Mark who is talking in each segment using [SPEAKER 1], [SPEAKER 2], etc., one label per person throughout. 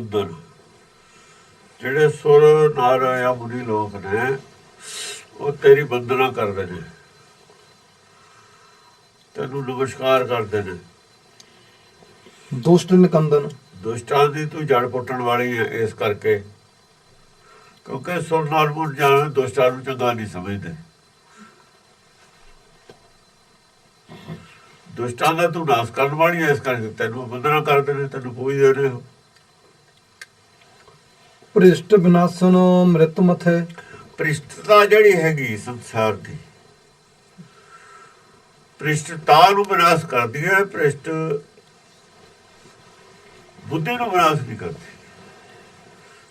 [SPEAKER 1] ਬੰਧਨ। ਜਿਹੜੇ ਸੁਰ ਨਰ ਜਾਂ ਮੁਨੀ ਲੋਕ ਨੇ ਉਹ ਤੇਰੀ ਬੰਦਨਾ ਕਰਦੇ ਨੇ, ਤੈਨੂੰ ਨਮਸਕਾਰ ਕਰਦੇ ਨੇ।
[SPEAKER 2] ਦੁਸ਼ਟ ਨਿਕੰਦਨ,
[SPEAKER 1] ਦੁਸ਼ਟਾਂ ਦੀ ਤੂੰ ਜੜ ਪੁੱਟਣ ਵਾਲੀ ਹੈ। ਇਸ ਕਰਕੇ ਕਿਉਂਕਿ ਸੁਰ ਨਰ ਮੁਨੀ ਜਾਣ ਦੁਸ਼ਟਾਂ ਨੂੰ ਚੰਗਾ ਨਹੀਂ ਸਮਝਦੇ। ਦੁਸ਼ਟਾਂ ਦਾ ਤੂੰ ਨਾਸ ਕਰਨ ਵਾਲੀ ਹੈ, ਇਸ ਕਰਕੇ ਤੈਨੂੰ ਬੰਦਨਾ ਕਰਦੇ ਨੇ, ਤੈਨੂੰ ਪੂਜਦੇ ਨੇ।
[SPEAKER 2] ਭ੍ਰਿਸ਼ਟ ਵਿਨਾਸ਼ਨ ਮ੍ਰਿਤ ਮਥੇ।
[SPEAKER 1] ਭ੍ਰਿਸ਼ਟਤਾ ਜਿਹੜੀ ਹੈਗੀ ਸੰਸਾਰ ਦੀ, ਭ੍ਰਿਸ਼ਟਤਾ ਨੂੰ ਵਿਨਾਸ਼ ਕਰਦੀ ਹੈ। ਭ੍ਰਿਸ਼ਟ ਬੁੱਧੀ ਨੂੰ ਵਿਨਾਸ਼ ਨਹੀਂ ਕਰਦੀ,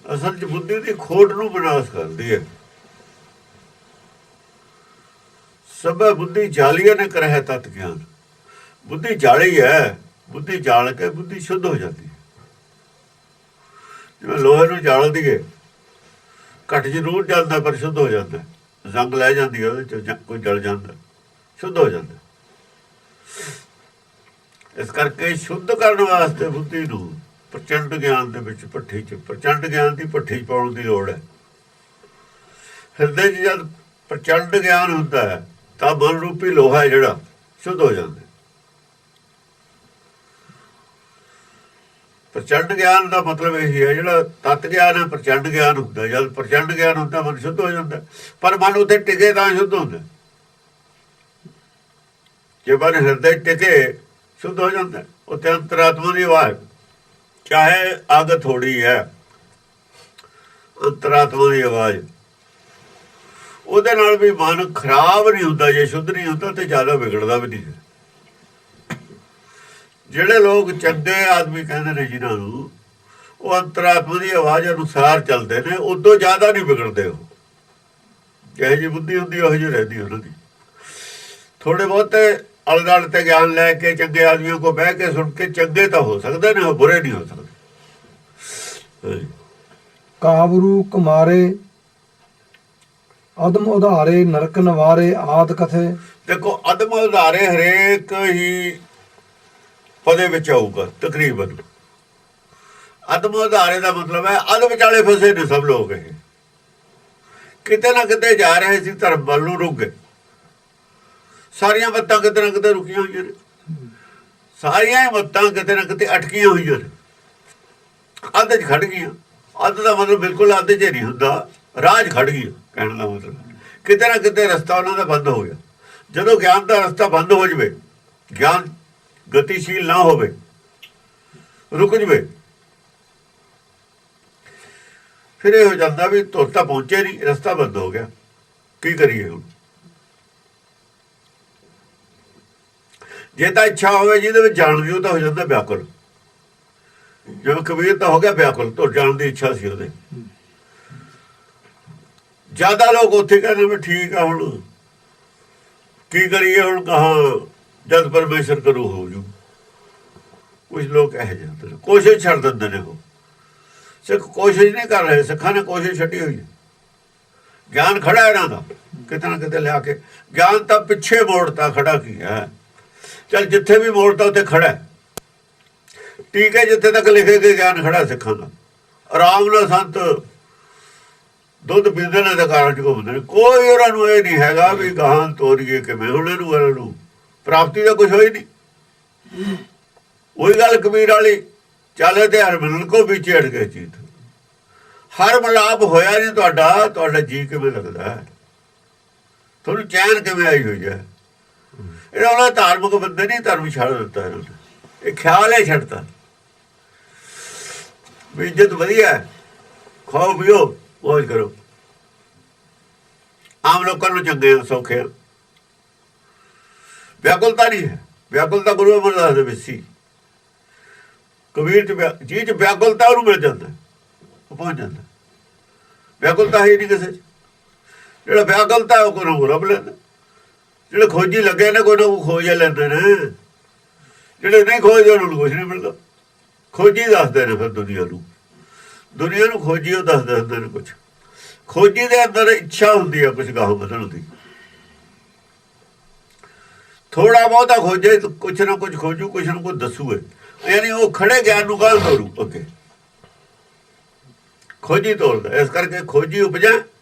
[SPEAKER 1] ਅਸਲ 'ਚ ਬੁੱਧੀ ਦੀ ਖੋਟ ਨੂੰ ਵਿਨਾਸ਼ ਕਰਦੀ ਹੈ। ਸਭੇ ਬੁੱਧੀ ਜਾਲੀਏ ਨੇ ਕਰਹਿ ਤਤ ਗਿਆਨ। ਬੁੱਧੀ ਜਾਲੀ ਹੈ, ਬੁੱਧੀ ਜਾਲ ਕੇ ਬੁੱਧੀ ਸ਼ੁੱਧ ਹੋ ਜਾਂਦੀ ਹੈ। ਜਿਵੇਂ ਲੋਹੇ ਨੂੰ ਜਾਲ ਦੀਏ, ਘੱਟ ਜ਼ਰੂਰ ਜਾਂਦਾ ਪਰ ਸ਼ੁੱਧ ਹੋ ਜਾਂਦਾ। ਜ਼ੰਗ ਲੈ ਜਾਂਦੀ ਹੈ, ਉਹਦੇ 'ਚ ਕੋਈ ਜਲ ਜਾਂਦਾ, ਸ਼ੁੱਧ ਹੋ ਜਾਂਦਾ। ਇਸ ਕਰਕੇ ਸ਼ੁੱਧ ਕਰਨ ਵਾਸਤੇ ਬੁੱਧੀ ਨੂੰ ਪ੍ਰਚੰਡ ਗਿਆਨ ਦੇ ਵਿੱਚ ਭੱਠੀ 'ਚ, ਪ੍ਰਚੰਡ ਗਿਆਨ ਦੀ ਭੱਠੀ 'ਚ ਪਾਉਣ ਦੀ ਲੋੜ ਹੈ। ਹਿਰਦੇ 'ਚ ਜਦ ਪ੍ਰਚੰਡ ਗਿਆਨ ਹੁੰਦਾ ਹੈ ਤਾਂ ਮਨ ਰੂਪੀ ਲੋਹਾ ਜਿਹੜਾ ਸ਼ੁੱਧ ਹੋ ਜਾਂਦਾ। ਪ੍ਰਚੰਡ ਗਿਆਨ ਦਾ ਮਤਲਬ ਇਹ ਹੈ, ਜਿਹੜਾ ਤਤ ਗਿਆਨ ਹੈ ਪ੍ਰਚੰਡ ਗਿਆਨ ਹੁੰਦਾ। ਜਦ ਪ੍ਰਚੰਡ ਗਿਆਨ ਹੁੰਦਾ ਮਨ ਸ਼ੁੱਧ ਹੋ ਜਾਂਦਾ, ਪਰ ਮਨ ਉੱਥੇ ਟਿਕੇ ਤਾਂ ਸ਼ੁੱਧ ਹੁੰਦਾ। ਜੇ ਮਨ ਹਿਰਦੇ ਟਿਕੇ ਸ਼ੁੱਧ ਹੋ ਜਾਂਦਾ। ਉੱਥੇ ਅੰਤਰਾਤਮਾ ਦੀ ਆਵਾਜ਼, ਚਾਹੇ ਅੱਗ ਥੋੜੀ ਹੈ, ਅੰਤਰਾਤਮਾ ਦੀ ਆਵਾਜ਼, ਉਹਦੇ ਨਾਲ ਵੀ ਮਨ ਖਰਾਬ ਨਹੀਂ ਹੁੰਦਾ। ਜੇ ਸ਼ੁੱਧ ਨਹੀਂ ਹੁੰਦਾ ਤੇ ਜ਼ਿਆਦਾ ਵਿਗੜਦਾ ਵੀ ਨਹੀਂ। ਜਿਹੜੇ ਲੋਕ ਚੰਗੇ ਆਦਮੀ ਕਹਿੰਦੇ ਨੇ ਜਿਨ੍ਹਾਂ ਨੂੰ, ਉਹ ਅੰਤਰਾਤਮਾ ਦੀ ਆਵਾਜ਼ ਅਨੁਸਾਰ ਚੱਲਦੇ ਨੇ, ਉਦੋਂ ਜ਼ਿਆਦਾ ਨਹੀਂ ਵਿਗੜਦੇ। ਉਹ ਜਿਹੋ ਜਿਹੀ ਬੁੱਧੀ ਹੁੰਦੀ ਉਹੋ ਜਿਹੀ ਰਹਿੰਦੀ ਉਹਨਾਂ ਦੀ। ਥੋੜੇ ਬਹੁਤੇ ਆਲੇ ਦੁਆਲੇ ਤੇ ਗਿਆਨ ਲੈ ਕੇ ਚੰਗੇ ਆਦਮੀਆਂ ਕੋਲ ਬਹਿ ਕੇ ਸੁਣ ਕੇ ਚੰਗੇ ਤਾਂ ਹੋ ਸਕਦੇ ਨੇ, ਉਹ ਬੁਰੇ ਨਹੀਂ ਹੋ ਸਕਦੇ।
[SPEAKER 2] ਕਾਬਰੂ ਕੁਮਾਰੇ ਅਦਮ ਉਧਾਰੇ ਨਰਕ ਨਵਾਰੇ ਆਦ ਕਥੇ। ਦੇਖੋ
[SPEAKER 1] ਅਦਮ ਉਧਾਰੇ ਹਰੇਕ ਹੀ ਪਦੇ ਵਿੱਚ ਆਊਗਾ ਤਕਰੀਬਨ। ਅਦਮ ਉਧਾਰੇ ਦਾ ਮਤਲਬ ਹੈ ਅਧ ਵਿਚਾਲੇ ਫਸੇ ਨੇ ਸਭ ਲੋਕ। ਇਹ ਕਿਤੇ ਨਾ ਕਿਤੇ ਜਾ ਰਹੇ ਸੀ, ਧਰਮ ਵੱਲ ਨੂੰ ਰੁਕ ਗਏ। ਸਾਰੀਆਂ ਮੱਤਾਂ ਕਿਤੇ ਨਾ ਕਿਤੇ ਰੁਕੀਆਂ ਹੋਈਆਂ ਨੇ, ਸਾਰੀਆਂ ਹੀ ਮੱਤਾਂ ਕਿਤੇ ਨਾ ਕਿਤੇ ਅਟਕੀਆਂ ਹੋਈਆਂ ਨੇ, ਅੱਧ 'ਚ ਖੜ ਗਈਆਂ। ਅੱਧ ਦਾ ਮਤਲਬ ਬਿਲਕੁਲ ਅੱਧ 'ਚ ਨਹੀਂ ਹੁੰਦਾ, ਰਾਹ 'ਚ ਖੜ ਗਈਆਂ। ਕਹਿਣ ਦਾ ਮਤਲਬ ਕਿਤੇ ਨਾ ਕਿਤੇ ਰਸਤਾ ਉਹਨਾਂ ਦਾ ਬੰਦ ਹੋ ਗਿਆ। ਜਦੋਂ ਗਿਆਨ ਦਾ ਰਸਤਾ ਬੰਦ ਹੋ ਜਾਵੇ, ਗਿਆਨ ਗਤੀਸ਼ੀਲ ਨਾ ਹੋਵੇ, ਰੁਕ ਜਾਵੇ, ਫਿਰ ਇਹ ਹੋ ਜਾਂਦਾ ਵੀ ਤੁਰ ਤਾਂ ਪਹੁੰਚੇ ਨਹੀਂ, ਰਸਤਾ ਬੰਦ ਹੋ ਗਿਆ, ਕੀ ਕਰੀਏ ਹੁਣ। ਜੇ ਤਾਂ ਇੱਛਾ ਹੋਵੇ ਜਿਹਦੇ ਵਿੱਚ ਜਾਣ ਦੀ, ਉਹ ਤਾਂ ਹੋ ਜਾਂਦਾ ਵਿਆਕੁਲ। ਜਿਵੇਂ ਕਬੀਰ ਤਾਂ ਹੋ ਗਿਆ ਵਿਆਕੁਲ, ਤੁਰ ਜਾਣ ਦੀ ਇੱਛਾ ਸੀ ਉਹਦੇ। ਜ਼ਿਆਦਾ ਲੋਕ ਉੱਥੇ ਕਹਿੰਦੇ ਵੀ ਠੀਕ ਆ, ਹੁਣ ਕੀ ਕਰੀਏ, ਹੁਣ ਕਹਾਂ ਜਦ ਪਰਮੇਸ਼ਰ ਕਰੂ ਹੋ ਜੂ। ਕੁਝ ਲੋਕ ਇਹੋ ਜਿਹੇ ਹੁੰਦੇ ਨੇ, ਕੋਸ਼ਿਸ਼ ਛੱਡ ਦਿੰਦੇ ਨੇ। ਉਹ ਸਿੱਖ ਕੋਸ਼ਿਸ਼ ਨਹੀਂ ਕਰ ਰਹੇ, ਸਿੱਖਾਂ ਨੇ ਕੋਸ਼ਿਸ਼ ਛੱਡੀ ਹੋਈ ਹੈ। ਗਿਆਨ ਖੜਾ ਇਹਨਾਂ ਦਾ ਕਿਤੇ ਨਾ ਕਿਤੇ ਲਿਆ ਕੇ। ਗਿਆਨ ਤਾਂ ਪਿੱਛੇ ਮੋੜਤਾ, ਖੜਾ ਕੀ ਹੈ। ਚੱਲ ਜਿੱਥੇ ਵੀ ਮੋੜਤਾ ਉੱਥੇ ਖੜਾ ਠੀਕ ਹੈ। ਜਿੱਥੇ ਤੱਕ ਲਿਖੇ ਗਏ ਗਿਆਨ ਖੜਾ ਸਿੱਖਾਂ ਦਾ। ਆਰਾਮ ਨਾਲ ਸੰਤ ਦੁੱਧ ਪੀਂਦੇ ਨੇ ਤਾਂ ਕਾਰਾਂ 'ਚ ਘੁੰਮਦੇ ਨੇ। ਕੋਈ ਉਹਨਾਂ ਨੂੰ ਇਹ ਨਹੀਂ ਹੈਗਾ ਵੀ ਗਾਹਾਂ ਤੋਰੀਏ ਕਿਵੇਂ। ਉਹਨਾਂ ਨੂੰ ਪ੍ਰਾਪਤੀ ਦਾ ਕੁਛ ਹੋਈ ਨਹੀਂ। ਉਹੀ ਗੱਲ ਕਬੀਰ ਵਾਲੀ, ਚਾਲੇ ਤੇ ਹਰ ਮਿਲਣ ਕੋ ਵਿੱਚ ਅੜ ਗਏ ਚੀਤ। ਹਰ ਮਿਲਾਪ ਹੋਇਆ ਨਹੀਂ ਤੁਹਾਡਾ, ਤੁਹਾਡਾ ਜੀ ਕਿਵੇਂ ਲੱਗਦਾ, ਤੁਹਾਨੂੰ ਚੈਨ ਕਿਵੇਂ ਆਈ ਹੋਈ ਹੈ। ਇਹਨਾਂ ਵਾਲਾ ਧਾਰਮਿਕ ਬੰਦੇ ਨਹੀਂ, ਧਰਮ ਛੱਡ ਦਿੱਤਾ ਇਹਨਾਂ ਨੇ। ਇਹ ਖਿਆਲ ਹੀ ਛੱਡਤਾ ਵੀ ਇੱਜ਼ਤ ਵਧੀਆ, ਖਾਓ ਪੀਓ ਮੌਜ ਕਰੋ। ਆਮ ਲੋਕਾਂ ਨੂੰ ਚੰਗੇ ਸੌਖੇ। ਵਿਆਕੁਲਤਾ ਨਹੀਂ ਹੈ। ਵਿਆਕੁਲਤਾ ਗੁਰੂ ਅਮਰਦਾਸ ਦੇ ਵਿੱਚ ਸੀ। ਕਬੀਰ 'ਚ ਜੀ 'ਚ ਵਿਆਕੁਲਤਾ ਉਹਨੂੰ ਮਿਲ ਜਾਂਦਾ, ਉਹ ਪਹੁੰਚ ਜਾਂਦਾ। ਵਿਆਕੁਲਤਾ ਹੈ ਨਹੀਂ ਕਿਸੇ 'ਚ। ਜਿਹੜਾ ਵਿਆਕੁਲਤਾ ਉਹ ਕੋਈ ਨਾ ਲੱਭ ਲੈਂਦਾ। ਜਿਹੜੇ ਖੋਜੀ ਲੱਗੇ ਨੇ ਕੋਈ ਨਾ ਕੋਈ ਖੋਜ ਲੈਂਦੇ ਨੇ। ਜਿਹੜੇ ਨਹੀਂ ਖੋਜਦੇ ਉਹਨਾਂ ਨੂੰ ਕੁਛ ਨਹੀਂ ਮਿਲਦਾ। ਖੋਜੀ ਦੱਸਦੇ ਨੇ ਫਿਰ ਦੁਨੀਆ ਨੂੰ ਖੋਜੀ ਉਹ ਦੱਸਦੇ ਹੁੰਦੇ ਨੇ ਕੁਛ। ਖੋਜੀ ਦੇ ਅੰਦਰ ਇੱਛਾ ਹੁੰਦੀ ਆ ਕੁਛ ਗਾਹਾਂ ਵਧਣ ਦੀ। ਥੋੜਾ ਬਹੁਤਾ ਖੋਜੇ, ਕੁਛ ਨਾ ਕੁਛ ਖੋਜੂ, ਕੁਛ ਨਾ ਕੁਛ ਦੱਸੂਗੇ। ਯਾਨੀ ਉਹ ਖੜੇ ਗਿਆਨ ਨੂੰ ਗਾਹਾਂ ਤੋਰੂ ਅੱਗੇ। ਖੋਜੀ ਤੋਲਦਾ। ਇਸ ਕਰਕੇ ਖੋਜੀ ਉਪਜੈ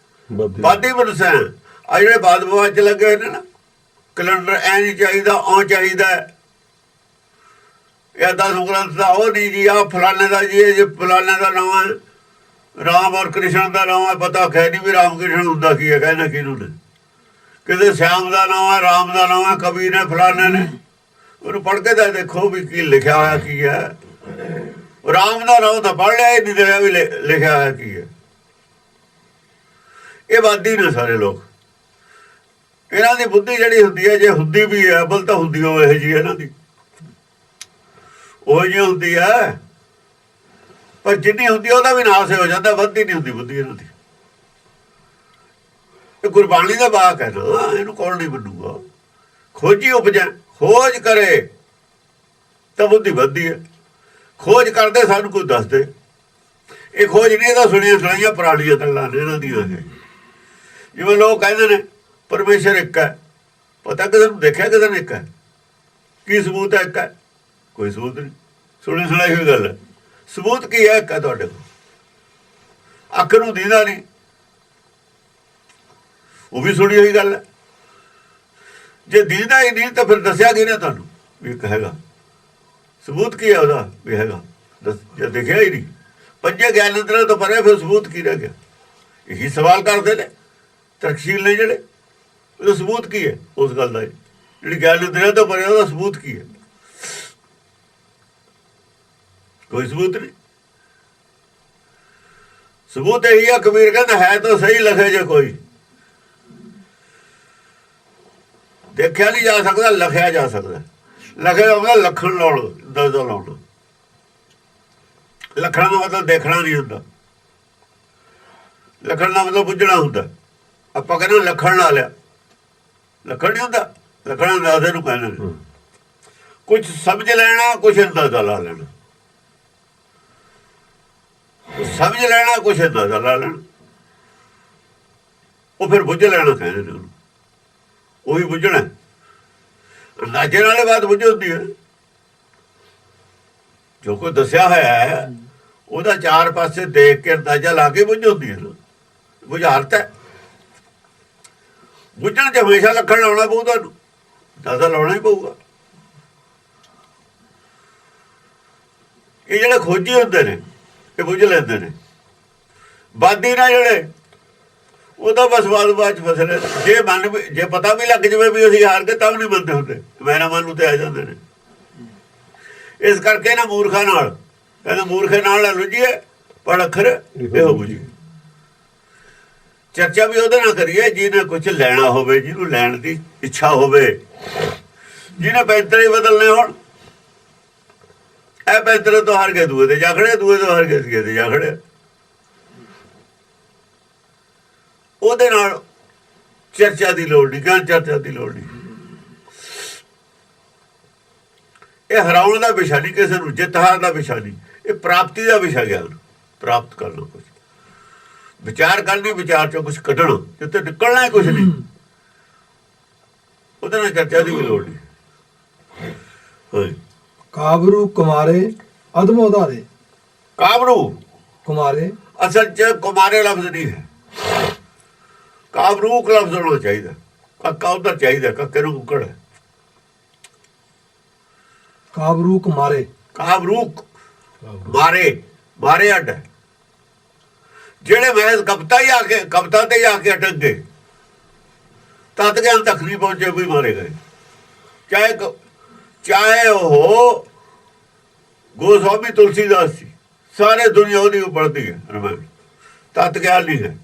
[SPEAKER 2] ਬਾਦੀ
[SPEAKER 1] ਬਾਦੀ ਮਨਸੈ। ਆ ਜਿਹੜੇ ਬਾਦ ਵਿਵਾਦ ਚ ਲੱਗੇ ਹੋਏ ਨੇ ਨਾ, ਕੈਲੰਡਰ ਐ ਨਹੀਂ ਚਾਹੀਦਾ, ਉਹ ਚਾਹੀਦਾ, ਇਹ 10 ਗ੍ਰੰਥ ਦਾ ਉਹ ਨਹੀਂ ਜੀ, ਆ ਫਲਾਣੇ ਦਾ ਜੀ, ਇਹ ਫਲਾਣੇ ਦਾ ਨਾਮ ਹੈ, ਰਾਮ ਔਰ ਕ੍ਰਿਸ਼ਨ ਦਾ ਨਾਮ ਹੈ, ਪਤਾ ਹੈ ਨਹੀਂ ਵੀ ਰਾਮ ਕ੍ਰਿਸ਼ਨ ਹੁੰਦਾ ਕੀ ਹੈ, ਕਹਿੰਦਾ ਕਿਹਨੂੰ ਨੇ, ਕਿਤੇ ਸ਼ਿਆਮ ਦਾ ਨਾਮ ਹੈ, ਰਾਮ ਦਾ ਨਾਮ ਹੈ, ਕਵੀ ਨੇ, ਫਲਾਣੇ ਨੇ, ਉਹਨੂੰ ਪੜ੍ਹ ਕੇ ਤਾਂ ਦੇਖੋ ਵੀ ਕੀ ਲਿਖਿਆ ਹੋਇਆ ਕੀ ਹੈ। ਰਾਮ ਦਾ ਨਾਮ ਤਾਂ ਪੜ੍ਹ ਲਿਆ, ਇਹ ਨਹੀਂ ਦੇਖਿਆ ਵੀ ਲਿਖਿਆ ਹੋਇਆ ਕੀ ਹੈ। ਇਹ ਵਾਦੀ ਨੇ ਸਾਰੇ ਲੋਕ। ਇਹਨਾਂ ਦੀ ਬੁੱਧੀ ਜਿਹੜੀ ਹੁੰਦੀ ਹੈ, ਜੇ ਹੁੰਦੀ ਵੀ ਹੈ, ਅਬਲ ਤਾਂ ਹੁੰਦੀ ਉਹ ਇਹੋ ਜਿਹੀ ਇਹਨਾਂ ਦੀ, ਉਹ ਜਿਹੀ ਹੁੰਦੀ ਹੈ, ਪਰ ਜਿੰਨੀ ਹੁੰਦੀ ਉਹਦਾ ਵੀ ਨਾਸ ਹੋ ਜਾਂਦਾ, ਵੱਧਦੀ ਨਹੀਂ ਹੁੰਦੀ ਬੁੱਧੀ ਇਹਨਾਂ ਦੀ। ਇਹ ਗੁਰਬਾਣੀ ਦਾ ਵਾਕ ਹੈ ਨਾ, ਇਹਨੂੰ ਕੌਣ ਨਹੀਂ ਮੰਨੂਗਾ। ਖੋਜੀ ਉਪਜੈ, ਖੋਜ ਕਰੇ ਤਾਂ ਬੁੱਧੀ ਵੱਧਦੀ ਹੈ। ਖੋਜ ਕਰਦੇ ਸਾਨੂੰ ਕੋਈ ਦੱਸਦੇ। ਇਹ ਖੋਜ ਨਹੀਂ, ਇਹਦਾ ਸੁਣੀਆਂ ਸੁਣਾਈਆਂ ਪੁਰਾਣੀਆਂ ਗੱਲਾਂ ਨੇ ਇਹਨਾਂ ਦੀਆਂ। ਜਿਵੇਂ ਲੋਕ ਕਹਿੰਦੇ ਨੇ ਪਰਮੇਸ਼ਰ ਇੱਕ ਹੈ, ਪਤਾ ਕਿਸੇ ਨੂੰ ਦੇਖਿਆ ਕਿਸੇ ਨੇ ਇੱਕ ਹੈ, ਕੀ ਸਬੂਤ ਹੈ ਇੱਕ ਹੈ? ਕੋਈ ਸਬੂਤ ਨਹੀਂ, ਸੁਣੀ ਸੁਣਾਈ ਹੋਈ ਗੱਲ ਹੈ। ਸਬੂਤ ਕੀ ਹੈ? ਇੱਕ ਹੈ ਤੁਹਾਡੇ ਕੋਲ, ਅੱਖ ਨੂੰ ਦੀਦਾ ਨਹੀਂ, ਉਹ ਵੀ ਸੁਣੀ ਹੋਈ ਗੱਲ ਹੈ। ਜੇ ਦੀਦਾ ਹੀ ਨਹੀਂ ਤਾਂ ਫਿਰ ਦੱਸਿਆ ਕਿਹਨੇ ਤੁਹਾਨੂੰ ਵੀ ਇੱਕ ਹੈਗਾ? ਸਬੂਤ ਕੀ ਹੈ ਉਹਦਾ ਵੀ ਹੈਗਾ? ਜੇ ਦੇਖਿਆ ਹੀ ਨਹੀਂ, ਪੰਜੇ ਗਿਆਨ ਇੰਦਰੀਆਂ ਤੋਂ ਪਰੇ, ਫਿਰ ਸਬੂਤ ਕੀ ਰਹਿ ਗਿਆ? ਇਹੀ ਸਵਾਲ ਕਰਦੇ ਨੇ ਤਰਕਸ਼ੀਲ ਨੇ ਜਿਹੜੇ, ਉਹਦਾ ਸਬੂਤ ਕੀ ਹੈ ਉਸ ਗੱਲ ਦਾ? ਜਿਹੜੀ ਗਿਆਨ ਇੰਦਰੀਆਂ ਤੋਂ ਪਰੇ, ਉਹਦਾ ਸਬੂਤ ਕੀ ਹੈ? ਕੋਈ ਸਬੂਤ ਨਹੀਂ। ਸਬੂਤ ਇਹੀ ਆ, ਕਬੀਰ ਕਹਿੰਦਾ ਹੈ ਤਾਂ ਸਹੀ ਲਖੇ ਜੇ ਕੋਈ, ਦੇਖਿਆ ਨਹੀਂ ਜਾ ਸਕਦਾ, ਲਖਿਆ ਜਾ ਸਕਦਾ। ਲਖੇ ਦਾ ਮਤਲਬ ਲੱਖਣ ਲਾਉਣ, ਦਰਜਾ ਲਾਉਣਾ। ਲੱਖਣ ਦਾ ਮਤਲਬ ਦੇਖਣਾ ਨਹੀਂ ਹੁੰਦਾ, ਲੱਖਣ ਦਾ ਮਤਲਬ ਬੁੱਝਣਾ ਹੁੰਦਾ। ਆਪਾਂ ਕਹਿੰਦੇ ਲੱਖਣ ਲਾ ਲਿਆ, ਲੱਖਣ ਨਹੀਂ ਹੁੰਦਾ, ਲੱਖਣ ਅੰਦਾਜ਼ੇ ਨੂੰ ਕਹਿੰਦੇ ਨੇ। ਕੁਛ ਸਮਝ ਲੈਣਾ, ਕੁਛ ਅੰਦਾਜ਼ਾ ਲਾ ਲੈਣਾ, ਸਮਝ ਲੈਣਾ, ਕੁਛ ਅੰਦਾਜ਼ਾ ਲਾ ਲੈਣਾ, ਉਹ ਫਿਰ ਬੁੱਝ ਲੈਣਾ ਕਹਿੰਦੇ ਨੇ ਉਹਨੂੰ। ਉਹੀ ਬੁੱਝਣਾ, ਅੰਦਾਜ਼ੇ ਨਾਲੇ ਬਾਤ ਬੁੱਝ ਹੁੰਦੀ ਹੈ। ਜੋ ਕੋਈ ਦੱਸਿਆ ਹੋਇਆ ਹੈ ਉਹਦਾ ਚਾਰ ਪਾਸੇ ਦੇਖ ਕੇ ਅੰਦਾਜ਼ਾ ਲਾ ਕੇ ਬੁੱਝ ਹੁੰਦੀ ਹੈ ਨਾ, ਬੁਝਾਰਤ ਹੈ। ਬੁੱਝਣ 'ਚ ਹਮੇਸ਼ਾ ਲੱਖਣ ਲਾਉਣਾ ਪਊ, ਤੁਹਾਨੂੰ ਅੰਦਾਜ਼ਾ ਲਾਉਣਾ ਹੀ ਪਊਗਾ। ਇਹ ਜਿਹੜੇ ਖੋਜੀ ਹੁੰਦੇ ਨੇ ਇਹ ਬੁੱਝ ਲੈਂਦੇ ਨੇ। ਬਾਦੀ ਨਾ ਜਿਹੜੇ, ਉਹਦਾ ਬਸ ਬਾਦ ਚ ਫਸਲੇ। ਜੇ ਪਤਾ ਵੀ ਲੱਗ ਜਾਵੇ ਵੀ ਅਸੀਂ ਹਾਰ ਕੇ, ਤਾਂ ਵੀ ਨਹੀਂ ਮੰਨਦੇ ਹੁੰਦੇ, ਮੇਰਾ ਮਨ ਨੂੰ ਤੇ ਆ ਜਾਂਦੇ ਨੇ। ਇਸ ਕਰਕੇ ਨਾ ਮੂਰਖਾਂ ਨਾਲ ਕਹਿੰਦਾ, ਮੂਰਖੇ ਨਾਲ ਲੁੱਝੀਏ ਪਰ ਅੱਖਰ ਇਹੋ ਬੁਝੀਏ। ਚਰਚਾ ਵੀ ਉਹਦੇ ਨਾਲ ਕਰੀਏ ਜਿਹਨੇ ਕੁਝ ਲੈਣਾ ਹੋਵੇ, ਜਿਹਨੂੰ ਲੈਣ ਦੀ ਇੱਛਾ ਹੋਵੇ, ਜਿਹਨੇ ਪੈਂਤਰੇ ਬਦਲਨੇ ਹੋਣ। ਇਹ ਪੈਂਤਰੇ ਤੋਂ ਹਾਰ ਕੇ ਦੂਏ ਤੇ ਜਾ ਖੜੇ, ਦੂਏ ਤੋਂ ਹਾਰ ਕੇ ਤੀਏ ਤੇ ਜਾ ਖੜੇ। ਉਹਦੇ ਨਾਲ ਚਰਚਾ ਦੀ ਲੋੜ ਨਹੀਂ, ਗਿਆਨ ਚਰਚਾ ਦੀ ਲੋੜ ਨਹੀਂ। ਇਹ ਹਰਾਉਣ ਦਾ ਵਿਸ਼ਾ ਨਹੀਂ ਕਿਸੇ ਨੂੰ, ਜਿੱਤ ਹਾਰ ਦਾ ਵਿਸ਼ਾ ਨਹੀਂ, ਇਹ ਪ੍ਰਾਪਤੀ ਦਾ ਵਿਸ਼ਾ। ਗਿਆਨ ਪ੍ਰਾਪਤ ਕਰਨਾ, ਕੁਛ ਵਿਚਾਰ ਕਰਨੀ, ਵਿਚਾਰ ਚੋਂ ਕੁਛ ਕੱਢਣਾ, ਜਿੱਥੇ ਨਿਕਲਣਾ ਹੀ ਕੁਛ ਨਹੀਂ। ਉਹਦੇ ਨਾਲ ਚਰਚਾ ਦੀ ਵੀ ਲੋੜ ਨਹੀਂ।
[SPEAKER 2] ਕਾਬਰੂ ਕੁਮਾਰੇ ਅਦਮ ਉਧਾਰੇ।
[SPEAKER 1] ਕਾਬਰੂ
[SPEAKER 2] ਕੁਮਾਰੇ
[SPEAKER 1] ਅਸਲ 'ਚ ਕੁਮਾਰੇ ਲਫ਼ਜ਼ ਨਹੀਂ ਹੈ, ਕਾਬਰੂਕ ਲਫ਼ਜ਼ ਹੋਣਾ ਚਾਹੀਦਾ। ਕਾਕਾ ਉੱਧਰ ਚਾਹੀਦਾ, ਕਾਕੇ ਨੂੰ ਕੁੱਕੜ ਹੈ।
[SPEAKER 2] ਕਾਬਰੂਕ ਮਾਰੇ,
[SPEAKER 1] ਕਾਬਰੂਕ ਮਾਰੇ, ਮਾਰੇ ਅੱਡ। ਜਿਹੜੇ ਮਹਿਜ਼ ਕਪਤਾ ਹੀ ਆ ਕੇ, ਕਪਤਾ ਤੇ ਹੀ ਆ ਕੇ ਅਟਕ ਗਏ, ਤਤ ਗਿਆਨ ਤੱਕ ਨਹੀਂ ਪਹੁੰਚੇ, ਵੀ ਮਾਰੇ ਗਏ। ਚਾਹੇ ਉਹ ਗੋਸਵਾਮੀ ਤੁਲਸੀਦਾਸ ਸੀ, ਸਾਰੇ ਦੁਨੀਆ ਉਹਦੀ ਪੜ੍ਹਦੀ ਹੈ ਰਮਾਇਣ, ਤਤ ਗਿਆਨ ਨਹੀਂ ਹੈ।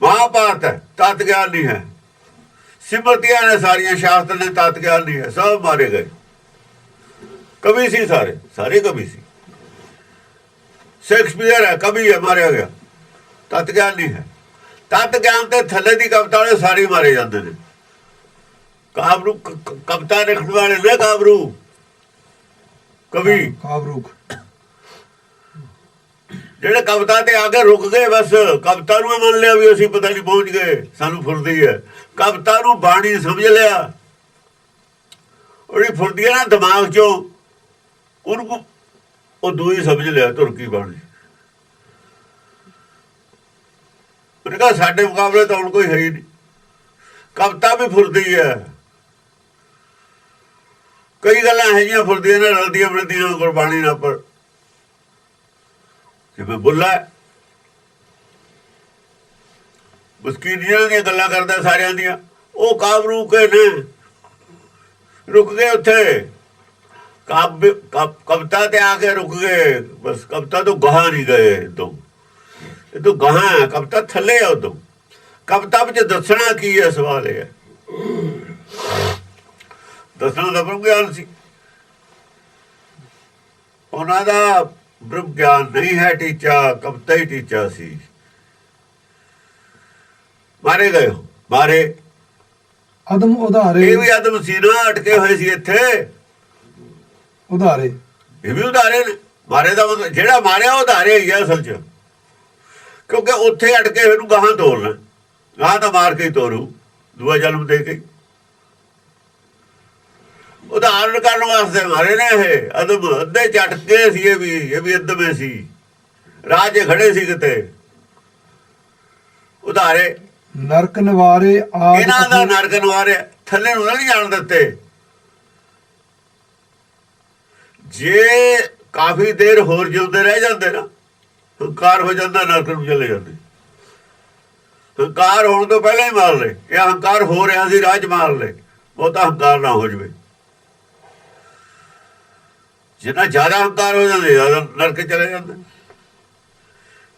[SPEAKER 1] ਮਹਾਭਾਰਤ ਹੈ, ਤਤ ਗਿਆਨ ਨਹੀਂ ਹੈ। ਸਿਮਰਤੀਆਂ ਨੇ ਸਾਰੀਆਂ, ਸ਼ਾਸਤਰ ਨੇ, ਤਤ ਗਿਆਨ ਨਹੀਂ ਹੈ। ਸਭ ਮਾਰੇ ਗਏ। ਕਵੀ ਸੀ, ਸਾਰੇ ਕਵੀ ਸੀ। ਸ਼ੇਕਸਪੀਅਰ ਹੈ, ਕਵੀ ਹੈ, ਮਾਰਿਆ ਗਿਆ। ਤਤ ਗਿਆਨ ਨਹੀਂ ਹੈ। ਤਤ ਗਿਆਨ ਤੇ ਥੱਲੇ ਦੀ ਕਵਿਤਾ ਵਾਲੇ ਸਾਰੇ ਮਾਰੇ ਜਾਂਦੇ ਨੇ। ਕਾਬਰੂ ਕਵਿਤਾ ਲਿਖਣ ਵਾਲੇ ਨੇ, ਕਾਬਰੂ ਕਵੀ,
[SPEAKER 2] ਕਾਬਰੂਕ
[SPEAKER 1] ਜਿਹੜੇ ਕਵਿਤਾ ਤੇ ਆ ਕੇ ਰੁਕ ਗਏ। ਬਸ ਕਵਿਤਾ ਨੂੰ ਮੰਨ ਲਿਆ ਵੀ ਅਸੀਂ ਪਤਾ ਨਹੀਂ ਪਹੁੰਚ ਗਏ, ਸਾਨੂੰ ਫੁਰਦੀ ਹੈ। ਕਵਿਤਾ ਨੂੰ ਬਾਣੀ ਸਮਝ ਲਿਆ, ਉਹਦੀ ਫੁਰਦੀ ਹੈ ਨਾ ਦਿਮਾਗ ਚੋਂ, ਉਹਨੂੰ ਉਹ ਦੂਈ ਸਮਝ ਲਿਆ ਤੁਰਕੀ ਬਾਣੀ। ਉਹਨੇ ਕਿਹਾ ਸਾਡੇ ਮੁਕਾਬਲੇ ਤਾਂ ਹੁਣ ਕੋਈ ਹੈ ਹੀ ਨਹੀਂ। ਕਵਿਤਾ ਵੀ ਫੁਰਦੀ ਹੈ, ਕਈ ਗੱਲਾਂ ਇਹੋ ਜਿਹੀਆਂ ਫੁਰਦੀਆਂ ਨੇ ਰਲਦੀਆਂ ਮਿਲਦੀਆਂ ਗੁਰਬਾਣੀ ਨਾਲ। ਪਰ ਜਿਵੇਂ ਬੁੱਲਾ ਮਸਕੀਨੀਆਂ ਦੀਆਂ ਗੱਲਾਂ ਕਰਦਾ ਸਾਰਿਆਂ ਦੀਆਂ, ਉਹ ਕਾਬ ਰੂਕ ਕੇ ਨੇ ਰੁਕ ਗਏ ਉੱਥੇ। ਕਵਿਤਾ ਤੇ ਆ ਕੇ ਰੁਕ ਗਏ ਬਸ। ਕਵਿਤਾ ਤੋਂ ਗਾਹਾਂ ਨਹੀਂ ਗਏ। ਇਹ ਤੋਂ ਗਾਹਾਂ ਕਵਿਤਾ ਥੱਲੇ ਆ। ਉਦੋਂ ਕਵਿਤਾ ਵਿੱਚ ਦੱਸਣਾ ਕੀ ਹੈ, ਸਵਾਲ ਇਹ ਹੈ। ਦੱਸਣਾ ਦਾ ਬ੍ਰਹਮ ਗਿਆਨ ਸੀ ਉਹਨਾਂ ਦਾ। ਬ੍ਰਹਮ ਗਿਆਨ ਨਹੀਂ ਹੈ ਟੀਚਾ, ਕਵਿਤਾ ਹੀ ਟੀਚਾ ਸੀ। ਮਾਰੇ ਗਏ, ਮਾਰੇ
[SPEAKER 2] ਅਦਮ ਉਧਾਰੇ।
[SPEAKER 1] ਇਹ ਵੀ ਅਦਮ ਸੀ ਨਾ, ਅਟਕੇ ਹੋਏ ਸੀ ਇੱਥੇ।
[SPEAKER 2] ਉਧਾਰੇ
[SPEAKER 1] ਇਹ ਵੀ ਉਧਾਰੇ ਨੇ। ਮਾਰੇ ਦਾ ਮਤਲਬ ਜਿਹੜਾ ਮਾਰਿਆ ਉਹ ਉਧਾਰੇ ਹੀ ਆ ਅਸਲ 'ਚ, ਕਿਉਂਕਿ ਉੱਥੇ ਅਟਕੇ ਹੋਏ ਨੂੰ ਗਾਹਾਂ ਤੋਰਨਾ। ਗਾਹਾਂ ਤਾਂ ਮਾਰ ਕੇ ਹੀ ਤੋਰੂ, ਦੂਆ ਜਨਮ ਦੇ ਕੇ। ਉਦਾਹਰਨ ਕਰਨ ਵਾਸਤੇ ਮਾਰੇ ਨੇ ਇਹ ਅਦਮ। ਅੱਧੇ ਝਟਕੇ ਸੀ ਇਹ ਵੀ ਅਦਮੇ ਸੀ। ਰਾਜੇ ਖੜੇ ਸੀ ਕਿਤੇ। ਉਧਾਰੇ
[SPEAKER 2] ਨਰਕ ਨਿਵਾਰੇ
[SPEAKER 1] ਇਹਨਾਂ ਦਾ ਨਰਕ ਨਿਵਾਰੇ। ਥੱਲੇ ਨੂੰ ਨਹੀਂ ਜਾਣ ਦਿੱਤੇ। ਜੇ ਕਾਫੀ ਦੇਰ ਹੋਰ ਜਿਉਂਦੇ ਰਹਿ ਜਾਂਦੇ ਨਾ, ਹੰਕਾਰ ਹੋ ਜਾਂਦਾ, ਨਰਕ ਨੂੰ ਚਲੇ ਜਾਂਦੇ। ਹੰਕਾਰ ਹੋਣ ਤੋਂ ਪਹਿਲਾਂ ਹੀ ਮਾਰ ਲਏ। ਇਹ ਹੰਕਾਰ ਹੋ ਰਿਹਾ ਸੀ, ਰਾਜ ਮਾਰ ਲਏ। ਬਹੁਤਾ ਹੰਕਾਰ ਨਾ ਹੋ ਜਾਵੇ। ਜਿੰਨਾ ਜ਼ਿਆਦਾ ਹੰਕਾਰ ਹੋ ਜਾਂਦੇ ਜ਼ਿਆਦਾ ਨਰਕ ਚਲੇ ਜਾਂਦੇ।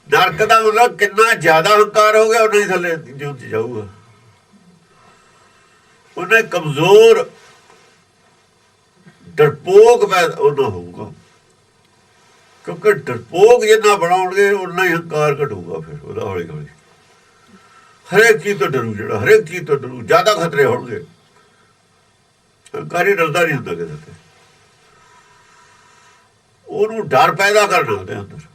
[SPEAKER 1] ਨਰਕ ਦਾ ਮਤਲਬ ਕਿੰਨਾ ਜ਼ਿਆਦਾ ਹੰਕਾਰ ਹੋ ਗਿਆ ਉਹਨਾਂ ਹੀ ਥੱਲੇ ਜਿਉਂ ਜਾਊਗਾ। ਉਹਨੇ ਕਮਜ਼ੋਰ ਡਰਪੋਕ ਉਹਨਾਂ ਹੋਊਗਾ, ਕਿਉਂਕਿ ਡਰਪੋਕ ਜਿੰਨਾ ਬਣਾਉਣਗੇ ਉਨਾ ਹੀ ਹੰਕਾਰ ਘਟੂਗਾ। ਫਿਰ ਉਹਦਾ ਹੌਲੀ ਹੌਲੀ ਹਰੇਕ ਚੀਜ਼ ਤੋਂ ਡਰੂ। ਜਿਹੜਾ ਹਰੇਕ ਚੀਜ਼ ਤੋਂ ਡਰੂ, ਜ਼ਿਆਦਾ ਖਤਰੇ ਹੋਣਗੇ। ਹੰਕਾਰੀ ਡਰਦਾ ਨਹੀਂ ਹੁੰਦਾ ਕਿਸੇ ਤੇ। ਉਹਨੂੰ ਡਰ ਪੈਦਾ ਕਰਨਾ ਉਹਦੇ ਅੰਦਰ।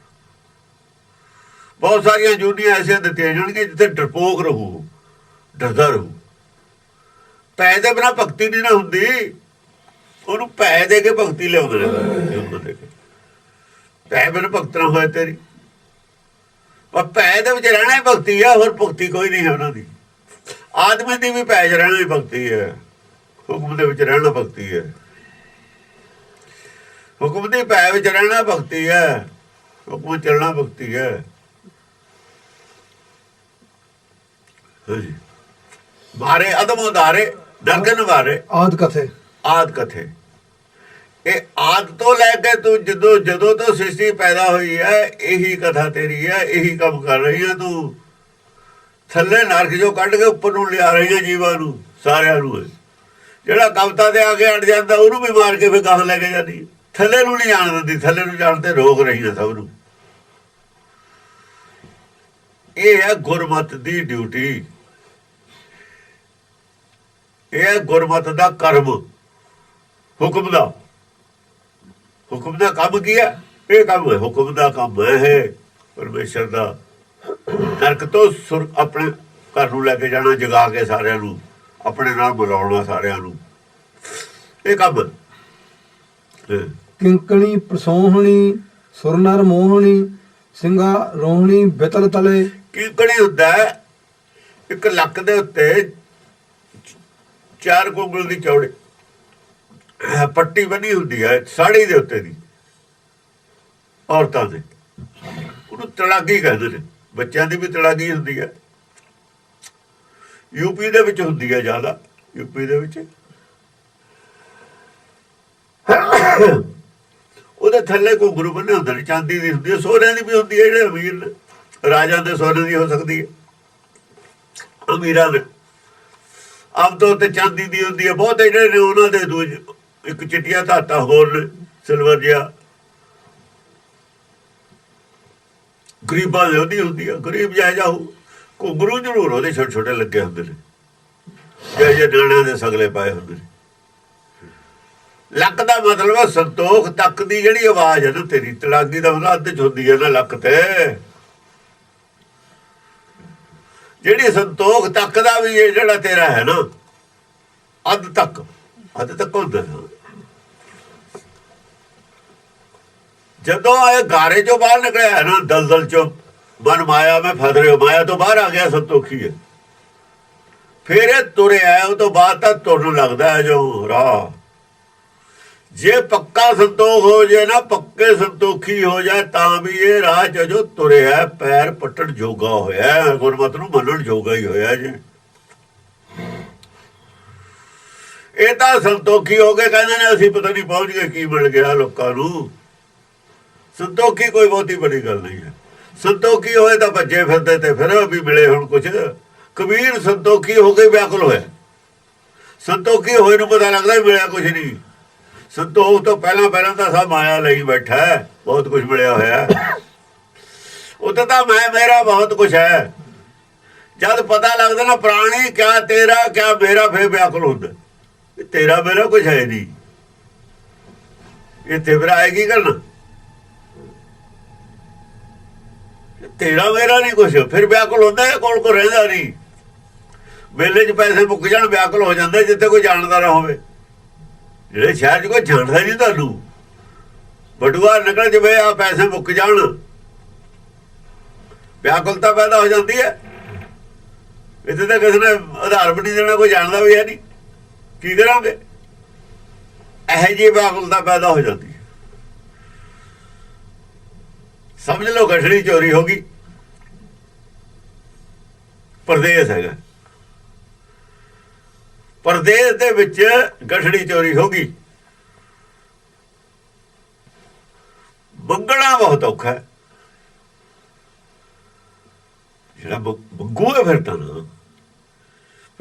[SPEAKER 1] ਬਹੁਤ ਸਾਰੀਆਂ ਜੂਨੀਆਂ ਐਸੀਆਂ ਦਿੱਤੀਆਂ ਜਾਣਗੀਆਂ ਜਿੱਥੇ ਡਰਪੋਕ ਰਹੂ, ਡਰਦਾ ਰਹੂ। ਪੈ ਦੇ ਬਿਨਾਂ ਭਗਤੀ ਨਹੀਂ ਨਾ ਹੁੰਦੀ। ਉਹਨੂੰ ਪੈ ਦੇ ਕੇ ਭਗਤੀ ਲਿਆਉਂਦੇ ਨੇ। ਪੈ ਬਿਨਾਂ ਭਗਤ ਨਾ ਹੋਏ ਤੇਰੀ। ਪਰ ਪੈ ਦੇ ਵਿੱਚ ਰਹਿਣਾ ਹੀ ਭਗਤੀ ਹੈ, ਹੋਰ ਭਗਤੀ ਕੋਈ ਨਹੀਂ ਹੈ ਉਹਨਾਂ ਦੀ। ਆਦਮੀ ਦੀ ਵੀ ਪੈ 'ਚ ਰਹਿਣਾ ਹੀ ਭਗਤੀ ਹੈ। ਹੁਕਮ ਦੇ ਵਿੱਚ ਰਹਿਣਾ ਭਗਤੀ ਹੈ। ਹੁਕਮ ਦੀ ਪੈ ਵਿੱਚ ਰਹਿਣਾ ਭਗਤੀ ਹੈ। ਹੁਕਮ ਚੱਲਣਾ ਭਗਤੀ ਹੈ। ਮਾਰੇ ਅਦਮ ਉਧਾਰੇ ਨਰਕ ਨਿਵਾਰੇ
[SPEAKER 2] ਆਦ ਕਥੇ।
[SPEAKER 1] ਆਦ ਕਥੇ। ਇਹ ਆਦ ਤੋਂ ਲੈ ਕੇ ਤੂੰ ਜਦੋਂ ਤੋਂ ਸ੍ਰਿਸ਼ਟੀ ਪੈਦਾ ਹੋਈ ਹੈ, ਇਹੀ ਕਥਾ ਤੇਰੀ ਹੈ। ਇਹੀ ਕੰਮ ਕਰ ਰਹੀ ਹੈ ਤੂੰ। ਥੱਲੇ ਨਰਕ ਜੋ ਕੱਢ ਕੇ ਉੱਪਰ ਨੂੰ ਲਿਆ ਰਹੀ ਹੈ ਜੀਵਾਂ ਨੂੰ, ਸਾਰਿਆਂ ਨੂੰ। ਜਿਹੜਾ ਕਵਿਤਾ ਦੇ ਆ ਕੇ ਅੜ ਜਾਂਦਾ ਉਹਨੂੰ ਵੀ ਮਾਰ ਕੇ ਫਿਰ ਗਾਹਾਂ ਲੈ ਕੇ ਜਾਂਦੀ। ਥੱਲੇ ਨੂੰ ਨਹੀਂ ਜਾਣ ਦਿੰਦੀ। ਥੱਲੇ ਨੂੰ ਜਾਣ ਤੇ ਰੋਕ ਰਹੀ ਹੈ ਸਭ ਨੂੰ। ਇਹ ਹੈ ਗੁਰਮਤਿ ਦੀ ਡਿਊਟੀ। ਇਹ ਹੈ ਗੁਰਮਤਿ ਦਾ ਕਰਮ। ਹੁਕਮ ਦਾ ਕੰਮ ਕੀ ਹੈ? ਇਹ ਕੰਮ ਹੈ, ਹੁਕਮ ਦਾ ਕੰਮ ਹੈ ਪਰਮੇਸ਼ਰ ਦਾ। ਨਰਕ ਤੋਂ ਆਪਣੇ ਘਰ ਨੂੰ ਲੈ ਕੇ ਜਾਣਾ, ਜਗਾ ਕੇ ਸਾਰਿਆਂ ਨੂੰ ਆਪਣੇ ਨਾਲ ਮਿਲਾਉਣਾ, ਸਾਰਿਆਂ ਨੂੰ। ਇਹ ਕੰਮ
[SPEAKER 2] ਕਿੰਕਣੀ ਪ੍ਰਸੋਹਣੀ ਸੁਰ ਨਰ ਮੋਹਣੀ ਸਿੰਘਾ ਰੋਹਣੀ ਬਿਤਲ ਤਲੇ।
[SPEAKER 1] ਕਿੰਕਣੀ ਹੁੰਦਾ ਇੱਕ ਲੱਕ ਦੇ ਉੱਤੇ 4 ਗੁੰਗਲ ਦੀ ਚੌੜੀ ਪੱਟੀ ਬਣੀ ਹੁੰਦੀ ਹੈ ਸਾੜੀ ਦੇ ਉੱਤੇ ਦੀ, ਔਰਤਾਂ ਦੇ। ਉਹਨੂੰ ਤਲਾਗੀ ਕਹਿੰਦੇ ਨੇ। ਬੱਚਿਆਂ ਦੀ ਵੀ ਤਲਾਗੀ ਹੁੰਦੀ ਹੈ। ਯੂਪੀ ਦੇ ਵਿੱਚ ਹੁੰਦੀ ਹੈ ਜ਼ਿਆਦਾ। ਯੂਪੀ ਦੇ ਵਿੱਚ ਉਹਦੇ ਥੱਲੇ ਘੁੰਗਰੂ ਬੰਨੇ ਹੁੰਦੇ ਨੇ, ਚਾਂਦੀ ਦੀ ਹੁੰਦੀ ਹੈ। ਸੋਨੇ ਦੀ ਵੀ ਹੁੰਦੀ ਹੈ। ਜਿਹੜੇ ਅਮੀਰ ਨੇ ਰਾਜਾਂ ਦੇ ਸੋਨੇ ਦੀ ਹੋ ਸਕਦੀ ਹੈ। ਅਮੀਰਾਂ ਦੇ ਆਮ ਤੌਰ ਤੇ ਚਾਂਦੀ ਦੀ ਹੁੰਦੀ ਹੈ। ਬਹੁਤ ਜਿਹੜੇ ਨੇ ਉਹਨਾਂ ਦੇ ਦੂਜ ਇੱਕ ਚਿੱਟੀਆਂ ਧਾਤਾਂ ਹੋਰ ਨੇ, ਸਿਲਵਰ ਜਿਹਾ। ਗਰੀਬਾਂ ਦੇ ਉਹਦੀ ਹੁੰਦੀ ਹੈ। ਗਰੀਬ ਜਿਹੇ ਜਾਊ ਘੁੰਗਰੂ ਜ਼ਰੂਰ ਉਹਦੇ ਛੋਟੇ ਛੋਟੇ ਲੱਗੇ ਹੁੰਦੇ ਨੇ, ਜਿਹੇ ਨਿਆਣਿਆਂ ਦੇ ਸਗਲੇ ਪਾਏ ਹੁੰਦੇ ਨੇ। ਲੱਕ ਦਾ ਮਤਲਬ ਹੈ ਸੰਤੋਖ ਤੱਕ ਦੀ ਜਿਹੜੀ ਆਵਾਜ਼ ਹੈ ਨਾ ਤੇਰੀ। ਤਲਾਗੀ ਦਾ ਮਤਲਬ ਅੱਧ 'ਚ ਹੁੰਦੀ ਹੈ ਨਾ ਲੱਕ ਤੇ। ਜਿਹੜੀ ਸੰਤੋਖ ਤੱਕ ਦਾ ਵੀ ਜਿਹੜਾ ਤੇਰਾ ਹੈ ਨਾ, ਅੱਧ ਤੱਕ ਹੁੰਦਾ। ਜਦੋਂ ਇਹ ਗਾਰੇ ਚੋਂ ਬਾਹਰ ਨਿਕਲਿਆ ਨਾ, ਦਲਦਲ ਚੋਂ, ਮਨ ਮਾਇਆ ਮੈਂ ਫਸ ਰਿਹਾ, ਮਾਇਆ ਤੋਂ ਬਾਹਰ ਆ ਗਿਆ ਸੰਤੋਖੀ ਹੈ। ਫਿਰ ਇਹ ਤੁਰਿਆ, ਉਹ ਤੋਂ ਬਾਅਦ ਤਾਂ ਤੁਰਨ ਲੱਗਦਾ ਹੈ ਜੋ ਰਾਹ। ਜੇ ਪੱਕਾ ਸੰਤੋਖ ਹੋ ਜਾਏ ਨਾ, ਪੱਕੇ ਸੰਤੋਖੀ ਹੋ ਜਾਏ, ਤਾਂ ਵੀ ਇਹ ਰਾਹ ਚ ਜੋ ਤੁਰਿਆ ਪੈਰ ਪੱਟਣ ਜੋਗਾ ਹੋਇਆ, ਗੁਰਮਤਿ ਨੂੰ ਮੰਨਣ ਜੋਗਾ ਹੀ ਹੋਇਆ ਜੀ। ਇਹ ਤਾਂ ਸੰਤੋਖੀ ਹੋ ਕੇ ਕਹਿੰਦੇ ਨੇ ਅਸੀਂ ਪਤਾ ਨਹੀਂ ਪਹੁੰਚ ਗਏ, ਕੀ ਮਿਲ ਗਿਆ ਲੋਕਾਂ ਨੂੰ। ਸੰਤੋਖੀ ਕੋਈ ਬਹੁਤੀ ਬੜੀ ਗੱਲ ਨਹੀਂ ਹੈ। ਸੰਤੋਖੀ ਹੋਏ ਤਾਂ ਭੱਜੇ ਫਿਰਦੇ ਤੇ ਫਿਰ ਵੀ ਮਿਲੇ ਹੁਣ ਕੁਛ। ਕਬੀਰ ਸੰਤੋਖੀ ਹੋ ਕੇ ਵਿਆਕੁਲ ਹੋਇਆ। ਸੰਤੋਖੀ ਹੋਏ ਨੂੰ ਪਤਾ ਲੱਗਦਾ ਮਿਲਿਆ ਕੁਛ ਨਹੀਂ। ਸੰਤੋਖ ਤੋਂ ਪਹਿਲਾਂ ਤਾਂ ਸਭ ਮਾਇਆ ਲਈ ਬੈਠਾ ਹੈ, ਬਹੁਤ ਕੁਝ ਮਿਲਿਆ ਹੋਇਆ। ਉੱਥੇ ਤਾਂ ਮੈਂ ਮੇਰਾ ਬਹੁਤ ਕੁਛ ਹੈ। ਜਦ ਪਤਾ ਲੱਗਦਾ ਨਾ ਪ੍ਰਾਣੀ ਕਿਆ ਤੇਰਾ ਕਿਆ ਮੇਰਾ, ਫਿਰ ਵਿਆਕੁਲ ਹੁੰਦਾ। ਤੇਰਾ ਮੇਰਾ ਕੁਛ ਹੈ ਨਹੀਂ, ਇੱਥੇ ਫਿਰ ਆਏ ਕੀ ਕਰਨਾ? ਤੇਰਾ ਮੇਰਾ ਨਹੀਂ ਕੁਛ, ਫਿਰ ਵਿਆਕੁਲ ਹੁੰਦਾ। ਇਹ ਕੋਲ ਕੋ ਰਹਿੰਦਾ ਨਹੀਂ। ਮੇਲੇ 'ਚ ਪੈਸੇ ਮੁੱਕ ਜਾਣ ਵਿਆਕੁਲ ਹੋ ਜਾਂਦਾ, ਜਿੱਥੇ ਕੋਈ ਜਾਣਦਾ ਨਾ ਹੋਵੇ। ਜਿਹੜੇ ਸ਼ਹਿਰ 'ਚ ਕੋਈ ਜਾਣਦਾ ਨਹੀਂ ਤੁਹਾਨੂੰ, ਬਟੂਆ ਨਿਕਲ ਜਵੇ, ਆ ਪੈਸੇ ਮੁੱਕ ਜਾਣ, ਵਿਆਕੁਲਤਾ ਪੈਦਾ ਹੋ ਜਾਂਦੀ ਹੈ। ਇੱਥੇ ਤਾਂ ਕਿਸੇ ਨੇ ਆਧਾਰ ਵੀ ਨਹੀਂ ਦੇਣਾ, ਕੋਈ ਜਾਣਦਾ ਵੀ ਹੈ ਨਹੀਂ, ਕੀ ਕਰਾਂਗੇ? ਇਹੋ ਜਿਹੀ ਵਿਆਕੁਲਤਾ ਪੈਦਾ ਹੋ ਜਾਂਦੀ ਹੈ। ਸਮਝ ਲਓ ਗਠੜੀ ਚੋਰੀ ਹੋ ਗਈ। ਪਰਦੇਸ ਹੈਗਾ, ਪਰਦੇਸ ਦੇ ਵਿੱਚ ਗਠੜੀ ਚੋਰੀ ਹੋ ਗਈ। ਮੰਗਣਾ ਬਹੁਤ ਔਖਾ ਹੈ। ਜਿਹੜਾ ਮੰਗੂ ਹੈ ਫਿਰ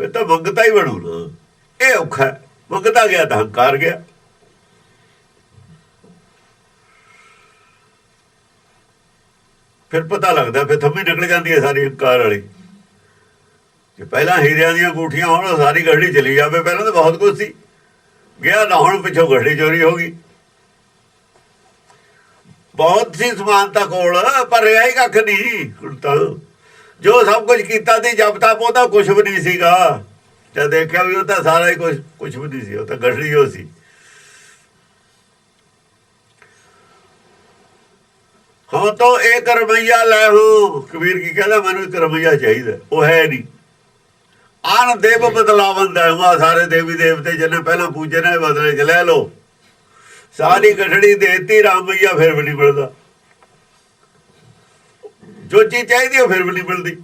[SPEAKER 1] ਤਾਂ ਮੰਗਤਾ ਹੀ ਬਣੂ ਨਾ। ਇਹ ਔਖਾ ਹੈ। ਮੰਗਤਾ ਗਿਆ ਤਾਂ ਹੰਕਾਰ ਗਿਆ। ਫਿਰ ਪਤਾ ਲੱਗਦਾ, ਫਿਰ ਥੰਮੀ ਨਿਕਲ ਜਾਂਦੀ ਹੈ ਸਾਰੀ ਹੰਕਾਰ ਵਾਲੀ। ਜੇ ਪਹਿਲਾਂ ਹੀਰਿਆਂ ਦੀਆਂ ਅੰਗੂਠੀਆਂ ਹੋਣ, ਸਾਰੀ ਗਠੜੀ ਚਲੀ ਜਾਵੇ। ਪਹਿਲਾਂ ਤਾਂ ਬਹੁਤ ਕੁਝ ਸੀ, ਗਿਆ ਨਾ, ਹੁਣ ਪਿੱਛੋਂ ਗਠੜੀ ਚੋਰੀ ਹੋ ਗਈ। ਬਹੁਤ ਸੀ ਸਮਾਨਤਾ ਕੋਲ, ਪਰ ਰਿਹਾ ਹੀ ਕੱਖ ਨਹੀਂ। ਹੁਣ ਤਾਂ ਜੋ ਸਭ ਕੁਝ ਕੀਤਾ ਸੀ ਜਬ ਤੱਕ, ਉਹਦਾ ਕੁਛ ਵੀ ਨਹੀਂ ਸੀਗਾ। ਜਦ ਦੇਖਿਆ ਵੀ ਉਹ ਤਾਂ ਸਾਰਾ ਹੀ ਕੁਛ ਵੀ ਨਹੀਂ ਸੀ, ਉਹ ਤਾਂ ਗਠੜੀ ਹੋ ਸੀ। ਹਾਂ ਤਾਂ ਇੱਕ ਰਮਈਆ ਲੈ ਹੋ। ਕਬੀਰ ਕੀ ਕਹਿੰਦਾ, ਮੈਨੂੰ ਇੱਕ ਰਮਈਆ ਚਾਹੀਦਾ, ਉਹ ਹੈ ਨਹੀਂ। ਆਨ ਦੇਵ ਬਦਲਾਵਨ ਦਾ ਹੁਆ, ਸਾਰੇ ਦੇਵੀ ਦੇਵਤੇ ਜਿਹਨੇ ਪਹਿਲਾਂ ਪੂਜੇ ਨੇ ਬਦਲੇ ਚ ਲੈ ਲਓ। ਸਾਰੀ ਗਠੜੀ ਦੇਤੀ ਰਾਮਈਆ, ਫਿਰ ਵੀ ਨਹੀਂ ਮਿਲਦਾ। ਜੋ ਚੀਜ਼ ਚਾਹੀਦੀ ਉਹ ਫਿਰ ਵੀ ਨਹੀਂ ਮਿਲਦੀ।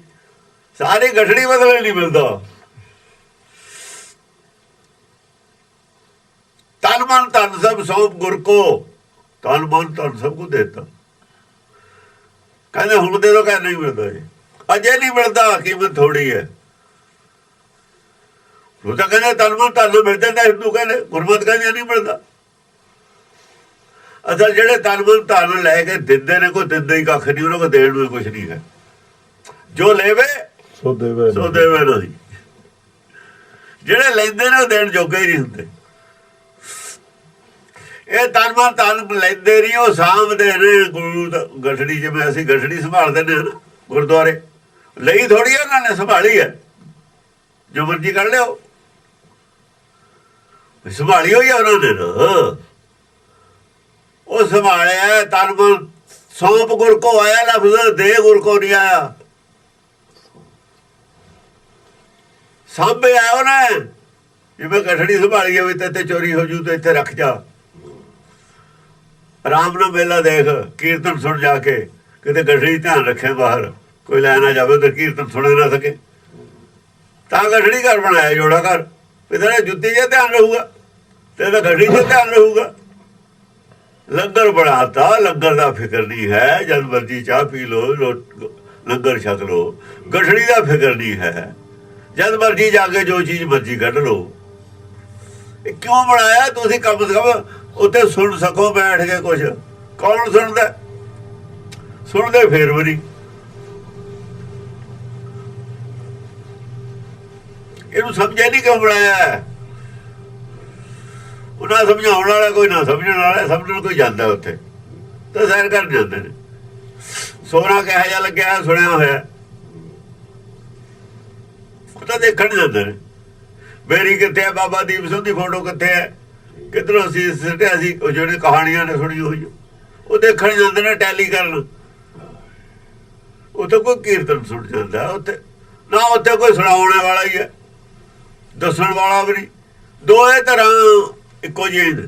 [SPEAKER 1] ਸਾਰੀ ਗਠੜੀ ਬਦਲੇ ਨਹੀਂ ਮਿਲਦਾ। ਤਨ ਮਨ ਧਨ ਸਭ ਸੌਂਪ ਗੁਰ ਕੋ, ਤਨ ਮਨ ਧਨ ਸਭ ਕੁ ਦੇਤਾ। ਕਹਿੰਦੇ ਹੁਣ ਦੇ ਦੋ, ਕਹਿੰਦੇ ਨਹੀਂ ਮਿਲਦਾ ਜੀ, ਅਜੇ ਨਹੀਂ ਮਿਲਦਾ, ਕੀਮਤ ਥੋੜੀ ਹੈ। ਉਹ ਤਾਂ ਕਹਿੰਦੇ ਤਨ ਮਨ ਧਨ ਮਿਲ ਜਾਂਦਾ, ਹਿੰਦੂ ਕਹਿੰਦੇ, ਗੁਰਮਤਿ ਕਹਿੰਦੇ ਨਹੀਂ ਮਿਲਦਾ। ਅਸਲ ਜਿਹੜੇ ਤਨ ਮਨ ਧਨ ਲੈ ਕੇ ਦਿੰਦੇ ਨੇ, ਕੋਈ ਦਿੰਦਾ ਹੀ ਕੱਖ ਨਹੀਂ, ਉਹਨਾਂ ਕੋਲ ਦੇਣ ਨੂੰ ਕੁਛ ਨਹੀਂ ਹੈ। ਜੋ ਲੈਵੇ ਸੋ ਦੇਵੇ ਨਾ ਜੀ। ਜਿਹੜੇ ਲੈਂਦੇ ਨੇ ਉਹ ਦੇਣ ਜੋਗੇ ਹੀ ਨਹੀਂ ਹੁੰਦੇ। ਇਹ ਤਨ ਮਨ ਧਨ ਲੈਂਦੇ ਨਹੀਂ, ਉਹ ਸਾਂਭਦੇ ਨੇ। ਗੁਰੂ ਗਠੜੀ, ਜਿਵੇਂ ਅਸੀਂ ਗਠੜੀ ਸੰਭਾਲਦੇ ਨੇ ਨਾ ਗੁਰਦੁਆਰੇ, ਲਈ ਥੋੜੀ ਉਹਨਾਂ ਨੇ, ਸੰਭਾਲੀ ਹੈ। ਜੋ ਮਰਜ਼ੀ ਕਰ ਲਿਓ, ਸੰਭਾਲੀ ਹੋਈ ਆ ਉਹਨਾਂ ਨੇ ਨਾ। ਉਹ ਸੰਭਾਲਿਆ। ਤਨ ਮਨ ਸੌਂਪ ਗੁਰ ਕੋ ਆਇਆ ਲਫ਼ਜ਼, ਦੇ ਗੁਰ ਕੋ ਨਹੀਂ ਆਇਆ। ਸਾਂਭਿਆ ਉਹਨੇ। ਜਿਵੇਂ ਗਠੜੀ ਸੰਭਾਲੀ ਹੋਵੇ ਤੇ ਇੱਥੇ ਚੋਰੀ ਹੋ ਜੂ ਤੇ ਇੱਥੇ ਰੱਖ ਜਾ। ਆਰਾਮ ਨਾਲ ਮੇਲਾ ਦੇਖ, ਕੀਰਤਨ ਸੁਣ ਜਾ ਕੇ। ਕਿਤੇ ਗਠੜੀ ਧਿਆਨ ਰੱਖੇ, ਬਾਹਰ ਕੋਈ ਲੈ ਨਾ ਜਾਵੇ ਤੇ ਕੀਰਤਨ ਸੁਣੇ ਨਾ ਸਕੇ। ਤਾਂ ਗਠੜੀ ਘਰ ਬਣਾਇਆ, ਜੋੜਾ ਘਰ। ਇਹਦਾ ਜੁੱਤੀ 'ਚ ਧਿਆਨ ਰਹੂਗਾ ਤੇ ਇਹਦਾ ਗਠੜੀ 'ਚ ਧਿਆਨ ਰਹੂਗਾ। ਲੰਗਰ ਬਣਾਤਾ, ਲੰਗਰ ਦਾ ਫਿਕਰ ਨਹੀਂ ਹੈ। ਜਦ ਮਰਜੀ ਚਾਹ ਪੀ ਲੋ, ਲੰਗਰ ਛਕ ਲੋ, ਗਠੜੀ ਦਾ ਫਿਕਰ ਨਹੀਂ ਹੈ। ਜਦ ਮਰਜੀ ਜਾ ਕੇ ਜੋ ਚੀਜ਼ ਮਰਜੀ ਕੱਢ ਲੋ। ਇਹ ਕਿਉਂ ਬਣਾਇਆ? ਤੁਸੀਂ ਕਮ ਸੇ ਕਮ ਉੱਥੇ ਸੁਣ ਸਕੋ ਬੈਠ ਕੇ ਕੁਛ। ਕੌਣ ਸੁਣਦਾ? ਸੁਣਦੇ ਫੇਰ ਵੀ ਨਹੀਂ। ਇਹਨੂੰ ਸਮਝਿਆ ਨਹੀਂ ਕਿਉਂ ਬਣਾਇਆ। ਉਹਨਾਂ ਸਮਝਾਉਣ ਵਾਲਾ ਕੋਈ, ਨਾ ਸਮਝਣ ਵਾਲਾ। ਸਮਝਣ ਕੋਈ ਜਾਂਦਾ ਉੱਥੇ ਤਾਂ ਸੈਰ ਕਰਨ ਜਾਂਦੇ ਨੇ। ਸੋਨਾ ਕਿਹੋ ਜਿਹਾ ਲੱਗਿਆ ਸੁਣਿਆ ਹੋਇਆ, ਉਹ ਤਾਂ ਦੇਖਣ ਜਾਂਦੇ ਨੇ। ਮੇਰੀ ਕਿੱਥੇ ਹੈ, ਬਾਬਾ ਦੀਪ ਸਿੰਘ ਦੀ ਫੋਟੋ ਕਿੱਥੇ ਹੈ, ਕਿੱਧਰੋਂ ਅਸੀਂ ਸਿੱਟਿਆ ਸੀ। ਉਹ ਜਿਹੜੇ ਕਹਾਣੀਆਂ ਨੇ ਸੁਣੀ ਹੋਈ, ਉਹ ਦੇਖਣ ਜਾਂਦੇ ਨੇ ਟੈਲੀ ਕਰਨ। ਉੱਥੇ ਕੋਈ ਕੀਰਤਨ ਸੁਣ ਜਾਂਦਾ ਉੱਥੇ ਨਾ, ਉੱਥੇ ਕੋਈ ਸੁਣਾਉਣ ਵਾਲਾ ਹੀ ਹੈ, ਦੱਸਣ ਵਾਲਾ ਵੀ ਨਹੀਂ। ਦੋਏ ਤਰ੍ਹਾਂ ਇੱਕੋ ਜਿਹੇ ਨੇ।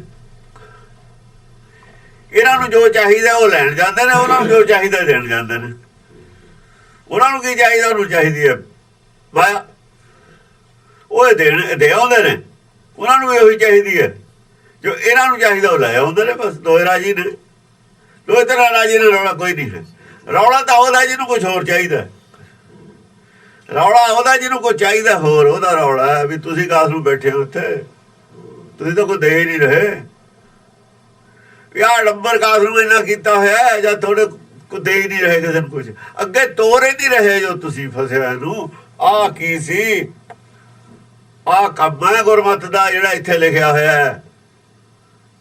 [SPEAKER 1] ਇਹਨਾਂ ਨੂੰ ਜੋ ਚਾਹੀਦਾ ਉਹ ਲੈਣ ਜਾਂਦੇ ਨੇ, ਉਹਨਾਂ ਨੂੰ ਜੋ ਚਾਹੀਦਾ ਦੇਣ ਜਾਂਦੇ ਨੇ। ਉਹਨਾਂ ਨੂੰ ਕੀ ਚਾਹੀਦਾ, ਉਹਨੂੰ ਚਾਹੀਦੀ ਹੈ ਮਾਇਆ, ਉਹ ਦੇ ਆਉਂਦੇ ਨੇ। ਉਹਨਾਂ ਨੂੰ ਵੀ ਉਹੀ ਚਾਹੀਦੀ ਹੈ ਜੋ ਇਹਨਾਂ ਨੂੰ ਚਾਹੀਦਾ, ਉਹ ਲੈ ਆਉਂਦੇ ਨੇ। ਬਸ ਦੋਏ ਰਾਜੀ ਨੇ, ਦੋਏ ਤਰ੍ਹਾਂ ਰਾਜੀ ਨੇ। ਰੌਲਾ ਕੋਈ ਨਹੀਂ ਹੈ। ਰੌਲਾ ਤਾਂ ਉਹਦਾ ਜਿਹਨੂੰ ਕੁਛ ਹੋਰ ਚਾਹੀਦਾ। ਰੌਲਾ ਉਹਦਾ ਜਿਹਨੂੰ ਕੁਛ ਚਾਹੀਦਾ ਹੋਰ, ਉਹਦਾ ਰੌਲਾ ਹੈ ਵੀ ਤੁਸੀਂ ਕਾਸ ਨੂੰ ਬੈਠੇ ਹੋ ਉੱਥੇ, ਤੁਸੀਂ ਤਾਂ ਕੋਈ ਦੇ ਹੀ ਨਹੀਂ ਰਹੇ। ਯਾਰ ਨੰਬਰ ਕਾਸ ਨੂੰ ਇੰਨਾ ਕੀਤਾ ਹੋਇਆ ਜਾਂ ਤੁਹਾਡੇ ਕੋ ਦੇ ਹੀ ਨਹੀਂ ਰਹੇ ਕਿਸੇ ਨੂੰ ਕੁਛ, ਅੱਗੇ ਤੋਰੇ ਨਹੀਂ ਰਹੇ ਜੋ ਤੁਸੀਂ ਫਸਿਆ ਨੂੰ। ਆਹ ਕੀ ਸੀ, ਆਹ ਕੰਮ ਹੈ ਗੁਰਮਤਿ ਦਾ ਜਿਹੜਾ ਇੱਥੇ ਲਿਖਿਆ ਹੋਇਆ ਹੈ।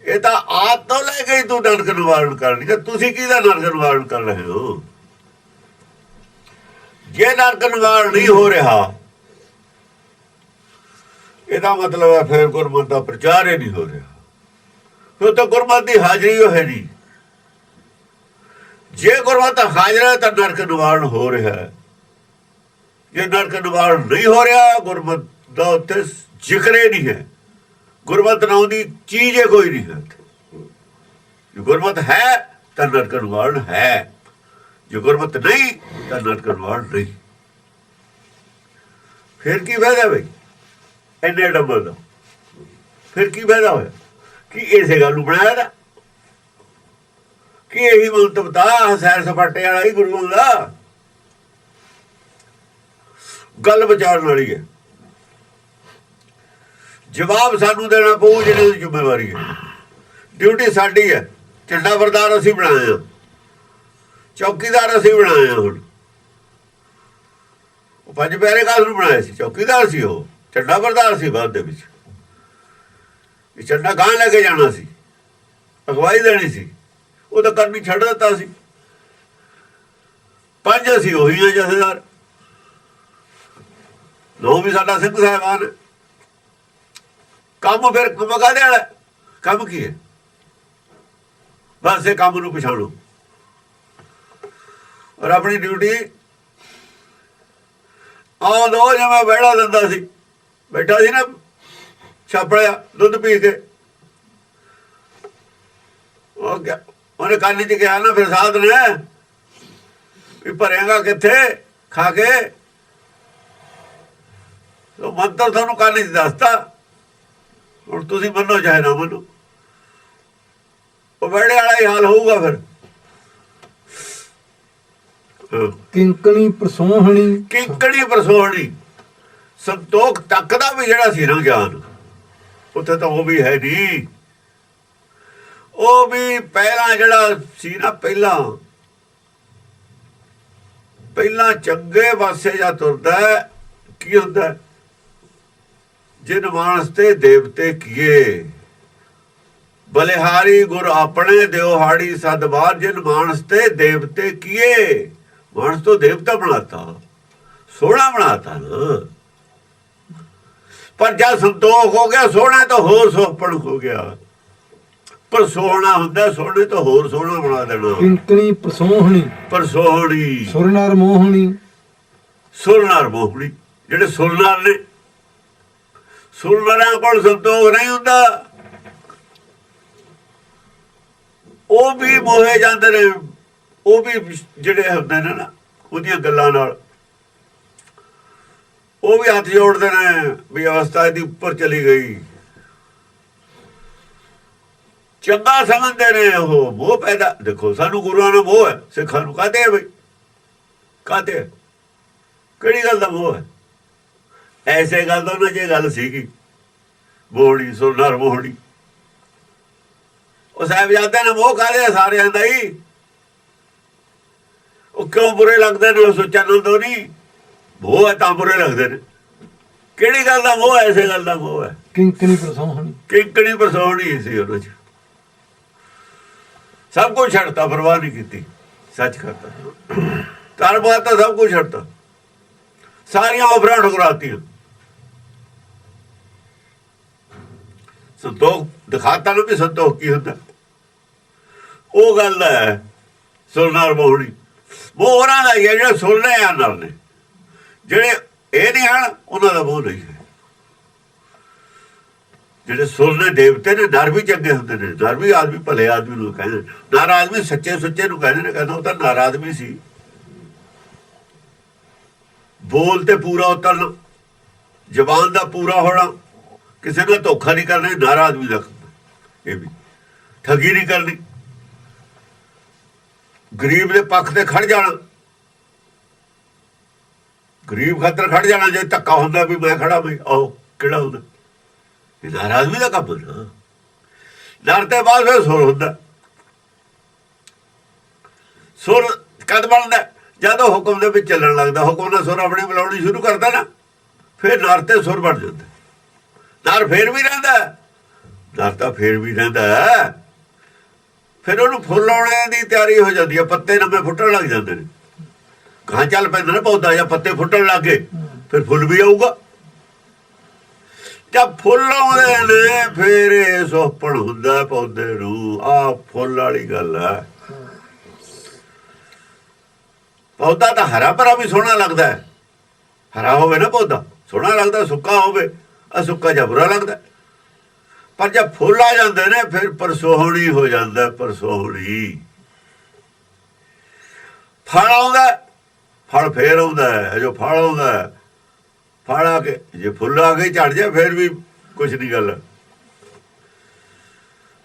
[SPEAKER 1] ਇਹ ਤਾਂ ਆਪ ਤੋਂ ਲੈ ਕੇ ਤੂੰ ਨਰਕ ਨਿਵਾਰਨ ਕਰਨੀ ਹੈ। ਤੁਸੀਂ ਕਿਹਦਾ ਨਰਕ ਨਿਵਾਰਨ ਕਰ ਰਹੇ ਹੋ? ਜੇ ਨਰਕ ਨਿਵਾਰਨ ਨਹੀਂ ਹੋ ਰਿਹਾ, ਇਹਦਾ ਮਤਲਬ ਹੈ ਫਿਰ ਗੁਰਮਤਿ ਦਾ ਪ੍ਰਚਾਰ ਹੀ ਨਹੀਂ ਹੋ ਰਿਹਾ। ਫਿਰ ਤਾਂ ਗੁਰਮਤਿ ਦੀ ਹਾਜ਼ਰੀ ਉਹ ਹੈ ਨਹੀਂ। ਜੇ ਗੁਰਮਤਿ ਹਾਜ਼ਰ ਹੈ ਤਾਂ ਨਰਕ ਨਿਵਾਰਨ ਹੋ ਰਿਹਾ ਹੈ। ਜੇ ਨਰਕ ਨਿਵਾਰਨ ਨਹੀਂ ਹੋ ਰਿਹਾ, ਗੁਰਮਤਿ ਦਾ ਉੱਥੇ ਜ਼ਿਕਰ ਹੀ ਨਹੀਂ ਹੈ। ਗੁਰਮਤਿ ਨਾਮ ਦੀ ਚੀਜ਼ ਹੈ ਕੋਈ ਨਹੀਂ ਹੈ। ਜੇ ਗੁਰਮਤਿ ਹੈ ਤਾਂ ਨਰਕ ਨਿਵਾਰਨ ਹੈ, ਜੇ ਗੁਰਮਤਿ ਨਹੀਂ ਤਾਂ ਨਰਕ ਨਿਵਾਰਨ ਨਹੀਂ। ਫਿਰ ਕੀ ਫਾਇਦਾ ਬਈ ਇੰਨੇ ਡੰਬਲ ਦਾ? ਫਿਰ ਕੀ ਫਾਇਦਾ ਹੋਇਆ? ਕਿ ਇਸੇ ਗੱਲ ਨੂੰ ਬਣਾਇਆ ਦਾ ਕਿ ਇਹੀ ਮੰਤਵਤਾ ਸੈਰ ਸਪਾਟੇ ਵਾਲਾ ਹੀ ਗੁਰੂ ਦਾ ਗੱਲ ਵਿਚਾਰਨ ਵਾਲੀ ਹੈ। ਜਵਾਬ ਸਾਨੂੰ ਦੇਣਾ ਪਊ, ਜਿਹੜੀ ਜ਼ਿੰਮੇਵਾਰੀ ਹੈ, ਡਿਊਟੀ ਸਾਡੀ ਹੈ। ਝੰਡਾ ਬਰਦਾਰ ਅਸੀਂ ਬਣਾਏ ਆ, ਚੌਕੀਦਾਰ ਅਸੀਂ ਬਣਾਏ ਆ। ਹੁਣ ਉਹ ਪੰਜ ਪਿਆਰੇ ਕਾਸ ਨੂੰ ਬਣਾਏ ਸੀ, ਚੌਕੀਦਾਰ ਸੀ ਉਹ, ਝੰਡਾ ਬਰਦਾਰ ਸੀ। ਬਾਅਦ ਦੇ ਵਿੱਚ ਇਹ ਝੰਡਾ ਗਾਂ ਲੈ ਕੇ ਜਾਣਾ ਸੀ, ਅਗਵਾਈ ਦੇਣੀ ਸੀ, ਉਹ ਤਾਂ ਕਰਨੀ ਛੱਡ ਦਿੱਤਾ ਸੀ। ਪੰਜ ਅਸੀਂ ਉਹੀ ਆ ਜਥੇਦਾਰ, ਨੌ ਵੀ ਸਾਡਾ ਸਿੰਘ ਸਾਹਿਬਾਨ। ਕੰਮ ਫਿਰ ਕਾਹਦੇ ਵਾਲਾ? ਕੰਮ ਕੀ ਹੈ? ਬਸ ਇਹ ਕੰਮ ਨੂੰ ਪਛਾਣੋ ਔਰ ਆਪਣੀ ਡਿਊਟੀ ਆਉਂਦੋ। ਜਿਵੇਂ ਵਿਹੜਾ ਦਿੰਦਾ ਸੀ, ਬੈਠਾ ਸੀ ਨਾ ਛਾਪੜਿਆ ਦੁੱਧ ਪੀ ਕੇ, ਉਹ ਗਿਆ ਉਹਨੇ ਕੰਨ 'ਚ ਕਿਹਾ ਨਾ ਫਿਰ ਸਾਧ ਨੇ ਵੀ ਭਰੇਗਾ ਕਿੱਥੇ ਖਾ ਕੇ। ਉਹ ਮੰਤਰ ਤੁਹਾਨੂੰ ਕੰਨ 'ਚ ਦੱਸਤਾ, ਹੁਣ ਤੁਸੀਂ ਮੰਨੋ ਚਾਹੇ ਨਾ ਮੰਨੋ, ਉਹ ਵਿਹੜੇ ਵਾਲਾ ਹੀ ਹਾਲ ਹੋਊਗਾ ਫਿਰ।
[SPEAKER 2] ਕਿੰਕਣੀ ਪ੍ਰਸੋਹਣੀ,
[SPEAKER 1] ਕਿੰਕਣੀ ਪ੍ਰਸੋਹਣੀ। ਸੰਤੋਖ ਤੱਕ ਦਾ ਵੀ ਜਿਹੜਾ ਸੀ ਨਾ ਗਿਆਨ, ਉੱਥੇ ਤਾਂ ਉਹ ਵੀ ਹੈ ਨਹੀਂ। ਉਹ ਵੀ ਪਹਿਲਾਂ ਜਿਹੜਾ ਸੀ ਨਾ, ਪਹਿਲਾਂ ਚੰਗੇ ਪਾਸੇ ਜਾਂ ਤੁਰਦਾ ਕੀ ਹੁੰਦਾ, ਜਿਨ ਮਾਨਸ ਤੇ ਦੇਵਤੇ ਕੀਏ, ਬਲਿਹਾਰੀ ਗੁਰ ਆਪਣੇ ਦਿਓਹਾੜੀ ਸਦਬਾਰ, ਜਿਨ ਮਾਨਸ ਤੇ ਦੇਵਤੇ ਕੀਏ। ਮਾਨਸ ਤੋਂ ਦੇਵਤਾ ਬਣਾਤਾ, ਸੋਹਣਾ ਬਣਾਤਾ ਨਾ। ਪਰ ਜਦ ਸੰਤੋਖ ਹੋ ਗਿਆ, ਸੋਹਣਾ ਤਾਂ ਹੋਰ ਸੋਹਣ ਹੋ ਗਿਆ। ਪਰ ਸੋਹਣਾ ਹੁੰਦਾ, ਸੋਹਣੇ ਤੋਂ ਹੋਰ ਸੋਹਣਾ ਬਣਾ ਦੇਣਾ।
[SPEAKER 2] ਕਿੰਕਣੀ ਪ੍ਰਸੋਹਣੀ,
[SPEAKER 1] ਪਰਸੋਹਣੀ।
[SPEAKER 2] ਸੁਰਨਰ ਮੋਹਣੀ,
[SPEAKER 1] ਸੁਰਨਰ ਮੋਹਣੀ। ਜਿਹੜੇ ਸੁਰਨਰ ਨੇ, ਸੁਰਨਰਾਂ ਕੋਲ ਸੰਤੋਖ ਨਹੀਂ ਹੁੰਦਾ, ਉਹ ਵੀ ਮੋਹੇ ਜਾਂਦੇ ਨੇ। ਉਹ ਵੀ ਜਿਹੜੇ ਹੁੰਦੇ ਨੇ ਨਾ ਉਹਦੀਆਂ ਗੱਲਾਂ ਨਾਲ, ਉਹ ਵੀ ਹੱਥ ਜੋੜਦੇ ਨੇ ਵੀ ਅਵਸਥਾ ਇਹਦੀ ਉੱਪਰ ਚਲੀ ਗਈ। ਚੰਗਾ ਸਮਝਦੇ ਨੇ ਉਹ, ਮੋਹ ਪੈਦਾ। ਦੇਖੋ ਸਾਨੂੰ ਗੁਰੂਆਂ ਨੂੰ ਮੋਹ ਹੈ, ਸਿੱਖਾਂ ਨੂੰ ਕਾਹਤੇ ਹੈ ਬਈ? ਕਾਹਤੇ ਹੈ? ਕਿਹੜੀ ਗੱਲ ਦਾ ਮੋਹ ਹੈ? ਐਸੇ ਗੱਲ ਦਾ ਉਹਨਾਂ 'ਚ ਗੱਲ ਸੀਗੀ, ਮੋਹਣੀ, ਸੁਰਨਰ ਮੋਹਣੀ। ਉਹ ਸਾਹਿਬਜ਼ਾਦੇ ਨੇ ਮੋਹ ਕਾਹਦੇ? ਸਾਰਿਆਂ ਦਾ ਹੀ। ਉਹ ਕਿਉਂ ਬੁਰੇ ਲੱਗਦੇ ਨੇ? ਉਹ ਸੁਚਾਨੰਦ ਨਹੀਂ ਮੋਹ ਹੈ ਤਾਂ ਬੁਰੇ ਲੱਗਦੇ ਨੇ। ਕਿਹੜੀ ਗੱਲ ਦਾ ਮੋਹ ਹੈ? ਐਸੇ ਗੱਲ ਦਾ ਮੋਹ ਹੈ।
[SPEAKER 2] ਕਿੰਕਣੀ ਪ੍ਰਸੋਹਣੀ,
[SPEAKER 1] ਕਿੰਕਣੀ ਪ੍ਰਸੋਹਣੀ ਸੀ ਉਹਨਾਂ 'ਚ। ਸਭ ਕੁਝ ਛੱਡਤਾ, ਪਰਵਾਹ ਨਹੀਂ ਕੀਤੀ, ਸੱਚ ਕਰਤਾ, ਧਰਮ ਤਾਂ ਸਭ ਕੁਝ ਛੱਡਤਾ, ਸਾਰੀਆਂ ਆਫਰਾਂ ਠੁਕਰਾਤੀਆਂ। ਸੰਤੋਖ ਦਿਖਾਤਾ ਨਾ ਵੀ ਸੰਤੋਖ ਕੀ ਹੁੰਦਾ। ਉਹ ਗੱਲ ਹੈ ਸੁਰਨਾਰ ਮੋਹਣੀ। ਮੋਹ ਉਹਨਾਂ ਦਾ ਹੀ ਹੈ ਜਿਹੜੇ ਸੁਰਨੇ ਆ ਨਰ ਨੇ, ਜਿਹੜੇ ਇਹ ਨਹੀਂ ਹਨ ਉਹਨਾਂ ਦਾ ਮੋਹ ਨਹੀਂ ਹੈ। ਜਿਹੜੇ ਸੁਰਨੇ ਦੇਵਤੇ ਨੇ ਨਰ ਵੀ ਚੰਗੇ ਹੁੰਦੇ ਨੇ, ਨਰ ਵੀ ਆਦਮੀ ਭਲੇ ਆਦਮੀ ਨੂੰ ਕਹਿੰਦੇ, ਨਰ ਆਦਮੀ ਸੱਚੇ ਸੁੱਚੇ ਨੂੰ ਕਹਿੰਦੇ ਨੇ। ਕਹਿੰਦਾ ਉਹ ਤਾਂ ਨਰ ਆਦਮੀ ਸੀ, ਬੋਲ ਤੇ ਪੂਰਾ ਉਤਰਨਾ, ਜ਼ਬਾਨ ਦਾ ਪੂਰਾ ਹੋਣਾ, ਕਿਸੇ ਨਾਲ ਧੋਖਾ ਨਹੀਂ ਕਰਨਾ, ਨਰ ਆਦਮੀ ਦਾ ਇਹ ਵੀ ਠੱਗੀ ਨਹੀਂ ਕਰਨੀ, ਗਰੀਬ ਦੇ ਪੱਖ ਤੇ ਖੜ ਜਾਣਾ, ਗਰੀਬ ਖਾਤਰ ਖੜ ਜਾਣਾ। ਜੇ ਧੱਕਾ ਹੁੰਦਾ ਵੀ ਮੈਂ ਖੜਾ ਵੀ ਆਓ ਕਿਹੜਾ ਹੁੰਦਾ, ਇਹ ਨਰ ਆਦਮੀ ਦਾ ਕੰਮ ਨਾ। ਨਰ ਤੇ ਬਾਅਦ ਫਿਰ ਸੁਰ ਹੁੰਦਾ। ਸੁਰ ਕਦ ਬਣਦਾ? ਜਦੋਂ ਹੁਕਮ ਦੇ ਵਿੱਚ ਚੱਲਣ ਲੱਗਦਾ, ਹੁਕਮ ਨਾਲ ਸੁਰ ਆਪਣੀ ਬੁਲਾਉਣੀ ਸ਼ੁਰੂ ਕਰਦਾ ਨਾ, ਫਿਰ ਨਰ ਤੇ ਸੁਰ ਬਣ ਜਾਂਦਾ। ਨਰ ਫੇਰ ਵੀ ਰਹਿੰਦਾ, ਨਰ ਤਾਂ ਫੇਰ ਵੀ ਰਹਿੰਦਾ। ਫਿਰ ਉਹਨੂੰ ਫੁੱਲ ਆਉਣੇ ਦੀ ਤਿਆਰੀ ਹੋ ਜਾਂਦੀ ਹੈ, ਪੱਤੇ ਨਵੇਂ ਫੁੱਟਣ ਲੱਗ ਜਾਂਦੇ ਨੇ। ਗਾਂ ਚੱਲ ਪੈਂਦਾ ਨਾ ਪੌਦਾ, ਜਾਂ ਪੱਤੇ ਫੁੱਟਣ ਲੱਗ ਗਏ ਫਿਰ ਫੁੱਲ ਵੀ ਆਊਗਾ। ਜਦ ਫੁੱਲ ਆਉਂਦੇ ਨੇ ਫਿਰ ਇਹ ਸੋਪਣ ਹੁੰਦਾ ਪੌਦੇ ਨੂੰ। ਆਹ ਫੁੱਲ ਵਾਲੀ ਗੱਲ ਹੈ। ਪੌਦਾ ਤਾਂ ਹਰਾ ਭਰਾ ਵੀ ਸੋਹਣਾ ਲੱਗਦਾ ਹੈ, ਹਰਾ ਹੋਵੇ ਨਾ ਪੌਦਾ ਸੋਹਣਾ ਲੱਗਦਾ, ਸੁੱਕਾ ਹੋਵੇ ਆ ਸੁੱਕਾ ਜਿਹਾ ਬੁਰਾ ਲੱਗਦਾ। ਪਰ ਜਦ ਫੁੱਲ ਆ ਜਾਂਦੇ ਨੇ ਫਿਰ ਪਰਸੋਹਣੀ ਹੋ ਜਾਂਦਾ, ਪਰਸੋਹਣੀ। ਫਲ ਆਉਂਦਾ, ਫਲ ਫੇਰ ਆਉਂਦਾ ਹੈ। ਜੋ ਫਲ ਆਉਂਦਾ, ਫਲ ਆ ਕੇ ਜੇ ਫੁੱਲ ਆ ਕੇ ਝੜ ਜਾ ਫਿਰ ਵੀ ਕੁਛ ਨਹੀਂ ਗੱਲ।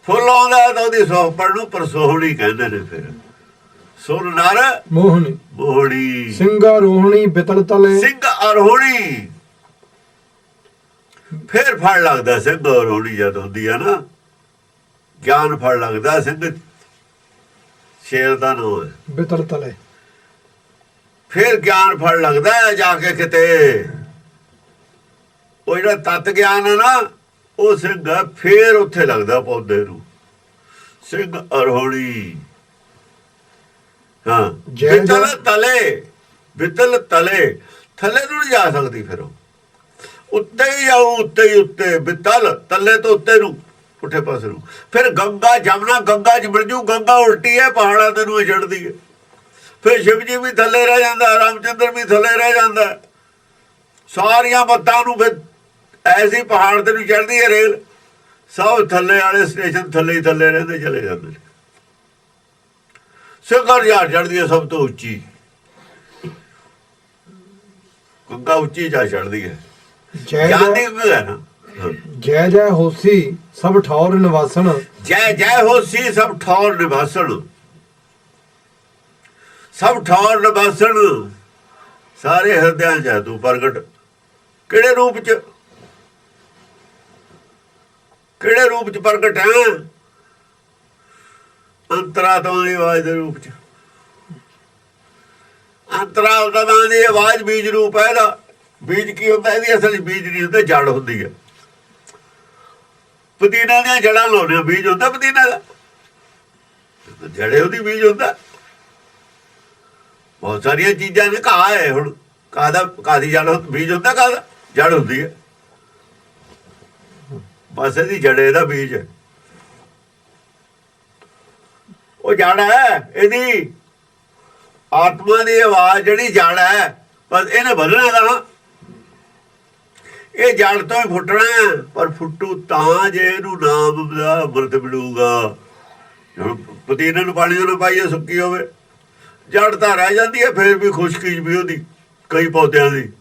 [SPEAKER 1] ਫੁੱਲ ਆਉਂਦਾ ਤਾਂ ਉਹਦੀ ਸੋਹਪਣ ਨੂੰ ਪਰਸੋਹਣੀ ਕਹਿੰਦੇ ਨੇ। ਫਿਰ ਸੁਰ ਨਰ
[SPEAKER 2] ਮੋਹਣੀ
[SPEAKER 1] ਮੋਹਣੀ,
[SPEAKER 2] ਸਿੰਘਾ ਰੋਹਣੀ ਬਿਤਲ ਤਲੇ,
[SPEAKER 1] ਸਿੰਘ ਅਰੋਹਣੀ। ਫਿਰ ਫਲ ਲੱਗਦਾ ਸਿੰਘ ਅਰੋਹਣੀ ਜਦ ਹੁੰਦੀ ਹੈ ਨਾ, ਗਿਆਨ ਫਲ ਲੱਗਦਾ। ਸਿੰਘ ਸ਼ੇਰ ਦਾ ਨਾਮ ਹੈ,
[SPEAKER 2] ਬਿਤਲ ਤਲੇ।
[SPEAKER 1] ਫਿਰ ਗਿਆਨ ਫਲ ਲੱਗਦਾ ਜਾ ਕੇ ਕਿਤੇ। ਉਹ ਜਿਹੜਾ ਤਤ ਗਿਆਨ ਹੈ ਨਾ, ਉਹ ਸਿੰਘ ਫੇਰ ਉੱਥੇ ਲੱਗਦਾ ਪੌਦੇ ਨੂੰ। ਸਿੰਘ ਅਰੋਹਣੀ। ਹਾਂ, ਬਿਤਲ ਤਲੇ, ਬਿਤਲ ਤਲੇ, ਥੱਲੇ ਨੂੰ ਨਹੀਂ ਜਾ ਸਕਦੀ। ਫਿਰ ਉਹ ਉੱਤੇ ਹੀ ਜਾਊ, ਉੱਤੇ ਹੀ ਉੱਤੇ। ਬਿਤਲ ਤਲੇ ਤੋਂ ਉੱਤੇ ਨੂੰ, ਪੁੱਠੇ ਪਾਸੇ ਨੂੰ। ਫਿਰ ਗੰਗਾ ਜਮਨਾ, ਗੰਗਾ ਚ ਮਿਲ ਜੂ। ਗੰਗਾ ਉਲਟੀ ਹੈ, ਪਹਾੜਾਂ ਤੇ ਨੂੰ ਚੜਦੀ ਹੈ। ਫਿਰ ਸ਼ਿਵ ਜੀ ਵੀ ਥੱਲੇ ਰਹਿ ਜਾਂਦਾ, ਰਾਮਚੰਦਰ ਵੀ ਥੱਲੇ ਰਹਿ ਜਾਂਦਾ। ਸਾਰੀਆਂ ਮੱਤਾਂ ਨੂੰ ਫਿਰ ਐਸੀ ਪਹਾੜ ਤੇ ਨੂੰ ਚੜਦੀ ਹੈ ਰੇਲ। ਸਭ ਥੱਲੇ ਵਾਲੇ ਸਟੇਸ਼ਨ ਥੱਲੇ ਹੀ ਥੱਲੇ ਰਹਿੰਦੇ ਚਲੇ ਜਾਂਦੇ ਨੇ। ਸਿਖਰ ਯਾਰ ਚੜਦੀ ਹੈ ਸਭ ਤੋਂ ਉੱਚੀ, ਗੰਗਾ ਉੱਚੀ ਜਾ ਚੜਦੀ ਹੈ।
[SPEAKER 2] ਜੈ
[SPEAKER 1] ਜਾਂਦੀ ਵੀ ਹੈ ਨਾ।
[SPEAKER 2] ਜੈ ਜੈ ਹੋਸੀ ਸਭ ਠੌਰ ਨਿਵਾਸਣ,
[SPEAKER 1] ਜੈ ਜੈ ਹੋਸੀ ਸਭ ਠੌਰ ਨਿਵਾਸਣ। ਸਭ ਠੌਰ ਨਿਵਾਸਣ, ਸਾਰੇ ਹਿਰਦਿਆਂ ਚ ਤੂੰ ਪ੍ਰਗਟ। ਕਿਹੜੇ ਰੂਪ ਚ, ਕਿਹੜੇ ਰੂਪ ਚ ਪ੍ਰਗਟ ਹੈ? ਅੰਤਰਾਤਮਾ ਦੀ ਆਵਾਜ਼ ਦੇ ਰੂਪ ਚ। ਅੰਤਰਾਤਮਾ ਦੀ ਆਵਾਜ਼ ਬੀਜ ਰੂਪ ਹੈ ਇਹਦਾ। ਬੀਜ ਕੀ ਹੁੰਦਾ? ਇਹਦੀ ਅਸਲ ਬੀਜ ਨਹੀਂ ਹੁੰਦਾ, ਜੜ ਹੁੰਦੀ ਹੈ। ਪੁਦੀਨਾ ਦੀਆਂ ਜੜਾਂ ਲਾਉਂਦੇ, ਬੀਜ ਹੁੰਦਾ ਪੁਦੀਨਾ ਦਾ, ਜੜੇ ਉਹਦੀ ਬੀਜ ਹੁੰਦਾ। ਬਹੁਤ ਸਾਰੀਆਂ ਚੀਜ਼ਾਂ ਨੇ। ਘਾਹ ਹੈ, ਹੁਣ ਘਾਹ ਦਾ, ਘਾਹ ਦੀ ਜੜ ਬੀਜ ਹੁੰਦਾ, ਘਾਹ ਦਾ ਜੜ ਹੁੰਦੀ ਹੈ। ਬਸ ਇਹਦੀ ਜੜੇ ਦਾ ਬੀਜ ਹੈ, ਉਹ ਜੜ ਹੈ ਇਹਦੀ। ਆਤਮਾ ਦੀ ਆਵਾਜ਼ ਜਿਹੜੀ ਜੜ ਹੈ, ਬਸ ਇਹਨੇ ਵਧਣਾ ਦਾ। ਇਹ ਜੜ ਤੋਂ ਹੀ ਫੁੱਟਣਾ, ਪਰ ਫੁੱਟੂ ਤਾਂ ਜੇ ਇਹਨੂੰ ਨਾਮ ਦਾ ਅੰਮ੍ਰਿਤ ਮਿਲੂਗਾ। ਹੁਣ ਪੁਦੀਨੇ ਨੂੰ ਪਾਣੀ ਨਾ ਪਾਈਏ, ਸੁੱਕੀ ਹੋਵੇ, ਜੜ ਤਾਂ ਰਹਿ ਜਾਂਦੀ ਹੈ। ਫਿਰ ਵੀ ਖੁਸ਼ਕੀ ਵੀ ਉਹਦੀ, ਕਈ ਪੌਦਿਆਂ ਦੀ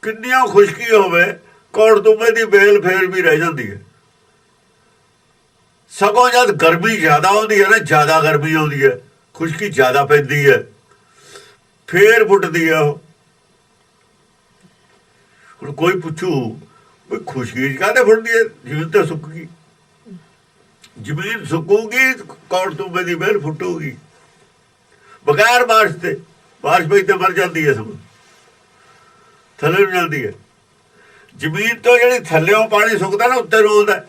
[SPEAKER 1] ਕਿੰਨੀਆਂ ਖੁਸ਼ਕੀ ਹੋਵੇ, ਕੌੜਤੁੰਬੇ ਦੀ ਬੇਲ ਫੇਰ ਵੀ ਰਹਿ ਜਾਂਦੀ ਹੈ। ਸਗੋਂ ਜਦ ਗਰਮੀ ਜ਼ਿਆਦਾ ਆਉਂਦੀ ਹੈ ਨਾ, ਜ਼ਿਆਦਾ ਗਰਮੀ ਆਉਂਦੀ ਹੈ, ਖੁਸ਼ਕੀ ਜ਼ਿਆਦਾ ਪੈਂਦੀ ਹੈ, ਫੇਰ ਫੁੱਟਦੀ ਹੈ ਉਹ। ਹੁਣ ਕੋਈ ਪੁੱਛੂ ਵੀ ਖੁਸ਼ਕੀ ਕਾਹਦੇ ਫੁੱਟਦੀ ਹੈ? ਜ਼ਮੀਨ ਤਾਂ ਸੁੱਕ ਗਈ, ਜ਼ਮੀਨ ਸੁੱਕੂਗੀ, ਕੌੜਤੁੰਬੇ ਦੀ ਬੇਲ ਫੁੱਟੂਗੀ। ਬਗੈਰ ਬਾਰਿਸ਼ ਤੇ, ਬਾਰਿਸ਼ ਪਈ ਤੇ ਮਰ ਜਾਂਦੀ ਹੈ, ਸਭ ਥੱਲੇ ਨੂੰ ਜਾਂਦੀ ਹੈ। ਜ਼ਮੀਨ ਤੋਂ ਜਿਹੜੀ ਥੱਲਿਓਂ ਪਾਣੀ ਸੁੱਕਦਾ ਨਾ, ਉੱਤੇ ਨੂੰ ਆਉਂਦਾ।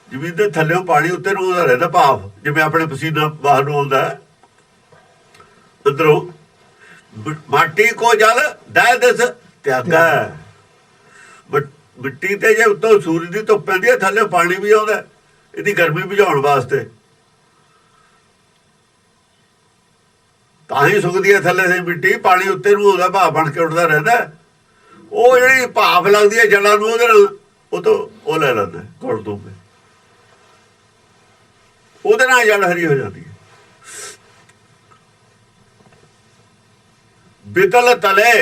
[SPEAKER 1] ਜ਼ਮੀਨ ਦੇ ਥੱਲਿਓਂ ਪਾਣੀ ਉੱਤੇ ਨੂੰ ਆਉਂਦਾ ਰਹਿੰਦਾ, ਭਾਫ ਜਿਵੇਂ ਆਪਣੇ ਪਸੀਨਾ ਬਾਹਰ ਨੂੰ ਆਉਂਦਾ ਅੰਦਰੋਂ। ਮਾਟੀ ਕੋ ਜਲ ਦਹਿ ਦਿਸ ਤਿਆਗਾ। ਮਿੱਟੀ ਤੇ ਜੇ ਉੱਤੋਂ ਸੂਰਜ ਦੀ ਧੁੱਪ ਪੈਂਦੀ ਹੈ, ਥੱਲੇ ਪਾਣੀ ਵੀ ਆਉਂਦਾ ਇਹਦੀ ਗਰਮੀ ਬੁਝਾਉਣ ਵਾਸਤੇ। ਤਾਂ ਹੀ ਸੁੱਕਦੀ ਹੈ ਥੱਲੇ ਦੀ ਮਿੱਟੀ, ਪਾਣੀ ਉੱਤੇ ਨੂੰ ਉਹਦਾ ਭਾਫ ਬਣ ਕੇ ਉੱਡਦਾ ਰਹਿੰਦਾ। ਉਹ ਜਿਹੜੀ ਭਾਫ ਲੱਗਦੀ ਹੈ ਜੜਾਂ ਨੂੰ, ਉਹਦੇ ਨਾਲ ਉਹ ਤੋਂ ਉਹ ਲੈ ਲੈਂਦਾ ਘੁੱਟ ਤੋਂ, ਉਹਦੇ ਨਾਲ ਜੜ ਹਰੀ ਹੋ ਜਾਂਦੀ ਹੈ। ਬਿਤਲ ਤਲੇ,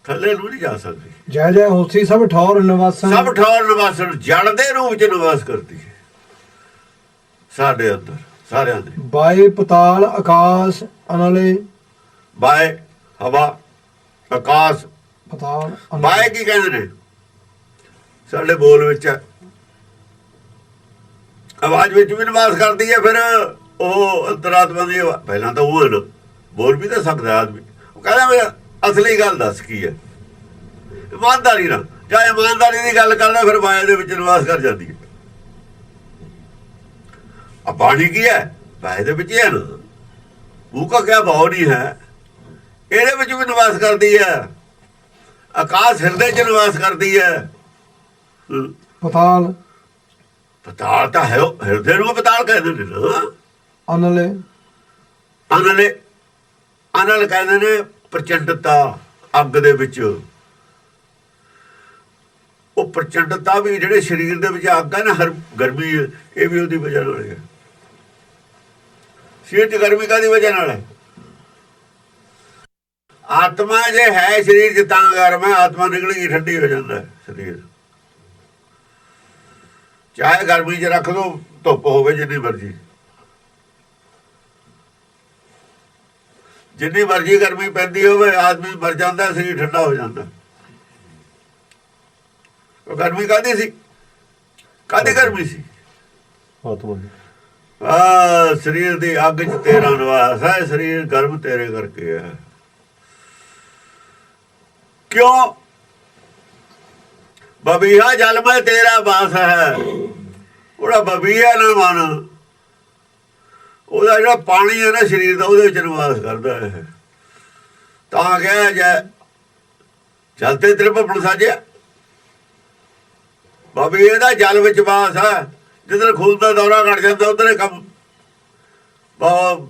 [SPEAKER 1] ਥੱਲੇ ਨੂੰ ਨਹੀਂ ਜਾ ਸਕਦੀ।
[SPEAKER 2] ਜੈ ਜੈ ਹੋਸੀ ਸਭ ਠੌਰ ਨਿਵਾਸਨ,
[SPEAKER 1] ਸਭ ਠੌਰ ਨਿਵਾਸਨ, ਜੜ ਦੇ ਰੂਪ ਚ ਨਿਵਾਸ ਕਰਦੀ ਹੈ ਸਾਡੇ ਅੰਦਰ ਸਾਰਿਆਂ ਦੇ।
[SPEAKER 2] ਬਾਏ ਪਤਾਲ ਆਕਾਸ਼ ਅਨਲੇ,
[SPEAKER 1] ਬਾਏ ਹਵਾ ਆਕਾਸ਼,
[SPEAKER 2] ਪਤਾਲ
[SPEAKER 1] ਬਾਏ ਕੀ ਕਹਿੰਦੇ ਨੇ ਸਾਡੇ ਬੋਲ ਵਿੱਚ ਹੈ, ਆਵਾਜ਼ ਵਿੱਚ ਵੀ ਨਿਵਾਸ ਕਰਦੀ ਹੈ। ਫਿਰ ਉਹ ਅੰਤਰਾਤਮਾ ਦੀ ਪਹਿਲਾਂ ਤਾਂ ਉਹ ਨਾ ਬੋਲ ਵੀ ਤਾਂ ਸਕਦਾ ਆਦਮੀ। ਉਹ ਕਹਿੰਦਾ ਮੇਰਾ ਅਸਲੀ ਗੱਲ ਦੱਸ ਕੀ ਹੈ, ਇਮਾਨਦਾਰੀ ਨਾਲ। ਜਾਂ ਇਮਾਨਦਾਰੀ ਦੀ ਗੱਲ ਕਰਦਾ ਫਿਰ ਮਾਇਆ ਦੇ ਵਿੱਚ ਨਿਵਾਸ ਕਰ ਜਾਂਦੀ ਹੈ। ਆ ਬਾਣੀ ਕੀ ਹੈ, ਮਾਇਆ ਦੇ ਵਿੱਚ ਹੀ ਹੈ ਨਾ, ਉਹ ਕਾ ਕਿਆ ਭਾਵ ਨਹੀਂ ਹੈ, ਇਹਦੇ ਵਿੱਚ ਵੀ ਨਿਵਾਸ ਕਰਦੀ ਹੈ। ਆਕਾਸ਼ ਹਿਰਦੇ ਚ ਨਿਵਾਸ ਕਰਦੀ ਹੈ।
[SPEAKER 2] ਪਤਾਲ,
[SPEAKER 1] ਪਤਾਲ ਤਾਂ ਹੈ, ਹਿਰਦੇ ਨੂੰ ਪਤਾਲ ਕਹਿੰਦੇ ਨੇ ਨਾ।
[SPEAKER 2] ਅਨਲੇ,
[SPEAKER 1] ਅਨਲੇ, ਅਨਲ ਕਹਿੰਦੇ ਨੇ ਪ੍ਰਚੰਡਤਾ, ਅੱਗ ਦੇ ਵਿੱਚ। ਉਹ ਪ੍ਰਚੰਡਤਾ ਵੀ ਜਿਹੜੇ ਸਰੀਰ ਦੇ ਵਿੱਚ ਅੱਗ ਹੈ ਨਾ, ਹਰ ਗਰਮੀ, ਇਹ ਵੀ ਉਹਦੀ ਵਜ੍ਹਾ ਨਾਲ ਹੈ। ਸਰੀਰ 'ਚ ਗਰਮੀ ਕਾਹਦੀ ਵਜ੍ਹਾ ਨਾਲ ਹੈ? ਆਤਮਾ ਜੇ ਹੈ ਸਰੀਰ 'ਚ ਤਾਂ ਗਰਮ ਹੈ, ਆਤਮਾ ਨਿਕਲੇਗੀ ਠੰਡੀ ਹੋ ਜਾਂਦਾ ਹੈ ਸਰੀਰ। ਚਾਹੇ ਗਰਮੀ 'ਚ ਰੱਖ ਦੋ, ਧੁੱਪ ਹੋਵੇ ਜਿੰਨੀ ਮਰਜ਼ੀ, ਜਿੰਨੀ ਮਰਜ਼ੀ ਗਰਮੀ ਪੈਂਦੀ ਹੋਵੇ, ਆਦਮੀ ਮਰ ਜਾਂਦਾ, ਸਰੀਰ ਠੰਡਾ ਹੋ ਜਾਂਦਾ। ਉਹ ਗਰਮੀ ਕਾਹਦੀ ਸੀ? ਕਾਹਦੀ ਗਰਮੀ ਸੀ?
[SPEAKER 2] ਆਤਮਾ ਦੀ।
[SPEAKER 1] ਸਰੀਰ ਦੀ ਅੱਗ 'ਚ ਤੇਰਾ ਨਿਵਾਸ ਹੈ, ਸਰੀਰ ਗਰਮ ਤੇਰੇ ਕਰਕੇ ਹੈ। ਕਿਉਂ? ਬਬੀਹਾ ਜਲ ਮੈਂ ਤੇਰਾ ਬਾਸ ਹੈ। ਉਹਦਾ ਬਬੀਹਾ ਨਾ ਮਨ, ਉਹਦਾ ਜਿਹੜਾ ਪਾਣੀ ਹੈ ਨਾ ਸਰੀਰ ਦਾ, ਉਹਦੇ ਵਿੱਚ ਨਿਵਾਸ ਕਰਦਾ ਹੈ। ਤਾਂ ਕਿਹਾ ਜੈ ਜਲ ਤੇ ਤੇਰੇ ਭਵਨ ਸਾਜਿਆ। ਬਬੀਹੇ ਦਾ ਜਲ ਵਿੱਚ ਵਾਸ ਹੈ। ਜਿੱਧਰ ਖੂਨ ਦਾ ਦੌਰਾ ਘਟ ਜਾਂਦਾ, ਉਧਰ ਕੰਮ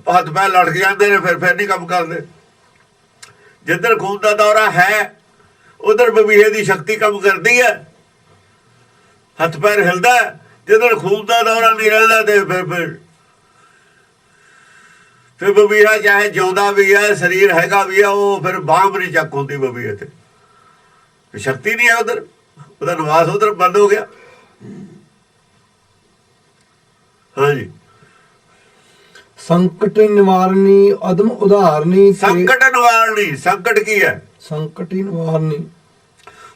[SPEAKER 1] ਹੱਥ ਪੈਰ ਲਟਕ ਜਾਂਦੇ ਨੇ, ਫਿਰ ਨਹੀਂ ਕੰਮ ਕਰਦੇ। ਜਿੱਧਰ ਖੂਨ ਦਾ ਦੌਰਾ ਹੈ, ਉਧਰ ਬਬੀਹੇ ਦੀ ਸ਼ਕਤੀ ਕੰਮ ਕਰਦੀ ਹੈ, ਹੱਥ ਪੈਰ ਹਿਲਦਾ। ਜਿੱਧਰ ਖੂਨ ਦਾ ਦੌਰਾ ਨਹੀਂ ਰਹਿੰਦਾ ਤੇ ਫਿਰ ਬਬੀਹਾ ਚਾਹੇ ਜਿਉਂਦਾ ਵੀ ਹੈ, ਸਰੀਰ ਹੈਗਾ ਵੀ ਹੈ, ਉਹ ਫਿਰ ਬਾਂਹ ਨਹੀਂ ਚੱਕ ਹੁੰਦੀ ਬਬੀਹੇ ਤੇ। ਸ਼ਕਤੀ ਨਹੀਂ ਹੈ ਉਧਰ, ਉਹਦਾ ਨਿਵਾਸ ਉਧਰ ਬੰਦ ਹੋ ਗਿਆ। ਹਾਂਜੀ।
[SPEAKER 2] ਸੰਕਟ ਨਿਵਾਰਨੀ ਅਦਮ ਉਦਾਹਰਨੀ।
[SPEAKER 1] ਸੰਕਟ ਨਿਵਾਰਨੀ, ਸੰਕਟ ਕੀ ਹੈ?
[SPEAKER 2] ਸੰਕਟ ਨਿਵਾਰਨੀ,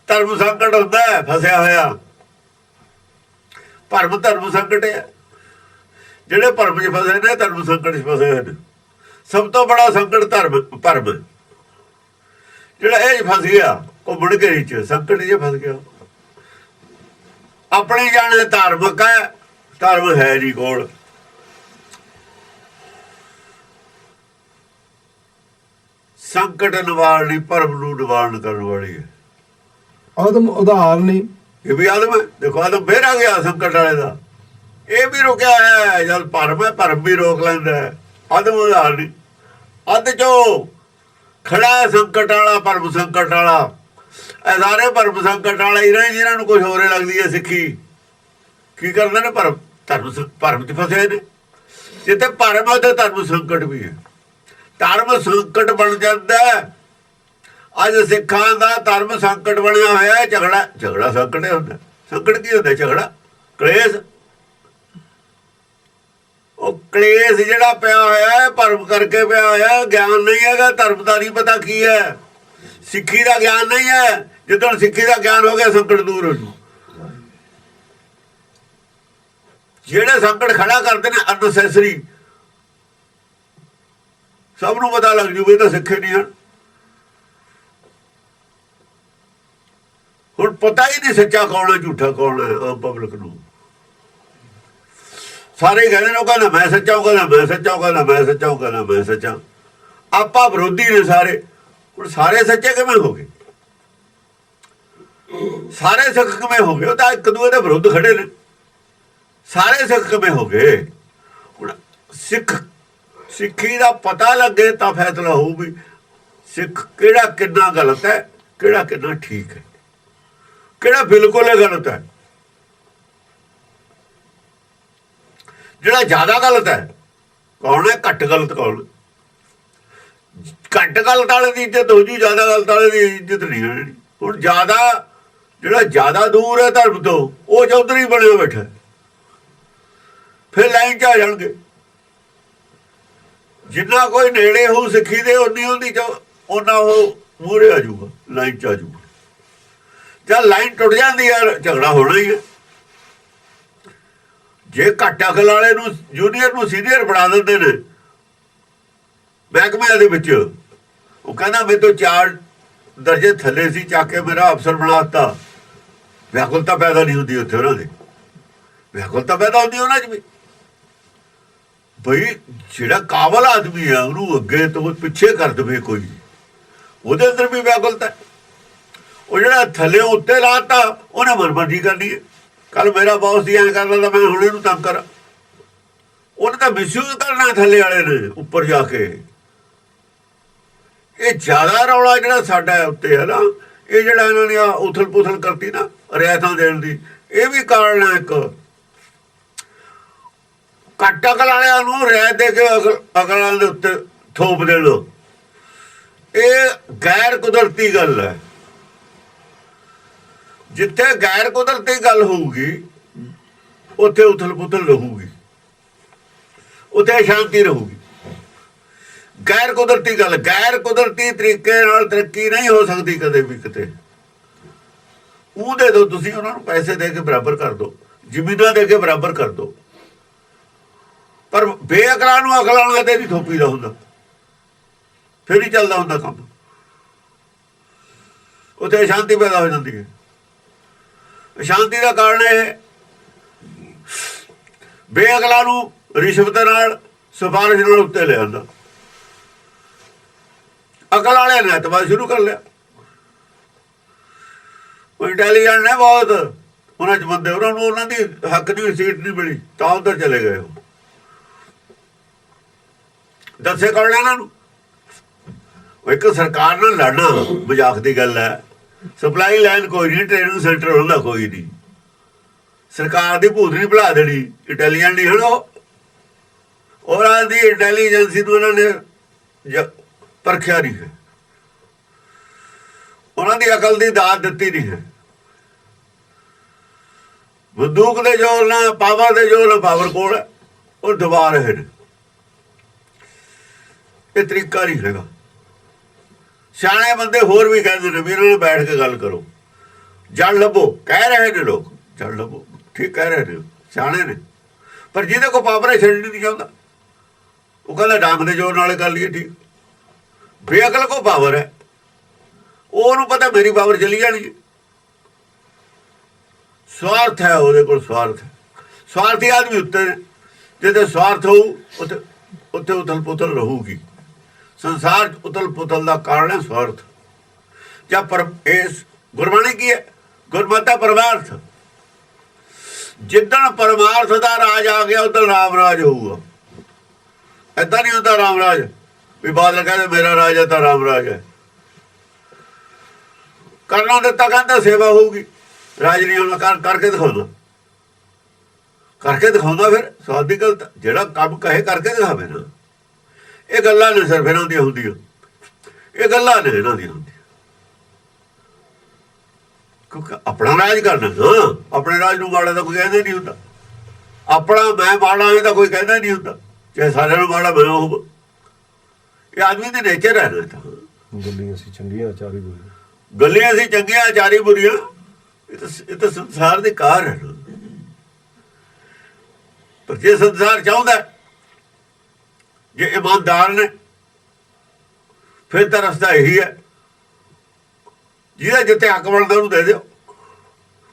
[SPEAKER 1] ਧਰਮ ਸੰਕਟ ਹੁੰਦਾ ਹੈ ਫਸਿਆ ਹੋਇਆ। ਭਰਮ ਧਰਮ ਸੰਕਟ ਹੈ। ਜਿਹੜੇ ਭਰਮ 'ਚ ਫਸੇ ਨੇ, ਧਰਮ ਸੰਕਟ 'ਚ ਫਸੇ ਹੋਏ ਨੇ। ਸਭ ਤੋਂ ਬੜਾ ਸੰਕਟ ਧਰਮ, ਭਰਮ। ਜਿਹੜਾ ਇਹ ਫਸ ਗਿਆ, ਉਹ ਮੁੜ ਕੇ ਵਿੱਚ ਸੰਕਟ 'ਚ ਫਸ ਗਿਆ। ਆਪਣੀ ਜਾਣੇ ਧਾਰਮਿਕ ਹੈ, ਧਰਮ ਹੈ ਨਹੀਂ ਕੋਲ। ਸੰਕਟ ਨਿਵਾਰਨੀ, ਭਰਮ ਨੂੰ ਨਿਵਾਰਨ ਕਰਨ ਵਾਲੀ ਹੈ।
[SPEAKER 2] ਅਦਮ ਉਦਾਹਰਨੀ,
[SPEAKER 1] ਇਹ ਵੀ ਆਦਮ ਹੈ। ਦੇਖੋ ਆਦਮ ਫੇਰ ਆ ਗਿਆ ਸੰਕਟ ਵਾਲੇ ਦਾ। ਇਹ ਵੀ ਰੁਕਿਆ ਹੈ। ਜਦ ਭਰਮ ਹੈ, ਭਰਮ ਵੀ ਰੋਕ ਲੈਂਦਾ ਹੈ। ਆਦਮ ਉਦਾਹਰਨੀ, ਅੱਧ ਚੋ ਖੜਾ ਸੰਕਟ ਵਾਲਾ, ਭਰਮ ਸੰਕਟ ਵਾਲਾ। ਇਹ ਸਾਰੇ ਭਰਮ ਸੰਕਟ ਵਾਲਾ ਹੀ ਰਹੇ, ਜਿਹਨਾਂ ਨੂੰ ਕੁਝ ਹੋਰੇ ਲੱਗਦੀ ਹੈ ਸਿੱਖੀ। ਕੀ ਕਰਦੇ ਨੇ? ਭਰਮ 'ਚ ਫਸੇ ਨੇ। ਜਿੱਥੇ ਭਰਮ ਹੈ ਉੱਥੇ ਧਰਮ ਸੰਕਟ ਵੀ ਹੈ। ਧਰਮ ਸੰਕਟ ਬਣ ਜਾਂਦਾ। ਅੱਜ ਸਿੱਖਾਂ ਦਾ ਧਰਮ ਸੰਕਟ ਬਣਿਆ ਹੋਇਆ। ਝਗੜਾ ਸੰਕਟ ਹੁੰਦਾ। ਸੰਕਟ ਕੀ ਹੁੰਦਾ? ਝਗੜਾ, ਕਲੇਸ਼। ਉਹ ਕਲੇਸ਼ ਜਿਹੜਾ ਪਿਆ ਹੋਇਆ, ਭਰਮ ਕਰਕੇ ਪਿਆ ਹੋਇਆ। ਗਿਆਨ ਨਹੀਂ ਹੈਗਾ, ਧਰਮ ਦਾ ਨਹੀਂ ਪਤਾ ਕੀ ਹੈ। ਸਿੱਖੀ ਦਾ ਗਿਆਨ ਨਹੀਂ ਹੈ। ਜਿੱਦਣ ਸਿੱਖੀ ਦਾ ਗਿਆਨ ਹੋ ਗਿਆ, ਸੰਕਟ ਦੂਰ ਹੋ ਜੂ। ਜਿਹੜੇ ਸੰਕਟ ਖੜਾ ਕਰਦੇ ਨੇ ਅਨਸੈਸਰੀ, ਸਭ ਨੂੰ ਪਤਾ ਲੱਗ ਜੂਵੇ ਤਾਂ ਸਿੱਖੇ ਨਹੀਂ ਹਨ। ਹੁਣ ਪਤਾ ਹੀ ਨਹੀਂ ਸੱਚਾ ਕੌਣ ਹੈ, ਝੂਠਾ ਕੌਣ ਹੈ। ਆਮ ਪਬਲਿਕ ਨੂੰ ਸਾਰੇ ਕਹਿੰਦੇ ਨੇ, ਉਹ ਕਹਿੰਦਾ ਮੈਂ ਸੱਚਾ, ਉਹ ਕਹਿੰਦਾ ਮੈਂ ਸੱਚਾ, ਉਹ ਕਹਿੰਦਾ ਮੈਂ ਸੱਚਾ, ਉਹ ਕਹਿੰਦਾ ਮੈਂ ਸੱਚਾ। ਆਪਾਂ ਵਿਰੋਧੀ ਨੇ ਸਾਰੇ। ਹੁਣ ਸਾਰੇ ਸੱਚੇ ਕਿਵੇਂ ਹੋ ਗਏ? ਸਾਰੇ ਸਿੱਖ ਕਿਵੇਂ ਹੋ ਗਏ? ਉਹ ਤਾਂ ਇੱਕ ਦੂਏ ਦੇ ਵਿਰੁੱਧ ਖੜੇ ਨੇ। ਸਾਰੇ ਸਿੱਖ ਕਿਵੇਂ ਹੋ ਗਏ? ਹੁਣ ਸਿੱਖ ਸਿੱਖੀ ਦਾ ਪਤਾ ਲੱਗੇ ਤਾਂ ਫੈਸਲਾ ਹੋਊ ਵੀ ਸਿੱਖ ਕਿਹੜਾ ਕਿੰਨਾ ਗਲਤ ਹੈ, ਕਿਹੜਾ ਕਿੰਨਾ ਠੀਕ ਹੈ, ਕਿਹੜਾ ਬਿਲਕੁਲ ਹੀ ਗਲਤ ਹੈ। ਜਿਹੜਾ ਜ਼ਿਆਦਾ ਗਲਤ ਹੈ ਕੌਣ ਹੈ? ਘੱਟ ਗਲਤ ਕੌਣ? ਘੱਟ ਗਲਤ ਵਾਲੇ ਦੀ ਇੱਜ਼ਤ ਹੋ ਜੂ, ਜ਼ਿਆਦਾ ਗਲਤ ਵਾਲੇ ਦੀ ਇੱਜ਼ਤ ਨਹੀਂ ਹੋਣੀ। ਹੁਣ ਜਿਹੜਾ ਜ਼ਿਆਦਾ ਦੂਰ ਹੈ ਧਰਮ ਤੋਂ, ਉਹ ਚੌਧਰੀ ਬਣਿਆ ਬੈਠਾ, ਫਿਰ ਲਾਈਨ 'ਚ ਆ ਜਾਣਗੇ। ਜਿੰਨਾ ਕੋਈ ਨੇੜੇ ਹੋਊ ਸਿੱਖੀ ਦੇ ਉਨੀ ਉਹਨਾਂ ਉਹ ਮੂਹਰੇ ਆ ਜਾਊਗਾ, ਲਾਈਨ 'ਚ ਆ ਜਾਊਗਾ। ਜਦ ਲਾਈਨ ਟੁੱਟ ਜਾਂਦੀ ਹੈ ਝਗੜਾ ਹੋਣਾ ਹੀ ਹੈ। ਜੇ ਘੱਟ ਅਕਲ ਵਾਲੇ ਨੂੰ ਜੂਨੀਅਰ ਨੂੰ ਸੀਨੀਅਰ ਬਣਾ ਦਿੰਦੇ ਨੇ ਮਹਿਕਮਿਆਂ ਦੇ ਵਿੱਚ, ਉਹ ਕਹਿੰਦਾ ਮੇਰੇ ਤੋਂ 4 ਦਰਜੇ ਥੱਲੇ ਸੀ, ਚੱਕ ਕੇ ਮੇਰਾ ਅਫਸਰ ਬਣਾ ਦਿੱਤਾ। ਵਿਆਕੁਲਤਾ ਪੈਦਾ ਨਹੀਂ ਹੁੰਦੀ ਉੱਥੇ, ਉਹਨਾਂ ਦੇ ਵਿਆਕੁਲਤਾ ਪੈਦਾ ਹੁੰਦੀ ਉਹਨਾਂ 'ਚ ਵੀ। ਬਈ ਜਿਹੜਾ ਕਾਬਲ ਆਦਮੀ ਹੈ ਉਹਨੂੰ ਅੱਗੇ ਤੋਂ ਪਿੱਛੇ ਕਰ ਦੇਵੇ ਕੋਈ, ਉਹਦੇ ਅੰਦਰ ਵੀ ਵਿਆਕੁਲਤਾ। ਉਹ ਜਿਹੜਾ ਥੱਲੇ ਉੱਤੇ ਲਾਤਾ ਉਹਨੇ ਮਨਮਰਜ਼ੀ ਕਰਨੀ ਹੈ। ਕੱਲ ਮੇਰਾ ਬੌਸ ਦੀ ਐਂ ਕਰ ਲੈਂਦਾ, ਮੈਂ ਹੁਣ ਇਹਨੂੰ ਤੰਗ ਕਰਾਂ। ਉਹਨੇ ਤਾਂ ਮਿਸਯੂਜ਼ ਕਰਨਾ ਥੱਲੇ ਵਾਲੇ ਨੇ ਉੱਪਰ ਜਾ ਕੇ। ਇਹ ਜ਼ਿਆਦਾ ਰੌਲਾ ਜਿਹੜਾ ਸਾਡਾ ਉੱਤੇ ਹੈ ਨਾ, ਇਹ ਜਿਹੜਾ ਇਹਨਾਂ ਨੇ ਉਥਲ ਪੁਥਲ ਕਰਤੀ ਨਾ ਰਿਆਇਤਾਂ ਦੇਣ ਦੀ, ਇਹ ਵੀ ਕਾਰਨ ਹੈ ਇੱਕ। ਘੱਟ ਅਕਲ ਵਾਲਿਆਂ ਨੂੰ ਰਿਆਇਤ ਦੇ ਕੇ ਅਕਲ ਵਾਲਿਆਂ ਦੇ ਉੱਤੇ ਥੋਪ ਦੇਣ, ਇਹ ਗੈਰ ਕੁਦਰਤੀ ਗੱਲ ਹੈ। ਜਿੱਥੇ ਗੈਰ ਕੁਦਰਤੀ ਗੱਲ ਹੋਊਗੀ ਉੱਥੇ ਉਥਲ ਪੁਥਲ ਰਹੂਗੀ, ਉੱਥੇ ਸ਼ਾਂਤੀ ਰਹੂਗੀ। ਗੈਰ ਕੁਦਰਤੀ ਗੱਲ, ਗੈਰ ਕੁਦਰਤੀ ਤਰੀਕੇ ਨਾਲ ਤਰੱਕੀ ਨਹੀਂ ਹੋ ਸਕਦੀ ਕਦੇ ਵੀ ਕਿਤੇ। ਉਹ ਦੇ ਦਿਓ ਤੁਸੀਂ, ਉਹਨਾਂ ਨੂੰ ਪੈਸੇ ਦੇ ਕੇ ਬਰਾਬਰ ਕਰ ਦਿਓ, ਜ਼ਮੀਨਾਂ ਦੇ ਕੇ ਬਰਾਬਰ ਕਰ ਦਿਓ, ਪਰ ਬੇਅਕਲਾਂ ਨੂੰ ਅਕਲਾਂ ਨਾਲ ਤੇ ਨਹੀਂ ਥੋਪੀ ਦਾ ਹੁੰਦਾ, ਫਿਰ ਹੀ ਚੱਲਦਾ ਹੁੰਦਾ ਕੰਮ। ਉੱਥੇ ਸ਼ਾਂਤੀ ਪੈਦਾ ਹੋ ਜਾਂਦੀ ਹੈ। ਸ਼ਾਂਤੀ ਦਾ ਕਾਰਨ ਇਹ ਬੇਅਕਲਾਂ ਨੂੰ ਰਿਸ਼ਵਤ ਨਾਲ ਸਿਫਾਰਿਸ਼ ਨਾਲ ਉੱਤੇ ਲੈ ਆਉਂਦਾ। ਅਕਲ ਵਾਲਿਆਂ ਨੇ ਐਤਵਾਰ ਸ਼ੁਰੂ ਕਰ ਲਿਆ। ਉਹ ਇੰਟੈਲੀਜੈਂਟ ਨੇ ਬਹੁਤ, ਉਹਨਾਂ 'ਚ ਬੰਦੇ, ਉਹਨਾਂ ਨੂੰ ਉਹਨਾਂ ਦੀ ਹੱਕ ਦੀ ਸੀਟ ਨਹੀਂ ਮਿਲੀ ਤਾਂ ਉੱਧਰ ਚਲੇ ਗਏ। ਉਹ ਦੱਸੇ ਕੌਣ ਇਹਨਾਂ ਨੂੰ? ਉਹ ਇੱਕ ਸਰਕਾਰ ਨਾਲ ਲੜਨਾ ਮਜ਼ਾਕ ਦੀ ਗੱਲ ਹੈ। ਸਪਲਾਈ ਲਾਈਨ ਕੋਈ ਨਹੀਂ, ਟ੍ਰੇਨਿੰਗ ਸੈਂਟਰ ਹੁੰਦਾ ਕੋਈ ਨਹੀਂ। ਸਰਕਾਰ ਦੀ ਭੂਤ ਨਹੀਂ ਭੁਲਾ ਦੇਣੀ, ਇੰਟੈਲੀਜੈਂਟ ਨਹੀਂ ਹੁਣ ਉਹ। ਉਹਨਾਂ ਦੀ ਇੰਟੈਲੀਜੈਂਸੀ ਨੂੰ ਉਹਨਾਂ ਨੇ ਪਰਖਿਆ ਨਹੀਂ ਹੈ, ਉਹਨਾਂ ਦੀ ਅਕਲ ਦੀ ਦਾਤ ਦਿੱਤੀ ਨਹੀਂ ਹੈ। ਬੰਦੂਕ ਦੇ ਜ਼ੋਰ ਨਾਲ, ਪਾਵਰ ਦੇ ਜ਼ੋਰ ਨਾਲ ਪਾਵਰ ਕੋਲ ਹੈ, ਉਹ ਦਬਾ ਰਹੇ ਨੇ। ਇਹ ਤਰੀਕਾ ਨਹੀਂ ਹੈਗਾ। ਸਿਆਣੇ ਬੰਦੇ ਹੋਰ ਵੀ ਕਹਿੰਦੇ ਨੇ ਵੀ ਇਹਨਾਂ ਨਾਲ ਬੈਠ ਕੇ ਗੱਲ ਕਰੋ, ਜੜ ਲੱਭੋ, ਕਹਿ ਰਹੇ ਨੇ ਲੋਕ, ਜੜ ਲੱਭੋ, ਠੀਕ ਕਹਿ ਰਹੇ ਨੇ, ਸਿਆਣੇ ਨੇ। ਪਰ ਜਿਹਦੇ ਕੋਲ ਪਾਵਰ ਹੈ ਛੱਡਣੀ ਨਹੀਂ ਚਾਹੁੰਦਾ, ਉਹ ਕਹਿੰਦਾ ਡਾਂਗ ਦੇ ਜ਼ੋਰ ਨਾਲ ਕਰ ਲਈਏ ਠੀਕ। ਬੇਅਕਲ ਕੋ ਪਾਵਰ ਹੈ, ਉਹਨੂੰ ਪਤਾ ਮੇਰੀ ਪਾਵਰ ਚਲੀ ਜਾਣੀ ਹੈ। ਸਵਾਰਥ ਹੈ ਉਹਦੇ ਕੋਲ, ਸਵਾਰਥ ਹੈ। ਸਵਾਰਥੀ ਆਦਮੀ ਉੱਤੇ, ਜਿੱਥੇ ਸਵਾਰਥ ਹੋਊ ਉੱਥੇ ਉਥਲ ਪੁਥਲ ਰਹੂਗੀ। ਸੰਸਾਰ ਉਥਲ ਪੁਥਲ ਦਾ ਕਾਰਨ ਹੈ ਸਵਾਰਥ। ਜਾਂ ਇਸ ਗੁਰਬਾਣੀ ਕੀ ਹੈ? ਗੁਰਮਤਿ ਪਰਮਾਰਥ। ਜਿੱਦਣ ਪਰਮਾਰਥ ਦਾ ਰਾਜ ਆ ਗਿਆ ਉਦੋਂ ਰਾਮ ਰਾਜ ਹੋਊਗਾ। ਏਦਾਂ ਨਹੀਂ ਹੁੰਦਾ ਰਾਮ ਰਾਜ ਵੀ ਬਾਦਲ ਕਹਿੰਦੇ ਮੇਰਾ ਰਾਜ ਹੈ ਤਾਂ ਰਾਮ ਰਾਜ ਹੈ। ਕਰਨਾ ਦਿੱਤਾ ਕਹਿੰਦਾ ਸੇਵਾ ਹੋਊਗੀ, ਰਾਜ ਨਹੀਂ ਹੋਣਾ। ਕਰਕੇ ਦਿਖਾਉਣਾ, ਕਰਕੇ ਦਿਖਾਉਂਦਾ। ਫਿਰ ਸਵਾਦ ਦੀ ਗੱਲ, ਜਿਹੜਾ ਕੰਮ ਕਹੇ ਕਰਕੇ ਦਿਖਾਵੇ ਨਾ। ਇਹ ਗੱਲਾਂ ਨੇ ਸਿਰਫ ਇਹਨਾਂ ਦੀਆਂ ਹੁੰਦੀਆਂ, ਇਹ ਗੱਲਾਂ ਨੇ ਇਹਨਾਂ ਦੀਆਂ ਹੁੰਦੀਆਂ। ਕਿਉਂਕਿ ਆਪਣਾ ਰਾਜ ਕਰਨਾ, ਹਾਂ, ਆਪਣੇ ਰਾਜ ਨੂੰ ਮਾੜਾ ਤਾਂ ਕੋਈ ਕਹਿੰਦਾ ਨਹੀਂ ਹੁੰਦਾ। ਆਪਣਾ ਮੈਂ ਮਾੜਾ ਇਹ ਤਾਂ ਕੋਈ ਕਹਿੰਦਾ ਨਹੀਂ ਹੁੰਦਾ, ਚਾਹੇ ਸਾਰਿਆਂ ਨੂੰ ਮਾੜਾ ਮੈਂ ਹੋਵਾਂ। ਇਹ ਆਦਮੀ ਦੇ ਨੇਚਰ ਹੈ ਨਾ। ਤਾਂ
[SPEAKER 2] ਗੱਲੀਆਂ ਸੀ ਚੰਗੀਆਂ, ਆਚਾਰੀ ਬੁਰੀਆਂ,
[SPEAKER 1] ਗੱਲੀਆਂ ਸੀ ਚੰਗੀਆਂ, ਆਚਾਰੀ ਬੁਰੀਆਂ। ਇਹ ਤਾਂ ਸੰਸਾਰ ਦੀ ਕਾਰ ਹੈ ਨਾ। ਪਰ ਜੇ ਸੰਸਾਰ ਚਾਹੁੰਦਾ, ਜੇ ਇਮਾਨਦਾਰ ਨੇ, ਫਿਰ ਤਾਂ ਰਸਤਾ ਇਹੀ ਹੈ। ਜਿਹਦਾ ਜਿੱਥੇ ਹੱਕ ਬਣਦਾ ਉਹਨੂੰ ਦੇ ਦਿਓ।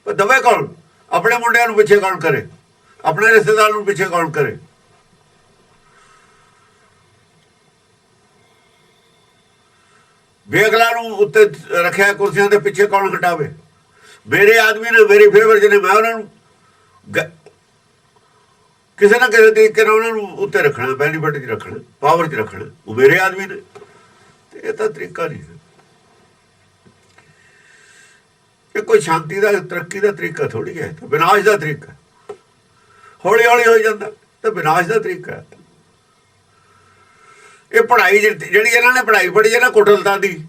[SPEAKER 1] ਪਰ ਦਵੇ ਕੌਣ? ਆਪਣੇ ਮੁੰਡਿਆਂ ਨੂੰ ਪਿੱਛੇ ਕੌਣ ਕਰੇ? ਆਪਣੇ ਰਿਸ਼ਤੇਦਾਰ ਨੂੰ ਪਿੱਛੇ ਕੌਣ ਕਰੇ? ਬੇਅਕਲਾਂ ਨੂੰ ਉੱਤੇ ਰੱਖਿਆ ਕੁਰਸੀਆਂ ਦੇ ਪਿੱਛੇ ਕੌਣ ਹਟਾਵੇ? ਮੇਰੇ ਆਦਮੀ ਨੇ, ਮੇਰੀ ਫੇਵਰ ਜਿਹਨੇ, ਮੈਂ ਉਹਨਾਂ ਨੂੰ ਕਿਸੇ ਨਾ ਕਿਸੇ ਤਰੀਕੇ ਨਾਲ ਉਹਨਾਂ ਨੂੰ ਉੱਤੇ ਰੱਖਣਾ, ਬੈਨੀਫਿਟ 'ਚ ਰੱਖਣਾ, ਪਾਵਰ 'ਚ ਰੱਖਣਾ। ਉਹ ਮੇਰੇ ਆਦਮੀ ਨੇ, ਤੇ ਇਹ ਤਾਂ ਤਰੀਕਾ ਨਹੀਂ ਹੈ। ਇਹ ਕੋਈ ਸ਼ਾਂਤੀ ਦਾ, ਤਰੱਕੀ ਦਾ ਤਰੀਕਾ ਥੋੜ੍ਹੀ ਹੈ, ਤਾਂ ਵਿਨਾਸ਼ ਦਾ ਤਰੀਕਾ। ਹੌਲੀ ਹੌਲੀ ਹੋ ਜਾਂਦਾ ਤਾਂ ਵਿਨਾਸ਼ ਦਾ ਤਰੀਕਾ ਹੈ। ਇਹ ਪੜ੍ਹਾਈ ਜਿਹੜੀ ਇਹਨਾਂ ਨੇ ਪੜ੍ਹਾਈ ਪੜ੍ਹੀ ਹੈ ਨਾ, ਕੁਟਲਤਾ ਦੀ,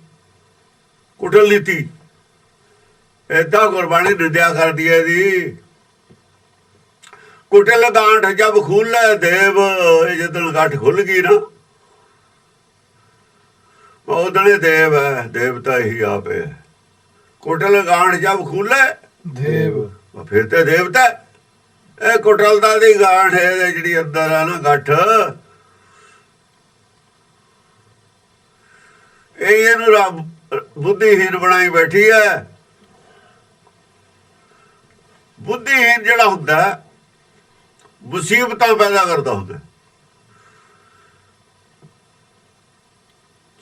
[SPEAKER 1] ਕੁਟਲ ਨੀਤੀ, ਏਦਾਂ ਗੁਰਬਾਣੀ ਨਿੰਦਿਆ ਕਰਦੀ ਹੈ ਜੀ। ਕੁਟਲ ਗਾਂਠ ਜਬ ਖੁੱਲ੍ਹੈ ਦੇਵ, ਇਹ ਜਦੋਂ ਗਾਂਠ ਖੁੱਲ ਗਈ ਨਾ, ਉਹਦਣੇ ਦੇਵ ਹੈ, ਦੇਵਤਾ ਹੀ ਆਪ ਹੈ। ਕੁਟਲ ਗਾਂਠ ਜਬ ਖੁੱਲ੍ਹੈ
[SPEAKER 2] ਦੇਵ,
[SPEAKER 1] ਫਿਰ ਤੇ ਦੇਵਤਾ। ਇਹ ਕੁਟਲਤਾ ਦੀ ਗਾਂਠ ਹੈ ਜਿਹੜੀ ਅੰਦਰ ਆ ਨਾ, ਗੱਠ, ਇਹ ਇਹਨੂੰ ਰੱਬ ਬੁੱਧੀਹੀਨ ਬਣਾਈ ਬੈਠੀ ਹੈ। ਬੁੱਧੀਹੀਨ ਜਿਹੜਾ ਹੁੰਦਾ ਮੁਸੀਬਤਾਂ ਪੈਦਾ ਕਰਦਾ ਹੁੰਦਾ।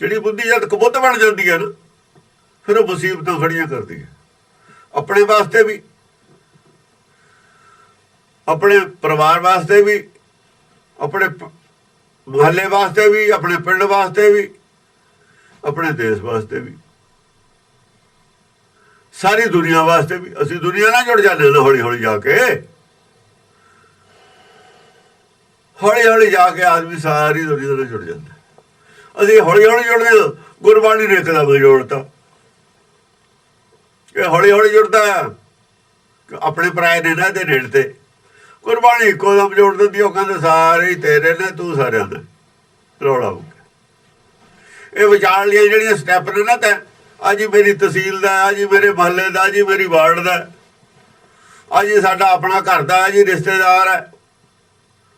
[SPEAKER 1] ਜਿਹੜੀ ਬੁੱਧੀ ਜਦ ਕਬੁੱਧ ਬਣ ਜਾਂਦੀ ਹੈ ਨਾ, ਫਿਰ ਉਹ ਮੁਸੀਬਤਾਂ ਖੜੀਆਂ ਕਰਦੀ ਹੈ, ਆਪਣੇ ਵਾਸਤੇ ਵੀ, ਆਪਣੇ ਪਰਿਵਾਰ ਵਾਸਤੇ ਵੀ, ਆਪਣੇ ਮੁਹੱਲੇ ਵਾਸਤੇ ਵੀ, ਆਪਣੇ ਪਿੰਡ ਵਾਸਤੇ ਵੀ, ਆਪਣੇ ਦੇਸ਼ ਵਾਸਤੇ ਵੀ, ਸਾਰੀ ਦੁਨੀਆ ਵਾਸਤੇ ਵੀ। ਅਸੀਂ ਦੁਨੀਆ ਨਾਲ ਜੁੜ ਜਾਂਦੇ ਹਾਂ ਹੌਲੀ ਹੌਲੀ ਜਾ ਕੇ, ਹੌਲੀ ਹੌਲੀ ਜਾ ਕੇ ਆਦਮੀ ਸਾਰੀ ਦੁਨੀਆ ਨਾਲ ਜੁੜ ਜਾਂਦਾ। ਅਸੀਂ ਹੌਲੀ ਹੌਲੀ ਜੁੜਦੇ ਹਾਂ, ਗੁਰਬਾਣੀ ਨੇ ਇੱਕਦਮ ਜੋੜਤਾ। ਇਹ ਹੌਲੀ ਹੌਲੀ ਜੁੜਦਾ ਆਪਣੇ ਪਰਾਏ ਨੇ ਨਾ ਇਹਦੇ ਨੇੜੇ ਤੇ। ਗੁਰਬਾਣੀ ਇੱਕੋ ਦਮ ਜੋੜ ਦਿੰਦੀ, ਉਹ ਕਹਿੰਦੇ ਸਾਰੇ ਹੀ ਤੇਰੇ ਨੇ, ਤੂੰ ਸਾਰਿਆਂ ਦਾ। ਰੌਲਾ ਹੋ ਗਿਆ। ਇਹ ਵਿਚਾਰ ਲਈਆਂ ਜਿਹੜੀਆਂ ਸਟੈਪ ਨੇ ਨਾ, ਤੈਂ ਅੱਜ ਹੀ ਮੇਰੀ ਤਹਿਸੀਲ ਦਾ, ਅੱਜ ਹੀ ਮੇਰੇ ਮਹੱਲੇ ਦਾ, ਅੱਜ ਹੀ ਮੇਰੀ ਵਾਰਡ ਦਾ, ਅੱਜ ਹੀ ਸਾਡਾ ਆਪਣਾ ਘਰ ਦਾ, ਅੱਜ ਹੀ ਰਿਸ਼ਤੇਦਾਰ ਹੈ,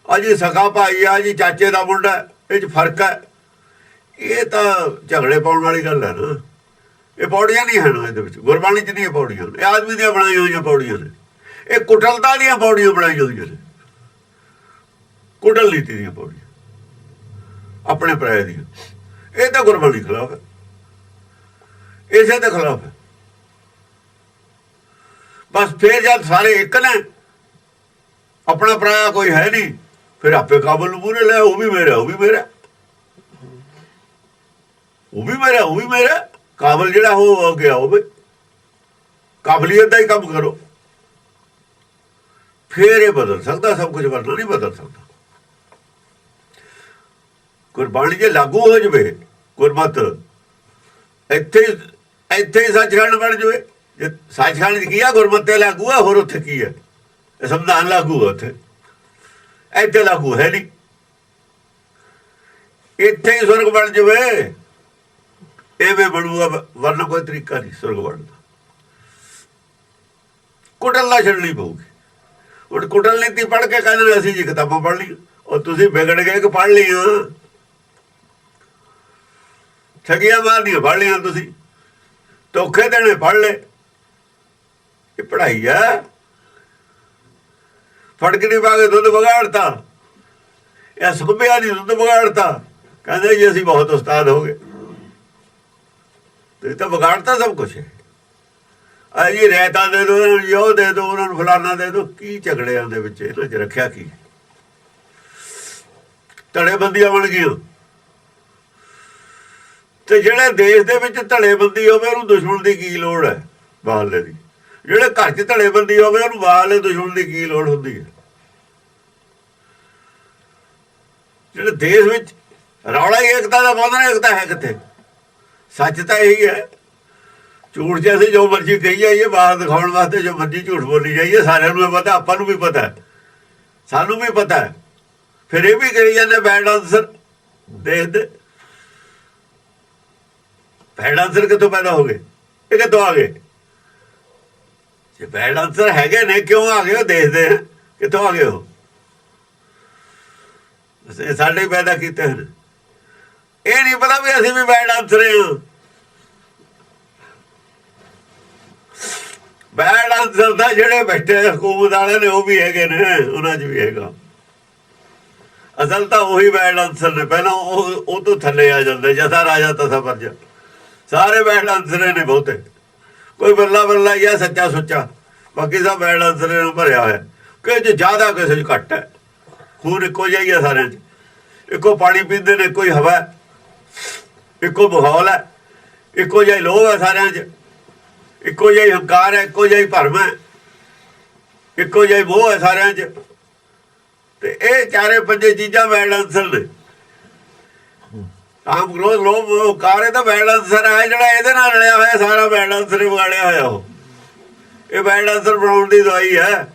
[SPEAKER 1] ਅੱਜ ਹੀ ਸਗਾ ਭਾਈ ਆ, ਅੱਜ ਹੀ ਚਾਚੇ ਦਾ ਮੁੰਡਾ, ਇਹ 'ਚ ਫਰਕ ਹੈ। ਇਹ ਤਾਂ ਝਗੜੇ ਪਾਉਣ ਵਾਲੀ ਗੱਲ ਹੈ ਨਾ। ਇਹ ਪੌੜੀਆਂ ਨਹੀਂ ਹਨ ਇਹਦੇ ਵਿੱਚ, ਗੁਰਬਾਣੀ 'ਚ ਨਹੀਂ ਇਹ ਪੌੜੀਆਂ, ਇਹ ਆਦਮੀ ਦੀਆਂ ਬਣਾਈਆਂ ਹੋਈਆਂ ਪੌੜੀਆਂ ਨੇ। ਇਹ ਕੁਟਲਤਾ ਦੀਆਂ ਪੌੜੀਆਂ ਬਣਾਈਆਂ ਹੋਈਆਂ ਨੇ, ਕੁਟਲ ਨੀਤੀ ਦੀਆਂ ਪੌੜੀਆਂ, ਆਪਣੇ ਪਰਾਏ ਦੀਆਂ। ਇਹ ਤਾਂ ਗੁਰਬਾਣੀ ਖਿਲਾਫ ਹੈ, ਇਸੇ ਦੇ ਖਿਲਾਫ ਹੈ। ਬਸ ਫਿਰ ਜਦ ਸਾਰੇ ਇੱਕ ਨੇ, ਆਪਣਾ ਪਰਾਇਆ ਕੋਈ ਹੈ ਨਹੀਂ, ਫਿਰ ਆਪੇ ਕਾਬਲ ਨੂੰ ਮੂਹਰੇ ਲੈ, ਉਹ ਵੀ ਮੇਰਾ, ਉਹ ਵੀ ਮੇਰਾ, ਉਹ ਵੀ ਮੇਰਾ, ਉਹ ਵੀ ਮੇਰਾ। ਕਾਬਲ ਜਿਹੜਾ ਹੋ ਗਿਆ ਹੋਵੇ, ਕਾਬਲੀਅਤ ਦਾ ਹੀ ਕੰਮ ਕਰੋ, ਫਿਰ ਇਹ ਬਦਲ ਸਕਦਾ ਸਭ ਕੁਝ, ਵਰਨਾ ਨਹੀਂ ਬਦਲ ਸਕਦਾ। ਗੁਰਬਾਣੀ ਜੇ ਲਾਗੂ ਹੋ ਜਾਵੇ, ਗੁਰਮਤ ਇੱਥੇ ਹੀ ਸੱਚਖੰਡ ਬਣ ਜਾਵੇ। ਜੇ ਸੱਚਖੰਡ 'ਚ ਕੀ ਆ, ਗੁਰਮਤ ਤੇ ਲਾਗੂ ਆ, ਹੋਰ ਉੱਥੇ ਕੀ ਹੈ? ਇਹ ਸੰਵਿਧਾਨ ਲਾਗੂ ਆ ਉੱਥੇ, ਇੱਥੇ ਲਾਗੂ ਹੈ ਨਹੀਂ। ਇੱਥੇ ਹੀ ਸੁਰਗ ਬਣ ਜਾਵੇ, ਐਵੇਂ ਬਣੂਗਾ, ਵਰਨਾ ਕੋਈ ਤਰੀਕਾ ਨਹੀਂ ਸੁਰਗ ਬਣਨ ਦਾ। ਕੁਟਲਤਾ ਛੱਡਣੀ ਪਊਗੀ। ਹੁਣ ਕੁਟਲ ਨੀਤੀ ਪੜ੍ਹ ਕੇ ਕਹਿੰਦੇ ਅਸੀਂ ਜੀ ਕਿਤਾਬਾਂ ਪੜ੍ਹ ਲਈਆਂ, ਉਹ ਤੁਸੀਂ ਵਿਗੜ ਗਏ ਕਿ ਪੜ੍ਹ ਲਈਆਂ? ਠਗੀਆਂ ਮਾਰਨੀਆਂ ਪੜ੍ਹ ਲਈਆਂ ਤੁਸੀਂ, ਧੋਖੇ ਦੇਣੇ ਪੜ੍ਹ ਲਏ। ਇਹ ਪੜ੍ਹਾਈ ਆ? ਫੜਕਣੀ ਪਾ ਕੇ ਦੁੱਧ ਵਿਗਾੜਤਾ, ਇਹ ਸੁਖਬਿਆ ਨਹੀਂ ਦੁੱਧ ਵਿਗਾੜਤਾ। ਕਹਿੰਦੇ ਜੀ ਅਸੀਂ ਬਹੁਤ ਉਸਤਾਦ ਹੋ ਗਏ, ਤੇ ਤਾਂ ਵਿਗਾੜਤਾ ਸਭ ਕੁਛ। ਆ ਜੀ ਰਹਿਤਾ ਦੇ ਦਿਓ, ਉਹ ਦੇ ਦਿਓ, ਉਹਨਾਂ ਨੂੰ ਫਲਾਨਾ ਦੇ ਦਿਓ। ਕੀ ਝਗੜਿਆਂ ਦੇ ਵਿੱਚ ਇਹਨਾਂ 'ਚ ਰੱਖਿਆ ਕੀ? ਧੜੇਬੰਦੀਆਂ ਬਣ ਗਈਆਂ। ਤੇ ਜਿਹੜੇ ਦੇਸ਼ ਦੇ ਵਿੱਚ ਧੜੇਬੰਦੀ ਹੋਵੇ, ਉਹਨੂੰ ਦੁਸ਼ਮਣ ਦੀ ਕੀ ਲੋੜ ਹੈ ਬਾਹਰਲੇ ਦੀ? ਜਿਹੜੇ ਘਰ 'ਚ ਧੜੇਬੰਦੀ ਹੋਵੇ, ਉਹਨੂੰ ਬਾਹਰਲੇ ਦੁਸ਼ਮਣ ਦੀ ਕੀ ਲੋੜ ਹੁੰਦੀ ਹੈ? ਜਿਹੜੇ ਦੇਸ਼ ਵਿੱਚ ਰੌਲਾ ਹੀ ਏਕਤਾ ਦਾ ਪਾਉਂਦੇ ਨੇ, ਏਕਤਾ ਹੈ ਕਿੱਥੇ? ਸੱਚ ਤਾਂ ਇਹੀ ਹੈ। ਝੂਠ 'ਚ ਅਸੀਂ ਜੋ ਮਰਜ਼ੀ ਕਹੀ ਜਾਈਏ, ਬਾਹਰ ਦਿਖਾਉਣ ਵਾਸਤੇ ਜੋ ਮਰਜ਼ੀ ਝੂਠ ਬੋਲੀ ਜਾਈਏ, ਸਾਰਿਆਂ ਨੂੰ ਪਤਾ, ਆਪਾਂ ਨੂੰ ਵੀ ਪਤਾ, ਸਾਨੂੰ ਵੀ ਪਤਾ। ਫਿਰ ਇਹ ਵੀ ਕਰੀ ਜਾਂਦੇ ਬੈਡ ਆਨਸਰ। ਦੇਖਦੇ ਬੈਡ ਆਨਸਰ ਕਿੱਥੋਂ ਪੈਦਾ ਹੋ ਗਏ? ਇਹ ਕਿੱਥੋਂ ਆ ਗਏ? ਜੇ ਬੈਡ ਆਨਸਰ ਹੈਗੇ ਨੇ, ਕਿਉਂ ਆ ਗਏ? ਉਹ ਦੇਖਦੇ ਆ ਕਿੱਥੋਂ ਆ ਗਏ। ਉਹ ਸਾਡੇ ਪੈਦਾ ਕੀਤੇ ਹਨ। ਇਹ ਨਹੀਂ ਪਤਾ ਵੀ ਅਸੀਂ ਵੀ ਬੈਡ ਆਨਸਰ ਹਾਂ। ਬੈਡ ਆਨਸਰ ਦਾ ਜਿਹੜੇ ਬੈਠੇ ਹਕੂਮਤ ਵਾਲੇ ਨੇ, ਉਹ ਵੀ ਹੈਗੇ ਨੇ, ਉਹਨਾਂ 'ਚ ਵੀ ਹੈਗਾ। ਅਸਲ ਤਾਂ ਉਹੀ ਬੈਡ ਆਨਸਰ ਨੇ। ਪਹਿਲਾਂ ਉਹ ਤੋਂ ਥੱਲੇ ਆ ਜਾਂਦੇ, ਜਥਾ ਰਾਜਾ ਤਥਾ ਪਰਜਾ, ਸਾਰੇ ਬੈਡ ਆਨਸਰ ਨੇ ਬਹੁਤੇ। ਕੋਈ ਬੱਲਾ ਬੱਲਾ ਹੀ ਆ ਸੱਚਾ ਸੁੱਚਾ, ਬਾਕੀ ਸਭ ਬੈਡ ਆਨਸਰ ਨਾਲ ਭਰਿਆ ਹੋਇਆ। ਕਿਸੇ 'ਚ ਜ਼ਿਆਦਾ, ਕਿਸੇ 'ਚ ਘੱਟ ਹੈ। ਖੂਨ ਇੱਕੋ ਜਿਹਾ ਹੀ ਹੈ ਸਾਰਿਆਂ 'ਚ, ਇੱਕੋ ਪਾਣੀ ਪੀਂਦੇ ਨੇ, ਇੱਕੋ ਹੀ ਹਵਾ, ਇੱਕੋ ਮਾਹੌਲ ਹੈ, ਇੱਕੋ ਜਿਹਾ ਲੋਭ ਹੈ ਸਾਰਿਆਂ 'ਚ, ਇੱਕੋ ਜਿਹਾ ਹੰਕਾਰ ਹੈ, ਇੱਕੋ ਜਿਹਾ ਭਰਮ ਹੈ, ਇੱਕੋ ਜਿਹਾ ਮੋਹ ਹੈ ਸਾਰਿਆਂ 'ਚ। ਤੇ ਇਹ ਚਾਰੇ ਪੰਜੇ ਚੀਜ਼ਾਂ ਵੈਲਡ ਆਨਸਰ ਨੇ। ਕਾਮ ਕ੍ਰੋਧ ਲੋਭ ਹੰਕਾਰ, ਇਹ ਤਾਂ ਵੈਲਡ ਆਨਸਰ ਹੈ ਜਿਹੜਾ ਇਹਦੇ ਨਾਲ ਰਲਿਆ ਹੋਇਆ, ਸਾਰਾ ਵੈਲਡ ਆਨਸਰ ਹੀ ਵਿਗਾੜਿਆ ਹੋਇਆ। ਉਹ ਇਹ ਵੈਲਡ ਆਨਸਰ ਬਣਾਉਣ ਦੀ ਦਵਾਈ ਹੈ,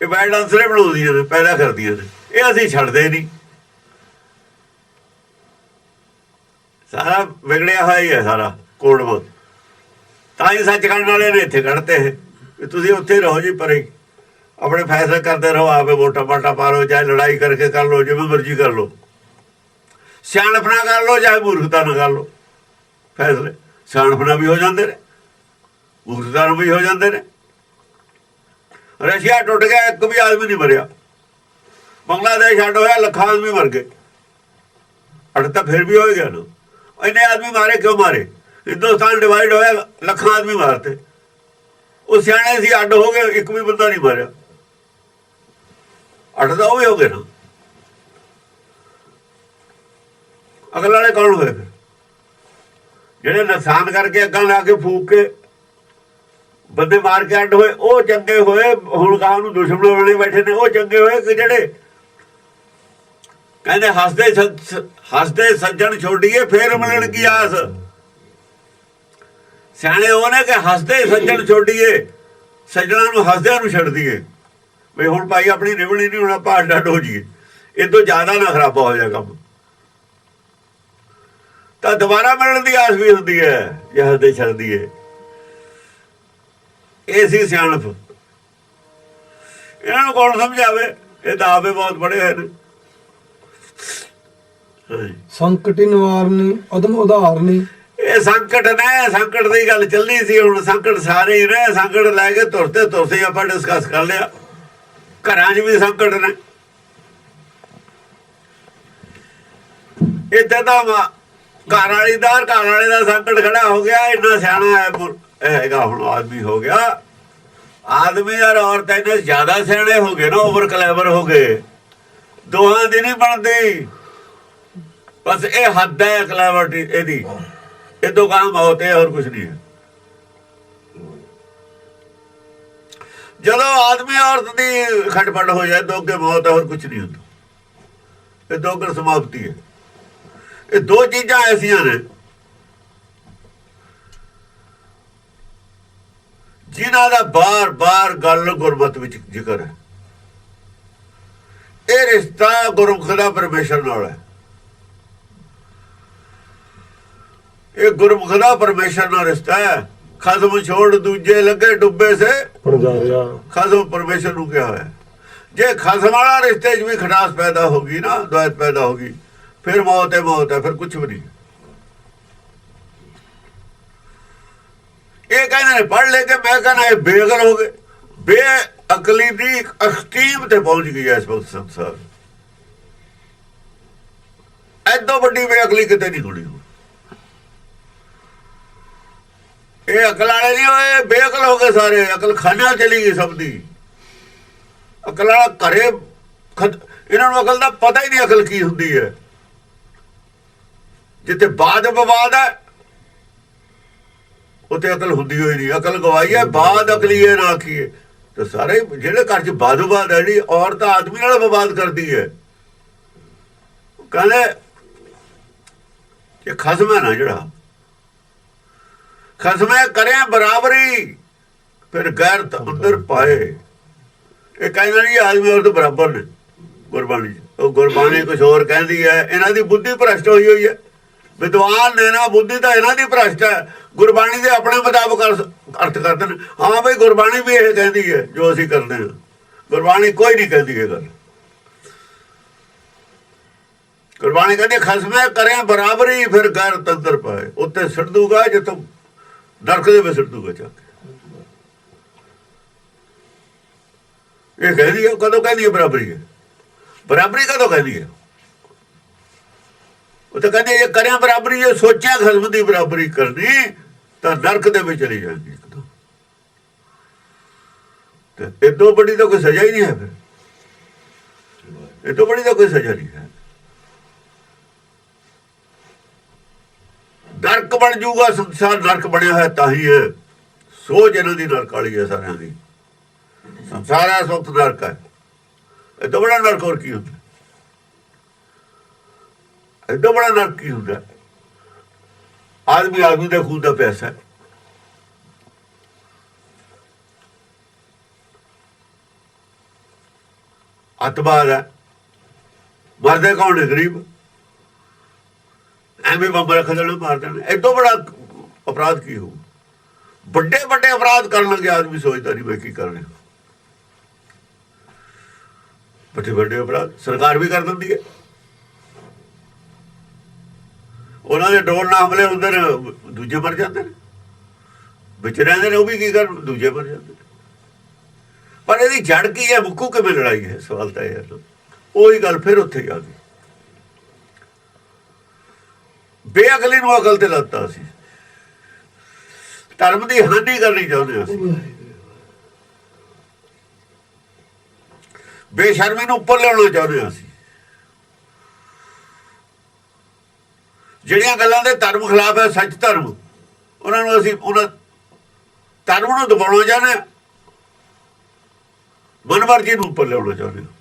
[SPEAKER 1] ਇਹ ਵੈਲਡ ਆਨਸਰ ਹੀ ਬਣਾਉਂਦੀਆਂ ਨੇ, ਪੈਦਾ ਕਰਦੀਆਂ ਨੇ। ਇਹ ਅਸੀਂ ਛੱਡਦੇ ਨਹੀਂ, ਸਾਰਾ ਵਿਗੜਿਆ ਹੋਇਆ ਹੀ ਹੈ ਸਾਰਾ ਕੋਡਵਰਕ। ਤਾਂ ਹੀ ਸੱਚਖੰਡ ਵਾਲੇ ਨੇ ਇੱਥੇ ਕੱਢਤੇ ਵੀ ਤੁਸੀਂ ਉੱਥੇ ਰਹੋ ਜੀ, ਪਰੇ ਆਪਣੇ ਫੈਸਲੇ ਕਰਦੇ ਰਹੋ, ਆਪੇ ਵੋਟਾਂ ਪਾਟਾ ਪਾ ਲਓ, ਚਾਹੇ ਲੜਾਈ ਕਰਕੇ ਕਰ ਲਓ, ਜਿਵੇਂ ਮਰਜ਼ੀ ਕਰ ਲਓ, ਸਿਆਣਪ ਨਾਲ ਕਰ ਲਓ, ਚਾਹੇ ਮੂਰਖਤਾ ਨਾਲ ਕਰ ਲਓ ਫੈਸਲੇ। ਸਿਆਣਪ ਨਾਲ ਵੀ ਹੋ ਜਾਂਦੇ ਨੇ, ਮੂਰਖਤਾ ਨੂੰ ਵੀ ਹੋ ਜਾਂਦੇ ਨੇ। ਰਸ਼ੀਆ ਟੁੱਟ ਗਿਆ, ਇੱਕ ਵੀ ਆਦਮੀ ਨਹੀਂ ਮਰਿਆ। ਬੰਗਲਾਦੇਸ਼ ਛੱਡ ਹੋਇਆ, ਲੱਖਾਂ ਆਦਮੀ ਮਰ ਗਏ। ਅੜ ਤਾਂ ਫਿਰ ਵੀ ਹੋ ਗਿਆ ਨਾ, ਇੰਨੇ ਆਦਮੀ ਮਾਰੇ ਕਿਉਂ ਮਾਰੇ? ਹਿੰਦੁਸਤਾਨ ਡਿਵਾਈਡ ਹੋਇਆ, ਲੱਖਾਂ ਆਦਮੀ ਮਾਰਤੇ। ਉਹ ਸਿਆਣੇ ਸੀ, ਅੱਡ ਹੋ ਗਏ, ਇੱਕ ਵੀ ਬੰਦਾ ਨਹੀਂ ਮਾਰਿਆ। ਅੱਡ ਤਾਂ ਉਹ ਵੀ ਹੋ ਗਏ ਨਾ। ਅਗਲ ਵਾਲੇ ਕੌਣ ਹੋਏ ਫਿਰ? ਜਿਹੜੇ ਨੁਕਸਾਨ ਕਰਕੇ ਅੱਗਾਂ ਲਾ ਕੇ ਫੂਕ ਕੇ ਬੰਦੇ ਮਾਰ ਕੇ ਅੱਡ ਹੋਏ, ਉਹ ਚੰਗੇ ਹੋਏ। ਹੁਣ ਕਹਾਂ ਨੂੰ ਦੁਸ਼ਮਣ ਬਣੇ ਬੈਠੇ ਨੇ, ਉਹ ਚੰਗੇ ਹੋਏ ਕਿ ਜਿਹੜੇ ਕਹਿੰਦੇ ਹੱਸਦੇ ਸੱਜਣ ਛੋਡੀਏ ਫੇਰ ਮਿਲਣ ਕੀ ਆਸ। ਸਿਆਣੇ ਉਹ ਨੇ ਕਿ ਹੱਸਦੇ ਸੱਜਣ ਛੋਡੀਏ, ਸੱਜਣਾਂ ਨੂੰ ਹੱਸਦਿਆਂ ਨੂੰ ਛੱਡ ਦਈਏ। ਵੀ ਹੁਣ ਭਾਈ ਆਪਣੀ ਨਿਭਣੀ ਨਹੀਂ, ਹੁਣ ਆਪਾਂ ਅੱਡ ਅੱਡ ਹੋ ਜਾਈਏ, ਇਹ ਤੋਂ ਜ਼ਿਆਦਾ ਨਾ ਖਰਾਬਾ ਹੋ ਜਾਏ ਕੰਮ। ਤਾਂ ਦੁਬਾਰਾ ਮਿਲਣ ਦੀ ਆਸ ਵੀ ਹੁੰਦੀ ਹੈ ਜੇ ਹੱਸਦੇ ਛੱਡ ਦਈਏ। ਇਹ ਸੀ ਸਿਆਣਪ। ਇਹਨਾਂ ਨੂੰ ਕੌਣ ਸਮਝਾਵੇ? ਇਹ ਤਾਂ ਆਪੇ ਬਹੁਤ ਬੜੇ ਹੋਏ ਨੇ।
[SPEAKER 2] ਸੰਕਟ ਨਿਵਾਰਨੀ ਅਦਮ ਉਦਾਹਰਨੀ।
[SPEAKER 1] ਇਹ ਸੰਕਟ ਨੇ, ਸੰਕਟ ਦੀ ਗੱਲ ਚੱਲਣੀ ਸੀ। ਹੁਣ ਸੰਕਟ ਸਾਰੇ ਹੀ ਨੇ, ਸੰਕਟ ਲੈ ਕੇ ਤੁਰਤੇ ਆਪਾਂ ਡਿਸਕਸ ਕਰ ਲਿਆ। ਘਰਾਂ 'ਚ ਵੀ ਸੰਕਟ ਨੇ। ਇੱਥੇ ਤਾਂ ਘਰ ਵਾਲੇ ਦਾ ਸੰਕਟ ਖੜਾ ਹੋ ਗਿਆ। ਇੰਨਾ ਸਿਆਣਾ ਹੈਗਾ ਹੁਣ ਆਦਮੀ ਹੋ ਗਿਆ। ਆਦਮੀ ਔਰ ਔਰਤ ਇੰਨੇ ਜ਼ਿਆਦਾ ਸਿਆਣੇ ਹੋ ਗਏ ਨਾ, ਓਵਰ ਕਲੈਵਰ ਹੋ ਗਏ। ਦੋਹਾਂ ਦੀ ਨਹੀਂ ਬਣਦੀ, ਬਸ ਇਹ ਹੱਦ ਹੈ ਕਲੈਵਰਟੀ ਇਹਦੀ। ਇਹ ਤੋਂ ਕੰਮ ਹੋਤੇ ਹੋਰ ਕੁਛ ਨਹੀਂ ਹੈ। ਜਦੋਂ ਆਦਮੀ ਔਰਤ ਦੀ ਖਟਪਟ ਹੋ ਜਾਏ, ਦੋਗੇ ਮੌਤ ਹੈ, ਹੋਰ ਕੁਛ ਨਹੀਂ ਹੁੰਦਾ। ਇਹ ਦੋਗਰ ਸਮਾਪਤੀ ਹੈ। ਇਹ ਦੋ ਚੀਜ਼ਾਂ ਐਸੀਆਂ ਨੇ ਜਿਨ੍ਹਾਂ ਦਾ ਬਾਰ-ਬਾਰ ਗੱਲ ਗੁਰਮਤਿ ਵਿੱਚ ਜ਼ਿਕਰ ਹੈ। ਇਹ ਰਿਸ਼ਤਾ ਗੁਰਮੁਖ ਦਾ ਪਰਮੇਸ਼ਰ ਨਾਲ ਹੈ। ਇਹ ਗੁਰਮੁਖ ਦਾ ਪਰਮੇਸ਼ਰ ਨਾਲ ਰਿਸ਼ਤਾ ਹੈ। ਖਸਮ ਛੋੜ ਦੂਜੇ ਲੱਗੇ ਡੁੱਬੇ ਸੇ ਖਸਮ ਪਰਮੇਸ਼ਰ ਨੂੰ ਕਿਹਾ ਹੋਇਆ। ਜੇ ਖਸਮ ਵਾਲਾ ਰਿਸ਼ਤੇ 'ਚ ਵੀ ਖਟਾਸ ਪੈਦਾ ਹੋਗੀ ਨਾ, ਦੁਆਇਤ ਪੈਦਾ ਹੋਗੀ, ਫਿਰ ਮੌਤ ਹੈ, ਮੌਤ ਹੈ, ਫਿਰ ਕੁਛ ਵੀ ਨਹੀਂ। ਇਹ ਕਹਿੰਦੇ ਨੇ ਪੜ੍ਹ ਲੈ ਕੇ, ਮੈਂ ਕਹਿੰਦਾ ਇਹ ਬੇਅਕਲ ਹੋ ਗਏ। ਬੇਅਕਲੀ ਦੀ ਅਖਤੀਮ ਤੇ ਪਹੁੰਚ ਗਈ ਹੈ ਇਸ ਵਕਤ ਸੰਸਾਰ। ਐਦੋਂ ਵੱਡੀ ਬੇਅਕਲੀ ਕਿਤੇ ਨਹੀਂ ਹੋਣੀ। ਇਹ ਅਕਲ ਵਾਲੇ ਨਹੀਂ ਹੋਏ, ਬੇਅਕਲ ਹੋ ਗਏ ਸਾਰੇ। ਅਕਲ ਖਾਨਿਆਂ ਚਲੀ ਗਈ ਸਭ ਦੀ। ਅਕਲ ਵਾਲਾ ਘਰੇ ਇਹਨਾਂ ਨੂੰ ਅਕਲ ਦਾ ਪਤਾ ਹੀ ਨਹੀਂ ਅਕਲ ਕੀ ਹੁੰਦੀ ਹੈ। ਜਿੱਥੇ ਬਾਦ ਵਿਵਾਦ ਹੈ ਉੱਥੇ ਅਕਲ ਹੁੰਦੀ ਹੋਈ ਨਹੀਂ। ਅਕਲ ਗਵਾਈ ਹੈ, ਬਾਦ ਅਕਲੀਏ ਨਾ ਆਖੀਏ। ਤੇ ਸਾਰੇ ਜਿਹੜੇ ਘਰ 'ਚ ਬਾਦ ਵਿਵਾਦ ਹੈ, ਜਿਹੜੀ ਔਰਤ ਆਦਮੀ ਨਾਲ ਵਿਵਾਦ ਕਰਦੀ ਹੈ, ਕਹਿੰਦੇ ਇਹ ਖਸਮ ਹੈ ਨਾ, ਜਿਹੜਾ ਖਸਮੇ ਕਰੇ ਬਰਾਬਰੀ ਫਿਰ ਗੈਰਤ ਅੰਦਰ ਪਾਏ। ਇਹ ਕਹਿੰਦੇ ਨਹੀਂ ਆਦਮੀ ਔਰਤ ਬਰਾਬਰ ਨੇ ਗੁਰਬਾਣੀ 'ਚ। ਉਹ ਗੁਰਬਾਣੀ ਕੁਛ ਹੋਰ ਕਹਿੰਦੀ ਹੈ। ਇਹਨਾਂ ਦੀ ਬੁੱਧੀ ਭ੍ਰਸ਼ਟ ਹੋਈ ਹੈ। ਵਿਦਵਾਨ ਨੇ ਨਾ, ਬੁੱਧੀ ਤਾਂ ਇਹਨਾਂ ਦੀ ਭ੍ਰਸ਼ਟ ਹੈ। ਗੁਰਬਾਣੀ ਦੇ ਆਪਣੇ ਮੁਤਾਬਕ ਅਰਥ ਕਰਦੇ ਨੇ। ਹਾਂ ਬਈ ਗੁਰਬਾਣੀ ਵੀ ਇਹ ਕਹਿੰਦੀ ਹੈ ਜੋ ਅਸੀਂ ਕਰਦੇ ਹਾਂ। ਗੁਰਬਾਣੀ ਕੋਈ ਨਹੀਂ ਕਹਿੰਦੀ ਇਹ ਗੱਲ। ਗੁਰਬਾਣੀ ਕਹਿੰਦੀ ਖਸਮੇ ਕਰੇ ਬਰਾਬਰੀ ਫਿਰ ਗੈਰਤ ਅੰਦਰ ਪਾਏ। ਉੱਥੇ ਸਿੱਟ ਦੂਗਾ ਜਿੱਥੋਂ ਨਰਕ ਦੇ ਵਿੱਚ ਸਿੱਟ ਦੂਗਾ ਚੱਕ ਕੇ। ਇਹ ਕਹਿੰਦੀ ਹੈ। ਕਦੋਂ ਕਹਿੰਦੀ ਹੈ ਬਰਾਬਰੀ ਹੈ? ਬਰਾਬਰੀ ਕਦੋਂ ਕਹਿੰਦੀ ਹੈ? ਉਹ ਤਾਂ ਕਹਿੰਦੇ ਜੇ ਕਰਿਆ ਬਰਾਬਰੀ, ਜੇ ਸੋਚਿਆ ਖਸਮ ਦੀ ਬਰਾਬਰੀ ਕਰਨੀ ਤਾਂ ਨਰਕ ਦੇ ਵਿੱਚ ਚਲੀ ਜਾਂਦੀ ਇੱਕਦਮ। ਤੇ ਇਦੋਂ ਵੱਡੀ ਤਾਂ ਕੋਈ ਸਜ਼ਾ ਹੀ ਨਹੀਂ ਹੈ ਫਿਰ। ਇਹ ਤੋਂ ਬੜੀ ਤਾਂ ਕੋਈ ਸਜ਼ਾ ਨਹੀਂ ਹੈ। ਨਰਕ ਬਣ ਜੂਗਾ ਸੰਸਾਰ, ਨਰਕ ਬਣਿਆ ਹੋਇਆ ਤਾਂ ਹੀ ਹੈ। ਸੋਚ ਇਹਨਾਂ ਦੀ ਨਰਕ ਵਾਲੀ ਹੈ ਸਾਰਿਆਂ ਦੀ। ਸੰਸਾਰ ਹੈ ਸੁੱਤ ਨਰਕ ਹੈ। ਇਹ ਤੋਂ ਬੜਾ ਨਰਕ ਹੋਰ ਕੀ ਹੁੰਦਾ? ਇਹ ਤੋਂ ਬੜਾ ਨਰਕ ਕੀ ਹੁੰਦਾ? ਆਦਮੀ ਦੇ ਖੂਨ ਦਾ ਪਿਆਸਾ ਹੈ। ਅੱਤਵਾਦ ਹੈ। ਮਰਦੇ ਕੌਣ ਨੇ? ਗਰੀਬ। ਐਵੇਂ ਬੰਬ ਰੱਖ ਦੇਣਾ, ਮਾਰ ਦੇਣਾ। ਇਹ ਤੋਂ ਬੜਾ ਅਪਰਾਧ ਕੀ ਹੋਊ? ਵੱਡੇ ਵੱਡੇ ਅਪਰਾਧ ਕਰਨ ਲੱਗੇ ਆਦਮੀ ਸੋਚਦਾ ਨਹੀਂ ਮੈਂ ਕੀ ਕਰ ਰਿਹਾ। ਵੱਡੇ ਵੱਡੇ ਅਪਰਾਧ ਸਰਕਾਰ ਵੀ ਕਰ ਦਿੰਦੀ ਹੈ। ਉਹਨਾਂ ਦੇ ਡਰੋਨ ਨਾਲ ਹਮਲੇ ਹੁੰਦੇ ਨੇ, ਦੂਜੇ ਮਰ ਜਾਂਦੇ ਨੇ। ਵਿੱਚ ਰਹਿੰਦੇ ਨੇ ਉਹ ਵੀ ਕੀ ਕਰਨ, ਦੂਜੇ ਮਰ ਜਾਂਦੇ ਨੇ। ਪਰ ਇਹਦੀ ਜੜ ਕੀ ਹੈ? ਮੁੱਕੂ ਕਿਵੇਂ ਲੜਾਈ ਹੈ? ਸਵਾਲ ਤਾਂ ਇਹ ਹੈ। ਉਹੀ ਗੱਲ ਫਿਰ ਉੱਥੇ ਹੀ ਆ ਗਈ। ਬੇਅਕਲੀ ਨੂੰ ਅਕਲ ਤੇ ਲੱਤਾ ਸੀ। ਧਰਮ ਦੀ ਹਾਨੀ ਕਰਨੀ ਚਾਹੁੰਦੇ ਅਸੀਂ। ਬੇਸ਼ਰਮੀ ਨੂੰ ਉੱਪਰ ਲਿਆਉਣਾ ਚਾਹੁੰਦੇ ਅਸੀਂ। ਜਿਹੜੀਆਂ ਗੱਲਾਂ ਦੇ ਧਰਮ ਖਿਲਾਫ ਹੈ, ਸੱਚ ਧਰਮ, ਉਹਨਾਂ ਨੂੰ ਅਸੀਂ ਉਹਨਾਂ ਧਰਮ ਨੂੰ ਦਬਾਉਣਾ ਚਾਹੁੰਦੇ ਹਾਂ। ਮਨਮਰਜ਼ੀ ਨੂੰ ਉੱਪਰ ਲਿਆਉਣਾ ਚਾਹੁੰਦੇ ਹਾਂ।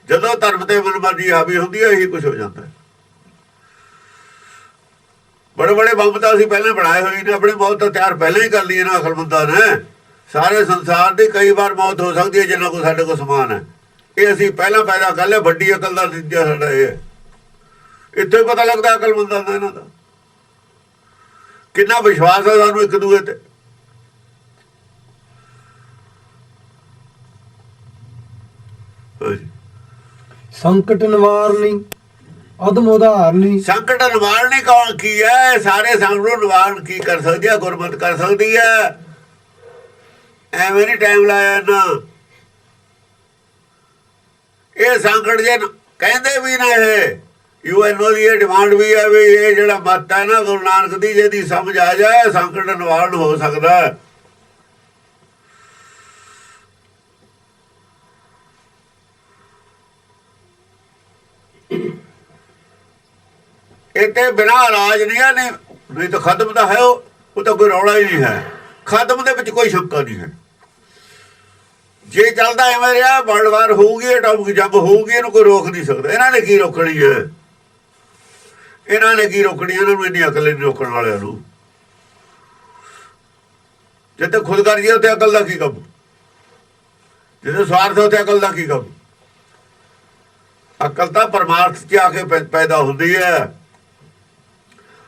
[SPEAKER 1] ਜਦੋਂ ਧਰਮ ਤੇ ਮਨਮਰਜ਼ੀ ਹਾਵੀ ਹੁੰਦੀ ਹੈ, ਇਹੀ ਕੁਝ ਹੋ ਜਾਂਦਾ ਹੈ। ਬੜੇ ਬੜੇ ਬੰਬ ਤਾਂ ਅਸੀਂ ਪਹਿਲਾਂ ਬਣਾਏ ਹੋਏ ਨੇ। ਆਪਣੀ ਮੌਤ ਤਾਂ ਤਿਆਰ ਪਹਿਲਾਂ ਹੀ ਕਰ ਲਈ ਨਾ ਅਕਲਮੰਦਾਂ ਨੇ। ਸਾਰੇ ਸੰਸਾਰ ਦੀ ਕਈ ਵਾਰ ਮੌਤ ਹੋ ਸਕਦੀ ਹੈ ਜਿੰਨਾ ਕੋਲ ਸਾਡੇ ਕੋਲ ਸਮਾਨ ਹੈ। ਇਹ ਅਸੀਂ ਪਹਿਲਾਂ ਪੈਦਾ ਕਰ ਲਿਆ। ਵੱਡੀ ਅਕਲ ਦਾ ਨਤੀਜਾ ਸਾਡਾ ਇਹ ਹੈ। ਇੱਥੇ ਹੀ ਪਤਾ ਲੱਗਦਾ ਅਕਲਮੰਦਾਂ ਦਾ ਇਹਨਾਂ ਦਾ ਕਿੰਨਾ ਵਿਸ਼ਵਾਸ ਹੈ ਸਾਨੂੰ ਇੱਕ ਦੂਏ ਤੇ।
[SPEAKER 2] ਸੰਕਟ ਨਿਵਾਰਨੀ ਅਦਮ ਉਦਾਹਰਨੀ।
[SPEAKER 1] ਸੰਕਟ ਨਿਵਾਰਨੀ ਕੌਣ ਕੀ ਹੈ? ਸਾਰੇ ਸੰਕਟ ਨੂੰ ਨਿਵਾਰਨ ਕੀ ਕਰ ਸਕਦੀ ਹੈ? ਗੁਰਮਤਿ ਕਰ ਸਕਦੀ ਹੈ। ਐਵੇਂ ਨਹੀਂ ਟਾਈਮ ਲਾਇਆ ਨਾ। ਇਹ ਸੰਕਟ ਜੇ ਕਹਿੰਦੇ ਵੀ ਨਾ ਇਹ UN ਦੀ ਇਹ ਡਿਮਾਂਡ ਵੀ ਹੈ ਵੀ ਇਹ ਜਿਹੜਾ ਮਤ ਹੈ ਨਾ ਗੁਰੂ ਨਾਨਕ ਦੀ, ਜਿਹਦੀ ਸਮਝ ਆ ਜਾਏ ਸੰਕਟ ਨਿਵਾਰਨ ਹੋ ਸਕਦਾ। ਇਹ ਤੇ ਬਿਨਾਂ ਇਲਾਜ ਨਹੀਂ ਤਾਂ ਖਤਮ ਤਾਂ ਹੈ। ਉਹ ਤਾਂ ਕੋਈ ਰੌਲਾ ਹੀ ਨਹੀਂ ਹੈ। ਖਤਮ ਦੇ ਵਿੱਚ ਕੋਈ ਸ਼ੰਕਾ ਨਹੀਂ ਹੈ। ਜੇ ਚੱਲਦਾ ਐਵੇਂ ਰਿਹਾ ਵਰਲਡ ਵਾਰ ਹੋਊਗੀ, ਐਟਮਿਕ ਜੰਗ ਹੋਊਗੀ, ਇਹਨੂੰ ਕੋਈ ਰੋਕ ਨਹੀਂ ਸਕਦਾ। ਇਹਨਾਂ ਨੇ ਕੀ ਰੋਕਣੀ ਹੈ? ਇਹਨਾਂ ਨੇ ਕੀ ਰੋਕਣੀ? ਇਹਨਾਂ ਨੂੰ ਇੰਨੀ ਅਕਲ ਨਹੀਂ ਰੋਕਣ ਵਾਲਿਆਂ ਨੂੰ। ਜਿੱਥੇ ਖੁਦਗਰਜੀ ਉੱਥੇ ਅਕਲ ਦਾ ਕੀ ਕੰਮ? ਜਿੱਥੇ ਸਵਾਰਥ ਉੱਥੇ ਅਕਲ ਦਾ ਕੀ ਕੰਮ? ਅਕਲ ਤਾਂ ਪਰਮਾਰਥ 'ਚ ਆ ਕੇ ਪੈਦਾ ਹੁੰਦੀ ਹੈ।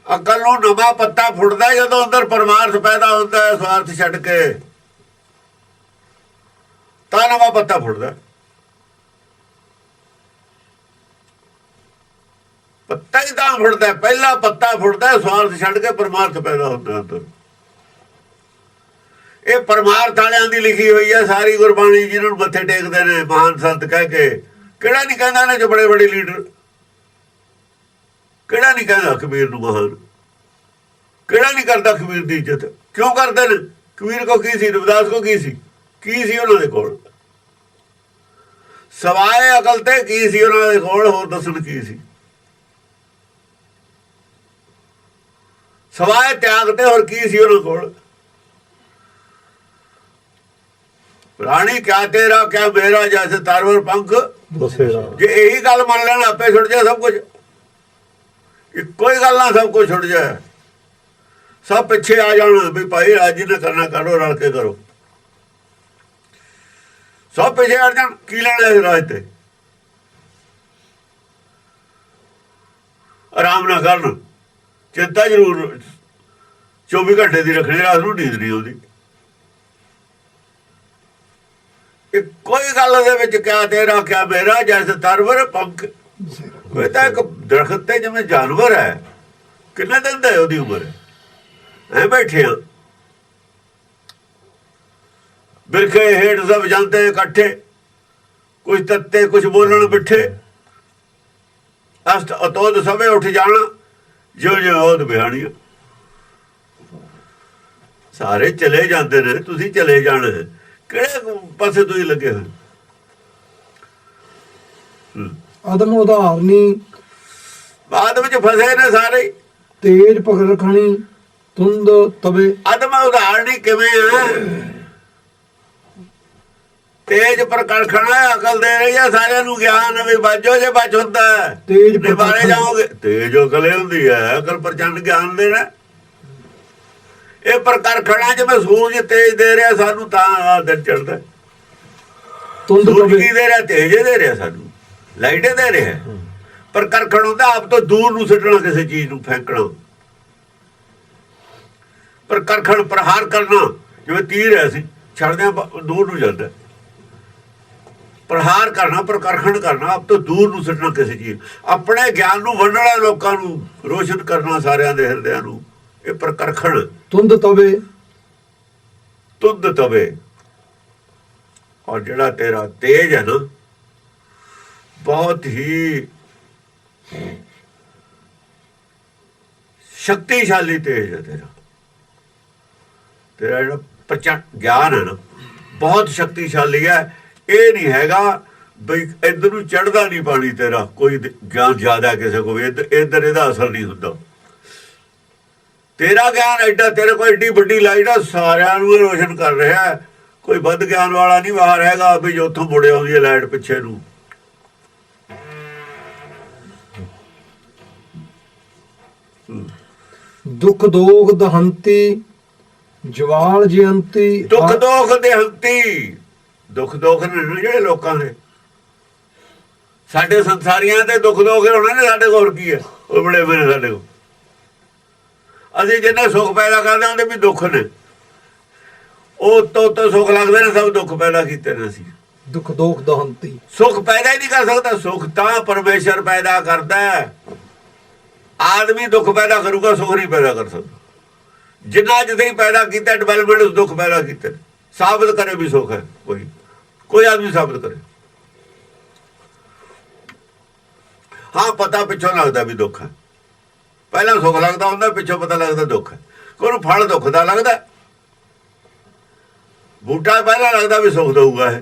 [SPEAKER 1] ਅਕਲ ਨੂੰ ਨਵਾਂ ਪੱਤਾ ਫੁੱਟਦਾ ਜਦੋਂ ਅੰਦਰ ਪਰਮਾਰਥ ਪੈਦਾ ਹੁੰਦਾ ਹੈ। ਸਵਾਰਥ ਛੱਡ ਕੇ ਤਾਂ ਨਵਾਂ ਪੱਤਾ ਫੁੱਟਦਾ। ਪੱਤਾ ਹੀ ਤਾਂ ਫੁੱਟਦਾ, ਪਹਿਲਾ ਪੱਤਾ ਫੁੱਟਦਾ ਸਵਾਰਥ ਛੱਡ ਕੇ ਪਰਮਾਰਥ ਪੈਦਾ ਹੁੰਦਾ ਅੰਦਰ। ਇਹ ਪਰਮਾਰਥ ਵਾਲਿਆਂ ਦੀ ਲਿਖੀ ਹੋਈ ਹੈ ਸਾਰੀ ਗੁਰਬਾਣੀ, ਜਿਹਨਾਂ ਨੂੰ ਮੱਥੇ ਟੇਕਦੇ ਨੇ ਮਹਾਨ ਸੰਤ ਕਹਿ ਕੇ। ਕਿਹੜਾ ਨਹੀਂ ਕਹਿੰਦਾ ਨੇ ਜੋ ਬੜੇ ਬੜੇ ਲੀਡਰ? ਕਿਹੜਾ ਨਹੀਂ ਕਹਿੰਦਾ ਕਬੀਰ ਨੂੰ ਮਹਾਨ? ਕਿਹੜਾ ਨਹੀਂ ਕਰਦਾ ਕਬੀਰ ਦੀ ਇੱਜ਼ਤ? ਕਿਉਂ ਕਰਦੇ ਨੇ? ਕਬੀਰ ਕੋ ਕੀ ਸੀ? ਰਵਿਦਾਸ ਕੋ ਕੀ ਸੀ? ਕੀ ਸੀ ਉਹਨਾਂ ਦੇ ਕੋਲ? ਸਵਾਏ ਅਕਲ ਤੇ ਕੀ ਸੀ ਉਹਨਾਂ ਦੇ ਕੋਲ? ਹੋਰ ਦੱਸਣ ਕੀ ਸੀ? ਸਵਾਏ ਤਿਆਗ ਤੇ ਹੋਰ ਕੀ ਸੀ ਉਹਨਾਂ ਕੋਲ? ਰਾਣੀ ਕਿਆ ਤੇਰਾ ਕਿਆ ਮੇਰਾ, ਜੈਸੇ ਤਾਰਵਰ ਪੰਖ ਬਸੇਰਾ। ਜੇ ਇਹੀ ਗੱਲ ਮੰਨ ਲੈਣ ਆਪੇ ਛੁੱਟ ਜਾਏ ਸਭ ਕੁਝ। ਇੱਕੋ ਹੀ ਗੱਲ ਨਾਲ ਸਭ ਕੁਝ ਛੁੱਟ ਜਾਏ। ਸਭ ਪਿੱਛੇ ਆ ਜਾਣ ਵੀ ਭਾਈ ਰਾਜ ਜੀ ਨੇ ਕਰਨਾ ਕਰੋ, ਰਲ ਕੇ ਕਰੋ। ਸਭ ਪਿੱਛੇ ਆ ਜਾਣ। ਕੀ ਲੈਣਾ ਇਸ ਰਾਜ ਤੇ? ਆਰਾਮ ਨਾ ਕਰਨ, ਚਿੰਤਾ ਜ਼ਰੂਰ 24 ਘੰਟੇ ਦੀ ਰੱਖਣੀ, ਰਾਤ ਨੂੰ ਨੀਂਦ ਨਹੀਂ ਆਉਂਦੀ। ਕੋਈ ਗੱਲ ਦੇ ਵਿੱਚ ਕਿਆ ਤੇਰਾ ਕਿਆ ਮੇਰਾ, ਜੈਸੇ ਤਰਵਰ ਪੰਖ। ਇਹ ਤਾਂ ਇੱਕ ਦਰਖਤ ਤੇ ਜਿਵੇਂ ਜਾਨਵਰ ਹੈ। ਕਿੰਨੇ ਦਿਨ ਦਾ ਉਹਦੀ ਉਮਰ? ਐ ਬੈਠੇ ਆ ਬਿਰਖੇ ਹੇਠ ਸਭ ਜਾਂਦੇ ਇਕੱਠੇ, ਕੁਝ ਤੱਤੇ ਕੁਝ ਬੋਲਣ ਬਿਠੇ। ਅਸਤ ਅਤੋਦ ਸਭੇ ਉੱਠ ਜਾਣਾ, ਜਿਉਂ ਜਿਉਂ ਉਹਦ ਬਿਹਾਣੀਆਂ। ਸਾਰੇ ਚਲੇ ਜਾਂਦੇ ਨੇ, ਤੁਸੀਂ ਚਲੇ ਜਾਣਾ ਹੈ। ਕਿਹੜੇ ਪਾਸੇ ਤੁਸੀਂ ਲੱਗੇ ਹੋਏ?
[SPEAKER 2] ਅਦਮ ਉਦਾਹਰਨੀ
[SPEAKER 1] ਬਾਅਦ ਵਿੱਚ ਫਸੇ ਨੇ ਸਾਰੇ ਹੀ।
[SPEAKER 2] ਤੇਜ ਪਕੜ ਰਖਣੀ ਤੁੰਦ ਤਵੇ।
[SPEAKER 1] ਅਦਮ ਉਦਾਹਰਣੀ ਕਿਵੇਂ ਹੈ? ਤੇਜ ਪ੍ਰਕਰਖਣਾ ਅਕਲ ਦੇ ਰਹੀ ਹੈ ਸਾਰਿਆਂ ਨੂੰ ਗਿਆਨ ਵੀ ਬਾਜੋ ਜੇ ਬਚ ਹੁੰਦਾ
[SPEAKER 2] ਤੇਜ
[SPEAKER 1] ਨਿਵਾਰੇ ਜਾਓਗੇ। ਤੇਜ ਅਕਲ ਹੁੰਦੀ ਹੈ, ਅਕਲ ਪ੍ਰਚੰਡ ਗਿਆਨ ਦੇਣਾ। ਇਹ ਪ੍ਰਕਰਖਣਾ ਜਿਵੇਂ ਸੂਰਜ ਤੇਜ ਦੇ ਰਿਹਾ ਸਾਨੂੰ ਤਾਂ ਦਿਨ ਚੜ੍ਹਦਾ।
[SPEAKER 2] ਤੁੰਦ
[SPEAKER 1] ਸੂਰਜ
[SPEAKER 2] ਤਵੇ।
[SPEAKER 1] ਕੀ ਦੇ ਰਿਹਾ? ਤੇਜ ਦੇ ਰਿਹਾ ਸਾਨੂੰ, ਲਾਈਟ ਦੇ ਰਿਹਾ। ਪ੍ਰਕਰਖਣ ਹੁੰਦਾ ਆਪ ਤੋਂ ਦੂਰ ਨੂੰ ਸਿੱਟਣਾ, ਕਿਸੇ ਚੀਜ਼ ਨੂੰ ਫੈਂਕਣਾ। ਪ੍ਰਕਰਖਣ ਪ੍ਰਹਾਰ ਕਰਨਾ, ਜਿਵੇਂ ਤੀਰ ਹੈ ਅਸੀਂ ਛੱਡਦੇ ਦੂਰ ਨੂੰ ਜਾਂਦਾ। ਪ੍ਰਹਾਰ ਕਰਨਾ, ਪ੍ਰਕਰਖਣ ਕਰਨਾ, ਆਪ ਤੋਂ ਦੂਰ ਨੂੰ ਸਿੱਟਣਾ ਕਿਸੇ ਚੀਜ਼। ਆਪਣੇ ਗਿਆਨ ਨੂੰ ਵੰਡਣਾ, ਲੋਕਾਂ ਨੂੰ ਰੋਸ਼ਨ ਕਰਨਾ, ਸਾਰਿਆਂ ਦੇ ਹਿਰਦਿਆਂ ਨੂੰ, ਇਹ ਪ੍ਰਕਰਖਣ।
[SPEAKER 2] ਤੁੰਦ ਤਵੇ।
[SPEAKER 1] ਤੁੰਦ ਤਵੇ। ਔਰ ਜਿਹੜਾ ਤੇਰਾ ਤੇਜ ਹੈ ਨਾ, ਬਹੁਤ ਹੀ ਸ਼ਕਤੀਸ਼ਾਲੀ ਤੇਜ ਹੈ ਤੇਰਾ। ਤੇਰਾ ਜਿਹੜਾ ਪ੍ਰਚੰਡ ਗਿਆਨ ਹੈ ਨਾ, ਬਹੁਤ ਸ਼ਕਤੀਸ਼ਾਲੀ ਹੈ। ਇਹ ਨਹੀਂ ਹੈਗਾ ਬਈ ਇੱਧਰ ਨੂੰ ਚੜ੍ਹਦਾ ਨਹੀਂ ਪਾਣੀ ਤੇਰਾ, ਕੋਈ ਗਿਆਨ ਜ਼ਿਆਦਾ ਕਿਸੇ ਕੋਲ ਇੱਧਰ ਇਹਦਾ ਅਸਰ ਨਹੀਂ ਹੁੰਦਾ। ਤੇਰਾ ਗਿਆਨ ਐਡਾ, ਤੇਰੇ ਕੋਲ ਐਡੀ ਵੱਡੀ ਲਾਈਟ ਆ, ਸਾਰਿਆਂ ਨੂੰ ਰੋਸ਼ਨ ਕਰ ਰਿਹਾ। ਕੋਈ ਵੱਧ ਗਿਆਨ ਵਾਲਾ ਨਹੀਂ ਬਾਹਰ ਹੈਗਾ ਵੀ ਜੋ ਉੱਥੋਂ ਮੁੜੇ ਆਉਂਦੀ ਹੈ ਲਾਈਟ ਪਿੱਛੇ ਨੂੰ।
[SPEAKER 2] ਦੁੱਖ ਦੋਖ ਦਹੰਤੀ ਜਵਾਲ ਜਯੰਤੀ।
[SPEAKER 1] ਦੁੱਖ ਦੋਖ ਦੇਹੰਤੀ। ਦੁੱਖ ਦੋਖ ਨੇ ਜਿਹੜੇ ਲੋਕਾਂ ਦੇ, ਸਾਡੇ ਸੰਸਾਰੀਆਂ ਦੇ ਦੁੱਖ ਦੋਖ ਹੋਣੇ ਨੇ। ਸਾਡੇ ਕੋਲ ਕੀ ਹੈ? ਉਹ ਬੜੇ ਮੇਰੇ ਸਾਡੇ ਕੋਲ ਅਸੀਂ ਜਿੰਨੇ ਸੁੱਖ ਪੈਦਾ ਕਰਦੇ ਉਹਦੇ ਵੀ ਦੁੱਖ ਨੇ। ਉਹ ਤੋਂ ਸੁੱਖ ਲੱਗਦੇ ਨੇ, ਸਭ ਦੁੱਖ ਪੈਦਾ ਕੀਤੇ ਨੇ ਅਸੀਂ।
[SPEAKER 2] ਦੁੱਖ ਦੋਖ ਦਹੰਤੀ। ਸੁੱਖ
[SPEAKER 1] ਪੈਦਾ ਹੀ ਨਹੀਂ ਕਰ ਸਕਦਾ। ਸੁੱਖ ਤਾਂ ਪਰਮੇਸ਼ਰ ਪੈਦਾ ਕਰਦਾ ਹੈ। ਆਦਮੀ ਦੁੱਖ ਪੈਦਾ ਕਰੂਗਾ, ਸੁੱਖ ਨਹੀਂ ਪੈਦਾ ਕਰ ਸਕਦਾ। ਜਿੰਨਾ ਜਿੱਥੇ ਪੈਦਾ ਕੀਤਾ ਡਿਵੈਲਪਮੈਂਟ, ਉਸ ਦੁੱਖ ਪੈਦਾ ਕੀਤੇ। ਸਾਬਤ ਕਰੇ ਵੀ ਸੁੱਖ ਹੈ, ਕੋਈ ਆਦਮੀ ਸਾਬਤ ਕਰੇ। ਹਾਂ, ਪਤਾ ਪਿੱਛੋਂ ਲੱਗਦਾ ਵੀ ਦੁੱਖ ਹੈ। ਪਹਿਲਾਂ ਸੁੱਖ ਲੱਗਦਾ ਹੁੰਦਾ, ਪਿੱਛੋਂ ਪਤਾ ਲੱਗਦਾ ਦੁੱਖ ਹੈ। ਕੋਈ ਫਲ ਦੁੱਖ ਦਾ ਲੱਗਦਾ। ਬੂਟਾ ਪਹਿਲਾਂ ਲੱਗਦਾ ਵੀ ਸੁੱਖ ਦਊਗਾ। ਇਹ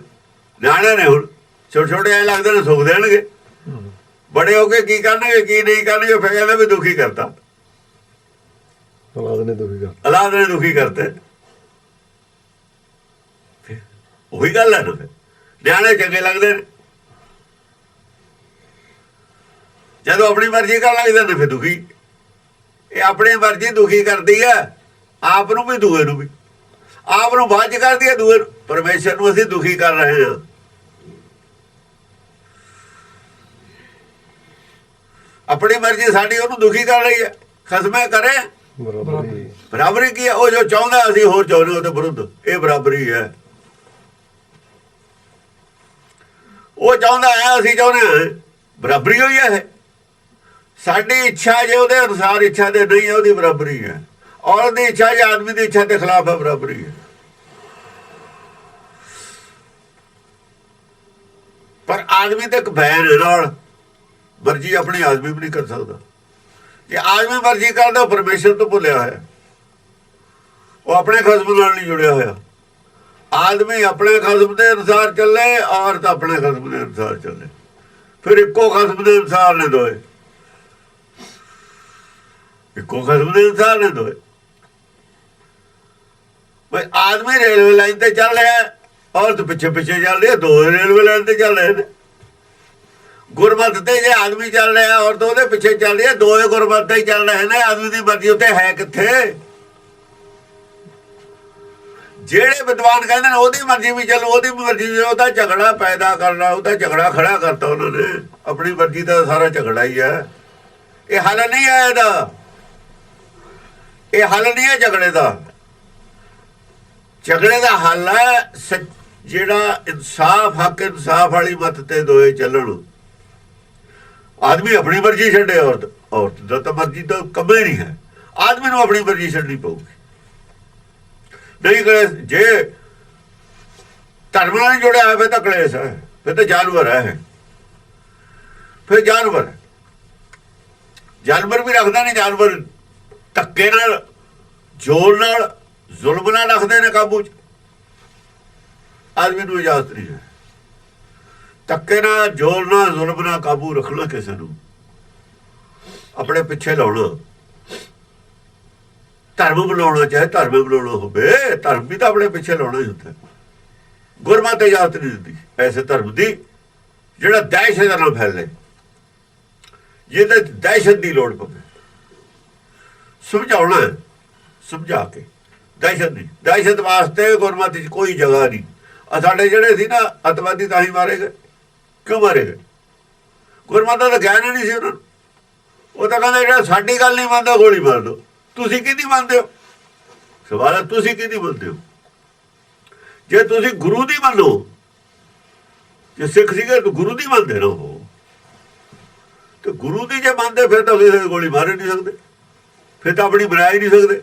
[SPEAKER 1] ਨਿਆਣੇ ਨੇ ਹੁਣ ਛੋਟੇ ਛੋਟੇ ਐ ਲੱਗਦੇ ਨੇ ਸੁੱਖ ਦੇਣਗੇ, ਬੜੇ ਹੋ ਕੇ ਕੀ ਕਰਨਗੇ ਕੀ ਨਹੀਂ ਕਰਨਗੇ, ਫਿਰ ਕਹਿੰਦੇ ਵੀ ਦੁਖੀ ਕਰਤਾ। ਔਲਾਦ ਨੇ ਦੁਖੀ ਕਰਤੇ। ਉਹੀ ਗੱਲ ਹੈ ਨਾ। ਫਿਰ ਨਿਆਣੇ ਚੰਗੇ ਲੱਗਦੇ ਨੇ, ਜਦੋਂ ਆਪਣੀ ਮਰਜ਼ੀ ਕਰਨ ਲੱਗਦੇ ਨੇ ਫਿਰ ਦੁਖੀ। ਇਹ ਆਪਣੀ ਮਰਜ਼ੀ ਦੁਖੀ ਕਰਦੀ ਹੈ, ਆਪ ਨੂੰ ਵੀ ਦੂਏ ਨੂੰ ਵੀ। ਆਪ ਨੂੰ ਬਾਅਦ ਚ ਕਰਦੀ ਹੈ, ਦੂਏ ਨੂੰ। ਪਰਮੇਸ਼ਰ ਨੂੰ ਅਸੀਂ ਦੁਖੀ ਕਰ ਰਹੇ ਹਾਂ। ਆਪਣੀ ਮਰਜ਼ੀ ਸਾਡੀ ਉਹਨੂੰ ਦੁਖੀ ਕਰ ਰਹੀ ਹੈ। ਖਸਮੇ ਕਰੇ ਬਰਾਬਰੀ ਕੀ ਹੈ? ਉਹ ਜੋ ਚਾਹੁੰਦਾ ਅਸੀਂ ਹੋਰ ਚਾਹੁੰਦੇ ਉਹਦੇ ਵਿਰੁੱਧ। ਇਹ ਬਰਾਬਰੀ ਹੈ। ਉਹ ਚਾਹੁੰਦਾ ਹੈ, ਅਸੀਂ ਚਾਹੁੰਦੇ ਹਾਂ, ਬਰਾਬਰੀ ਹੋਈ ਹੈ। ਸਾਡੀ ਇੱਛਾ ਜੇ ਉਹਦੇ ਅਨੁਸਾਰ ਇੱਛਾ ਦੇ ਨਹੀਂ ਹੈ, ਉਹਦੀ ਬਰਾਬਰੀ ਹੈ। ਔਰਤ ਦੀ ਇੱਛਾ ਜੇ ਆਦਮੀ ਦੀ ਇੱਛਾ ਦੇ ਖਿਲਾਫ ਹੈ, ਬਰਾਬਰੀ ਹੈ। ਪਰ ਆਦਮੀ ਤੇ ਇੱਕ ਬੈਨ ਨਾਲ ਮਰਜ਼ੀ ਆਪਣੀ ਆਦਮੀ ਵੀ ਨਹੀਂ ਕਰ ਸਕਦਾ। ਜੇ ਆਦਮੀ ਮਰਜ਼ੀ ਕਰਦਾ, ਪਰਮੇਸ਼ਰ ਤੋਂ ਭੁੱਲਿਆ ਹੋਇਆ। ਉਹ ਆਪਣੇ ਖਸਮ ਨਾਲ ਨਹੀਂ ਜੁੜਿਆ ਹੋਇਆ। ਆਦਮੀ ਆਪਣੇ ਖਸਮ ਦੇ ਅਨੁਸਾਰ ਚੱਲੇ, ਔਰਤ ਆਪਣੇ ਖਸਮ ਦੇ ਅਨੁਸਾਰ ਚੱਲੇ। ਫਿਰ ਇੱਕੋ ਖਸਮ ਦੇ ਅਨੁਸਾਰ ਨੇ ਦੋਏ, ਇੱਕੋ ਖਸਮ ਦੇ ਅਨੁਸਾਰ ਨੇ ਦੋਏ। ਬਈ ਆਦਮੀ ਰੇਲਵੇ ਲਾਈਨ ਤੇ ਚੱਲ ਰਿਹਾ, ਔਰਤ ਪਿੱਛੇ ਪਿੱਛੇ ਚੱਲ ਰਹੀ ਹੈ। ਦੋ ਰੇਲਵੇ ਲਾਈਨ ਤੇ ਚੱਲ ਰਹੇ ਨੇ। ਗੁਰਮਤਿ ਤੇ ਜੇ ਆਦਮੀ ਚੱਲ ਰਿਹਾ, ਔਰਤ ਉਹਦੇ ਪਿੱਛੇ ਚੱਲ ਰਹੀ ਹੈ। ਦੋਏ ਗੁਰਮਤਿ ਤੇ ਹੀ ਚੱਲ ਰਹੇ ਨੇ। ਆਦਮੀ ਦੀ ਮਰਜ਼ੀ ਉੱਤੇ ਹੈ ਕਿੱਥੇ? ਜਿਹੜੇ ਵਿਦਵਾਨ ਕਹਿੰਦੇ ਨੇ ਉਹਦੀ ਮਰਜ਼ੀ ਵੀ ਚੱਲੋ, ਉਹਦੀ ਮਰਜ਼ੀ ਵੀ, ਉਹਦਾ ਝਗੜਾ ਪੈਦਾ ਕਰਨਾ, ਉਹਦਾ ਝਗੜਾ ਖੜਾ ਕਰਤਾ ਉਹਨਾਂ ਨੇ। ਆਪਣੀ ਮਰਜ਼ੀ ਦਾ ਸਾਰਾ ਝਗੜਾ ਹੀ ਹੈ। ਇਹ ਹੱਲ ਨਹੀਂ ਹੈ ਇਹਦਾ। ਇਹ ਹੱਲ ਨਹੀਂ ਹੈ ਝਗੜੇ ਦਾ। ਝਗੜੇ ਦਾ ਹੱਲ ਹੈ ਜਿਹੜਾ ਇਨਸਾਫ, ਹੱਕ ਇਨਸਾਫ ਵਾਲੀ ਮੱਤ ਤੇ ਦੋਏ ਚੱਲਣ। ਆਦਮੀ ਆਪਣੀ ਮਰਜ਼ੀ ਛੱਡੇ, ਔਰਤ ਦਾ ਤਾਂ ਮਰਜ਼ੀ ਤਾਂ ਕੰਮ ਹੀ ਨਹੀਂ ਹੈ। ਆਦਮੀ ਨੂੰ ਆਪਣੀ ਮਰਜ਼ੀ ਛੱਡਣੀ ਪਊਗੀ। ਨਹੀਂ ਕਲੇਸ਼, ਜੇ ਧਰਮ ਨਾਲ ਜੁੜਿਆ ਹੋਵੇ ਤਾਂ ਕਲੇਸ਼ ਹੈ, ਫਿਰ ਤਾਂ ਜਾਨਵਰ ਹੈ। ਫਿਰ ਜਾਨਵਰ ਵੀ ਰੱਖਦਾ ਨਹੀਂ। ਜਾਨਵਰ ਧੱਕੇ ਨਾਲ, ਜ਼ੋਰ ਨਾਲ, ਜ਼ੁਲਮ ਨਾਲ ਰੱਖਦੇ ਨੇ ਕਾਬੂ 'ਚ। ਆਦਮੀ ਨੂੰ ਇਜਾਜ਼ਤ ਨਹੀਂ ਹੈ। ਧੱਕੇ ਨਾਲ, ਜ਼ੋਰ ਨਾਲ, ਜ਼ੁਲਮ ਨਾਲ ਕਾਬੂ ਰੱਖਣਾ ਕਿਸੇ ਨੂੰ, ਆਪਣੇ ਪਿੱਛੇ ਲਾਉਣਾ, ਧਰਮ ਬਣਾਉਣਾ, ਚਾਹੇ ਧਰਮ ਬਣਾਉਣਾ ਹੋਵੇ, ਧਰਮ ਵੀ ਤਾਂ ਆਪਣੇ ਪਿੱਛੇ ਲਾਉਣਾ ਹੀ ਹੁੰਦਾ। ਗੁਰਮਤਿ ਇਜਾਜ਼ਤ ਨਹੀਂ ਦਿੰਦੀ ਐਸੇ ਧਰਮ ਦੀ ਜਿਹੜਾ ਦਹਿਸ਼ਤ ਨਾਲ ਫੈਲੇ, ਜਿਹਦੇ ਦਹਿਸ਼ਤ ਦੀ ਲੋੜ ਪਵੇ। ਸਮਝਾਉਣਾ, ਸਮਝਾ ਕੇ, ਦਹਿਸ਼ਤ ਨਹੀਂ। ਦਹਿਸ਼ਤ ਵਾਸਤੇ ਗੁਰਮਤਿ 'ਚ ਕੋਈ ਜਗ੍ਹਾ ਨਹੀਂ। ਆ ਸਾਡੇ ਜਿਹੜੇ ਸੀ ਨਾ ਅੱਤਵਾਦੀ, ਤਾਂ ਹੀ ਮਾਰੇ ਗਏ। ਕਿਉਂ ਮਾਰੇ ਗਏ? ਗੁਰਮਤਿ ਦਾ ਗਿਆਨ ਹੀ ਨਹੀਂ ਸੀ ਉਹਨਾਂ ਨੂੰ। ਉਹ ਤਾਂ ਕਹਿੰਦੇ ਜਿਹੜਾ ਸਾਡੀ ਗੱਲ ਨਹੀਂ ਮੰਨਦਾ ਗੋਲੀ ਮਾਰ ਦਿਓ। ਤੁਸੀਂ ਕਿਹਦੀ ਮੰਨਦੇ ਹੋ? ਸਵਾਲ ਹੈ ਤੁਸੀਂ ਕਿਹਦੀ ਮੰਨਦੇ ਹੋ? ਜੇ ਤੁਸੀਂ ਗੁਰੂ ਦੀ ਮੰਨੋ, ਜੇ ਸਿੱਖ ਸੀਗੇ ਤਾਂ ਗੁਰੂ ਦੀ ਮੰਨਦੇ ਨਾ ਹੋ, ਤੇ ਗੁਰੂ ਦੀ ਜੇ ਮੰਨਦੇ ਫਿਰ ਤਾਂ ਕਿਸੇ ਗੋਲੀ ਮਾਰ ਨਹੀਂ ਸਕਦੇ, ਫਿਰ ਤਾਂ ਆਪਣੀ ਬਣਾ ਹੀ ਨਹੀਂ ਸਕਦੇ।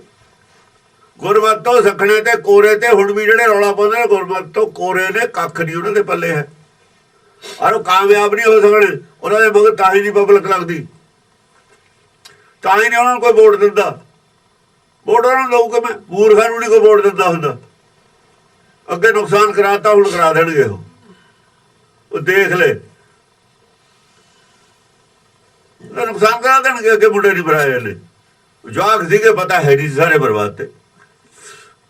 [SPEAKER 1] ਗੁਰਮਤਿ ਤੋਂ ਸਖਣੇ ਤੇ ਕੋਰੇ ਤੇ ਹੁਣ ਵੀ ਜਿਹੜੇ ਰੌਲਾ ਪਾਉਂਦੇ ਨੇ, ਗੁਰਮਤਿ ਤੋਂ ਕੋਰੇ ਨੇ, ਕੱਖ ਨਹੀਂ ਉਹਨਾਂ ਦੇ ਪੱਲੇ ਹੈ। ਔਰ ਉਹ ਕਾਮਯਾਬ ਨਹੀਂ ਹੋ ਸਕਣੇ। ਉਹਨਾਂ ਦੇ ਮਗਰ ਤਾਂ ਹੀ ਨਹੀਂ ਪਬਲਿਕ ਲੱਗਦੀ, ਤਾਂ ਹੀ ਨਹੀਂ ਉਹਨਾਂ ਨੂੰ ਕੋਈ ਵੋਟ ਦਿੰਦਾ। ਵੋਟ ਉਹਨਾਂ ਨੂੰ ਦਊ ਕਿ ਮੈਂ ਮੂਰਖਾਂ ਨੂੰ ਨਹੀਂ ਕੋਈ ਵੋਟ ਦਿੰਦਾ ਹੁੰਦਾ। ਅੱਗੇ ਨੁਕਸਾਨ ਕਰਾਤਾ, ਹੁਣ ਕਰਾ ਦੇਣਗੇ। ਉਹ ਦੇਖ ਲੈ, ਨੁਕਸਾਨ ਕਰਾ ਦੇਣਗੇ। ਅੱਗੇ ਮੁੰਡੇ ਨਹੀਂ ਬਣਾਏ ਨੇ, ਜਵਾਕ ਸੀਗੇ, ਪਤਾ ਹੈ ਨਹੀਂ, ਸਾਰੇ ਬਰਬਾਦ ਤੇ।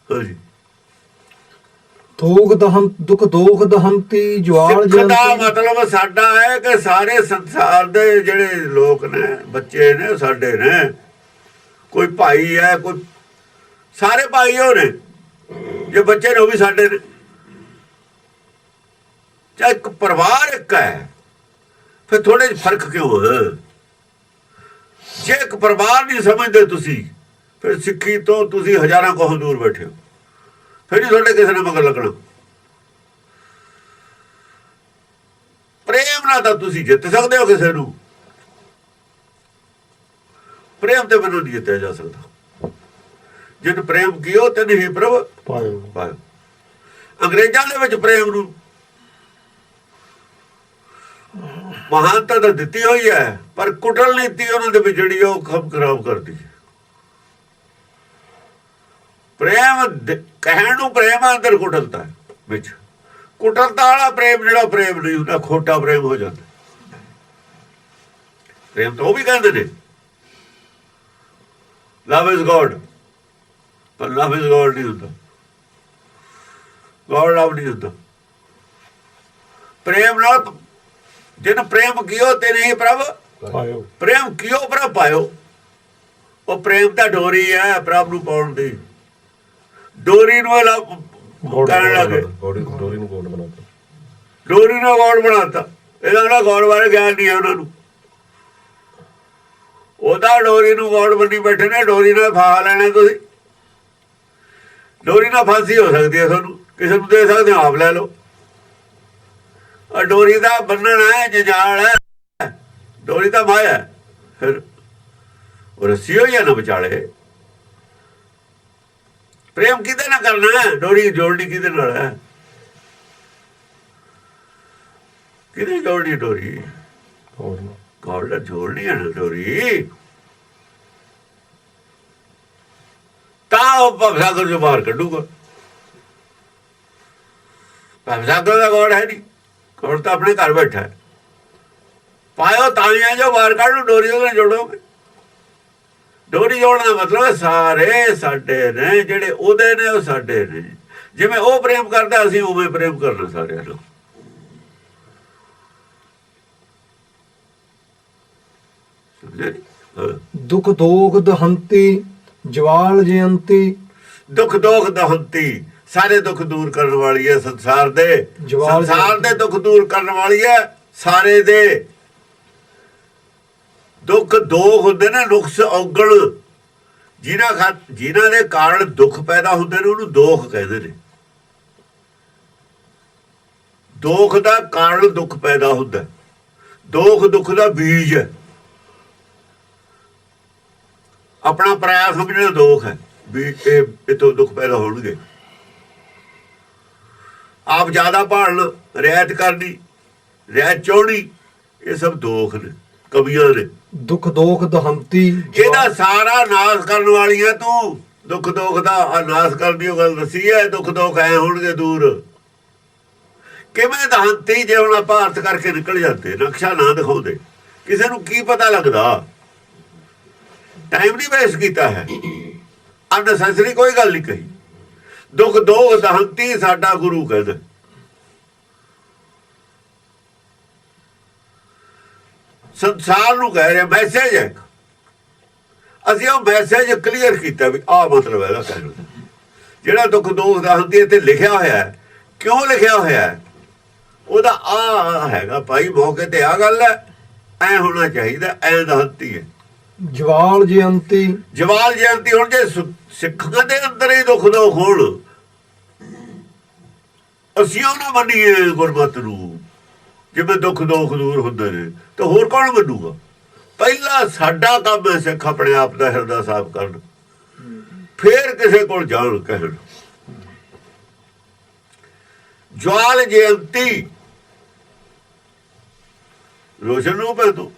[SPEAKER 1] ਹਾਂਜੀ,
[SPEAKER 2] ਥੋਕ ਦਹਨ ਦੁੱਖ ਦੋਖ ਦਹੰਤੀ ਜਵਾਲ
[SPEAKER 1] ਸਿੱਖ ਦਾ ਮਤਲਬ ਸਾਡਾ ਹੈ ਕਿ ਸਾਰੇ ਸੰਸਾਰ ਦੇ ਜਿਹੜੇ ਲੋਕ ਨੇ, ਬੱਚੇ ਨੇ, ਸਾਡੇ ਨੇ। ਕੋਈ ਭਾਈ ਹੈ, ਕੋਈ ਸਾਰੇ ਭਾਈ ਹੋ ਨੇ। ਜੇ ਬੱਚੇ ਨੇ ਉਹ ਵੀ ਸਾਡੇ ਨੇ। ਚਾਹੇ ਇੱਕ ਪਰਿਵਾਰ ਇੱਕ ਹੈ, ਫਿਰ ਥੋੜੇ ਜਿਹੇ ਫਰਕ ਕਿਉਂ ਹੈ? ਜੇ ਇੱਕ ਪਰਿਵਾਰ ਨਹੀਂ ਸਮਝਦੇ ਤੁਸੀਂ, ਫਿਰ ਸਿੱਖੀ ਤੋਂ ਤੁਸੀਂ ਹਜ਼ਾਰਾਂ ਕੋਹ ਦੂਰ ਬੈਠੇ ਹੋ। ਫਿਰ ਨਹੀਂ ਤੁਹਾਡੇ ਕਿਸੇ ਨੇ ਮਗਰ ਲੱਗਣਾ। ਪ੍ਰੇਮ ਨਾਲ ਤਾਂ ਤੁਸੀਂ ਜਿੱਤ ਸਕਦੇ ਹੋ ਕਿਸੇ ਨੂੰ, ਪ੍ਰੇਮ ਤੇ ਮੈਨੂੰ ਨਹੀਂ ਜਿੱਤਿਆ ਜਾ ਸਕਦਾ। ਜਿਨ ਪ੍ਰੇਮ ਕੀਓ ਤਿਨ ਹੀ ਪ੍ਰਭ ਪਾਇਓ। ਅੰਗਰੇਜ਼ਾਂ ਦੇ ਵਿੱਚ ਪ੍ਰੇਮ ਨੂੰ ਮਹਾਨਤਾ ਤਾਂ ਦਿੱਤੀ ਹੋਈ ਹੈ, ਪਰ ਕੁਟਲ ਨੀਤੀ ਉਹਨਾਂ ਦੇ ਵਿੱਚ ਜਿਹੜੀ ਉਹ ਖਰਾਬ ਕਰਦੀ ਹੈ। ਪ੍ਰੇਮ ਕਹਿਣ ਨੂੰ ਪ੍ਰੇਮ ਹੈ, ਅੰਦਰ ਕੁਟਲਤਾ ਵਿੱਚ। ਕੁਟਲਤਾ ਵਾਲਾ ਪ੍ਰੇਮ ਜਿਹੜਾ ਪ੍ਰੇਮ ਨਹੀਂ ਹੁੰਦਾ, ਖੋਟਾ ਪ੍ਰੇਮ ਹੋ ਜਾਂਦਾ। ਪ੍ਰੇਮ ਤਾਂ ਉਹ ਵੀ ਕਹਿੰਦੇ ਨੇ ਲਵ ਇਜ਼ ਗੋਡ, ਪਰ ਲਵ ਇਜ਼ ਗੋਡ ਨਹੀਂ ਹੁੰਦਾ। ਗੋਡ ਲਵ ਨਹੀਂ ਹੁੰਦਾ। ਪ੍ਰੇਮ ਨਾਲ ਜਿਨ ਪ੍ਰੇਮ ਕੀਓ ਤੇ ਨਹੀਂ ਪ੍ਰਭ ਪਾਇਓ। ਪ੍ਰੇਮ ਕੀਓ ਪ੍ਰਭ ਪਾਇਓ। ਉਹ ਪ੍ਰੇਮ ਤਾਂ ਡੋਰੀ ਹੈ ਪ੍ਰਭ ਨੂੰ ਪਾਉਣ ਦੀ। ਡੋਰੀ ਨੂੰ ਕਹਿਣ ਲੱਗੇ,
[SPEAKER 3] ਡੋਰੀ ਨੂੰ ਗੋਡ ਬਣਾਤਾ।
[SPEAKER 1] ਡੋਰੀ ਨੂੰ ਗੋਡ ਬਣਾਤਾ। ਇਹਦਾ ਨਾ ਗੋਡ ਬਾਰੇ ਗਿਆਨ ਨਹੀਂ ਹੈ ਉਹਨਾਂ ਨੂੰ। ਉਹਦਾ ਡੋਰੀ ਨੂੰ ਗੋਡ ਬੰਨੀ ਬੈਠੇ ਨੇ। ਡੋਰੀ ਨਾਲ ਫਾਹਾ ਲੈਣਾ ਤੁਸੀਂ। ਡੋਰੀ ਨਾਲ ਫਾਂਸੀ ਹੋ ਸਕਦੀ ਹੈ ਤੁਹਾਨੂੰ, ਕਿਸੇ ਨੂੰ ਦੇ ਸਕਦੇ ਹੋ, ਆਪ ਲੈ ਲਓ। ਡੋਰੀ ਦਾ ਬੰਨਣਾ ਹੈ, ਜੰਜਾਲ ਹੈ। ਡੋਰੀ ਦਾ ਮਾਇਆ, ਫਿਰ ਉਹ ਰੱਸੀ ਹੋਈ ਹੈ ਨਾ ਵਿਚਾਲੇ। ਪ੍ਰੇਮ ਕਿਹਦੇ ਨਾਲ ਕਰਨਾ ਹੈ? ਡੋਰੀ ਜੋੜਨੀ ਕਿਹਦੇ ਨਾਲ ਹੈ? ਕਿਹਦੇ ਜੋੜਨੀ ਡੋਰੀ? ਗੋਡ ਨਾਲ ਜੋੜਨੀ ਹੈ ਨਾ ਡੋਰੀ। ਤਾਂ ਉਹ ਭਵਸਾਗਰ ਚੋਂ ਬਾਹਰ ਕੱਢੂਗਾ। ਭਵਸਾਗਰ ਦਾ ਗੋਡ ਹੈ ਨਹੀਂ, ਗੋਡ ਤਾਂ ਆਪਣੇ ਘਰ ਬੈਠਾ ਹੈ। ਪਾਇਓ ਤਾਲੀਆਂ ਜੋ ਬਾਹਰ ਕੱਢ ਲਓ, ਡੋਰੀ ਉਹਦੇ ਨਾਲ ਜੋੜੋਗੇ। ਡੋਰੀ ਜੋੜਨ ਦਾ ਮਤਲਬ ਸਾਰੇ ਸਾਡੇ ਨੇ, ਜਿਹੜੇ ਉਹਦੇ ਨੇ ਉਹ ਸਾਡੇ ਨੇ। ਜਿਵੇਂ ਉਹ ਪ੍ਰੇਮ ਕਰਦਾ, ਅਸੀਂ ਉਵੇਂ ਪ੍ਰੇਮ ਕਰਨਾ ਸਾਰਿਆਂ ਨੂੰ।
[SPEAKER 2] ਦੁੱਖ ਦੋਖ ਦਹੰਤੀ ਜਵਾਲ ਜਯੰਤੀ।
[SPEAKER 1] ਦੁੱਖ ਦੋਖ ਦਹੰਤੀ, ਸਾਰੇ ਦੁੱਖ ਦੂਰ ਕਰਨ ਵਾਲੀ ਹੈ ਸੰਸਾਰ ਦੇ। ਸੰਸਾਰ ਦੇ ਦੁੱਖ ਦੂਰ ਕਰਨ ਵਾਲੀ ਹੈ ਸਾਰੇ ਦੇ। ਦੁੱਖ ਦੋਖ ਹੁੰਦੇ ਨੇ, ਨੁਕਸ ਔਗਣ। ਜਿਨ੍ਹਾਂ ਦੇ ਕਾਰਨ ਦੁੱਖ ਪੈਦਾ ਹੁੰਦੇ ਨੇ ਉਹਨੂੰ ਦੋਖ ਕਹਿੰਦੇ ਨੇ। ਦੋਖ ਦਾ ਕਾਰਨ ਦੁੱਖ ਪੈਦਾ ਹੁੰਦਾ। ਦੋਖ ਦੁੱਖ ਦਾ ਬੀਜ ਹੈ। ਆਪਣਾ ਪਰਾਇਆ ਸਮਝਣਾ ਦੋਖ ਹੈ ਵੀ ਇਹ ਤੋਂ ਦੁੱਖ ਪੈਦਾ ਹੋਣਗੇ। ਆਪ ਜ਼ਿਆਦਾ ਭਾਲਣਾ, ਰਿਆਇਤ ਕਰਨੀ, ਰਿਆਇਤ ਚਾਹੁਣੀ, ਇਹ ਸਭ ਦੋਖ ਨੇ, ਕਵੀਆਂ ਨੇ।
[SPEAKER 2] ਦੁੱਖ ਦੋਖ ਦਹੰਤੀ,
[SPEAKER 1] ਇਹਦਾ ਸਾਰਾ ਨਾਸ਼ ਕਰਨ ਵਾਲੀ ਹੈ ਤੂੰ। ਦੁੱਖ ਦੋਖ ਦਾ ਨਾਸ਼ ਕਰਨ ਦੀ ਉਹ ਗੱਲ ਦੱਸੀ ਹੈ। ਦੁੱਖ ਦੋਖ ਐ ਹੋਣਗੇ ਦੂਰ। ਕਿਵੇਂ ਦਹੰਤੀ ਜੇ ਹੁਣ ਆਪਾਂ ਅਰਥ ਕਰਕੇ ਨਿਕਲ ਜਾਂਦੇ, ਨਕਸ਼ਾ ਨਾ ਦਿਖਾਉਂਦੇ, ਕਿਸੇ ਨੂੰ ਕੀ ਪਤਾ ਲੱਗਦਾ। ਟਾਈਮ ਨਹੀਂ ਵੇਸਟ ਕੀਤਾ ਹੈ, ਅਨਸੈਸਰੀ ਕੋਈ ਗੱਲ ਨਹੀਂ ਕਹੀ। ਦੁੱਖ ਦੋ ਦਹੰਤੀ ਸਾਡਾ ਗੁਰੂ ਕਹਿੰਦਾ। ਸੰਸਾਰ ਨੂੰ ਕਹਿ ਰਿਹਾ ਮੈਸੇਜ ਹੈ, ਅਸੀਂ ਉਹ ਮੈਸੇਜ ਕਲੀਅਰ ਕੀਤਾ ਵੀ ਆਹ ਮਤਲਬ ਹੈਗਾ ਕਹਿਣ ਦਾ। ਜਿਹੜਾ ਦੁੱਖ ਦੋਖ ਦਹੰਤੀ ਇੱਥੇ ਲਿਖਿਆ ਹੋਇਆ ਹੈ, ਕਿਉਂ ਲਿਖਿਆ ਹੋਇਆ ਹੈ, ਉਹਦਾ ਆ ਹੈਗਾ ਭਾਈ, ਮੌਕੇ ਤੇ ਆ ਗੱਲ ਹੈ, ਐ ਹੋਣਾ ਚਾਹੀਦਾ, ਐ ਦਹੰਤੀ ਹੈ।
[SPEAKER 2] ਜਵਾਲ ਜਯੰਤੀ,
[SPEAKER 1] ਜਵਾਲ ਜਯੰਤੀ। ਹੁਣ ਜੇ ਸਿੱਖਾਂ ਦੇ ਅੰਦਰ ਹੀ ਦੁੱਖ ਦੋਖ ਹੋਣ, ਅਸੀਂ ਉਹ ਨਾ ਮੰਨੀਏ ਗੁਰਮਤ ਨੂੰ, ਜਿਵੇਂ ਦੁੱਖ ਦੋਖ ਦੂਰ ਹੁੰਦੇ ਨੇ, ਤਾਂ ਹੋਰ ਕੌਣ ਮੰਨੂਗਾ? ਪਹਿਲਾਂ ਸਾਡਾ ਕੰਮ ਹੈ ਸਿੱਖ ਆਪਣੇ ਆਪ ਦਾ ਹਿਰਦਾ ਸਾਫ਼ ਕਰਨ, ਫੇਰ ਕਿਸੇ ਕੋਲ ਜਾਣ ਕਹਿਣ। ਜਵਾਲ ਜਯੰਤੀ, ਰੋਸ਼ਨ ਨੂੰ ਪੈ ਤੂੰ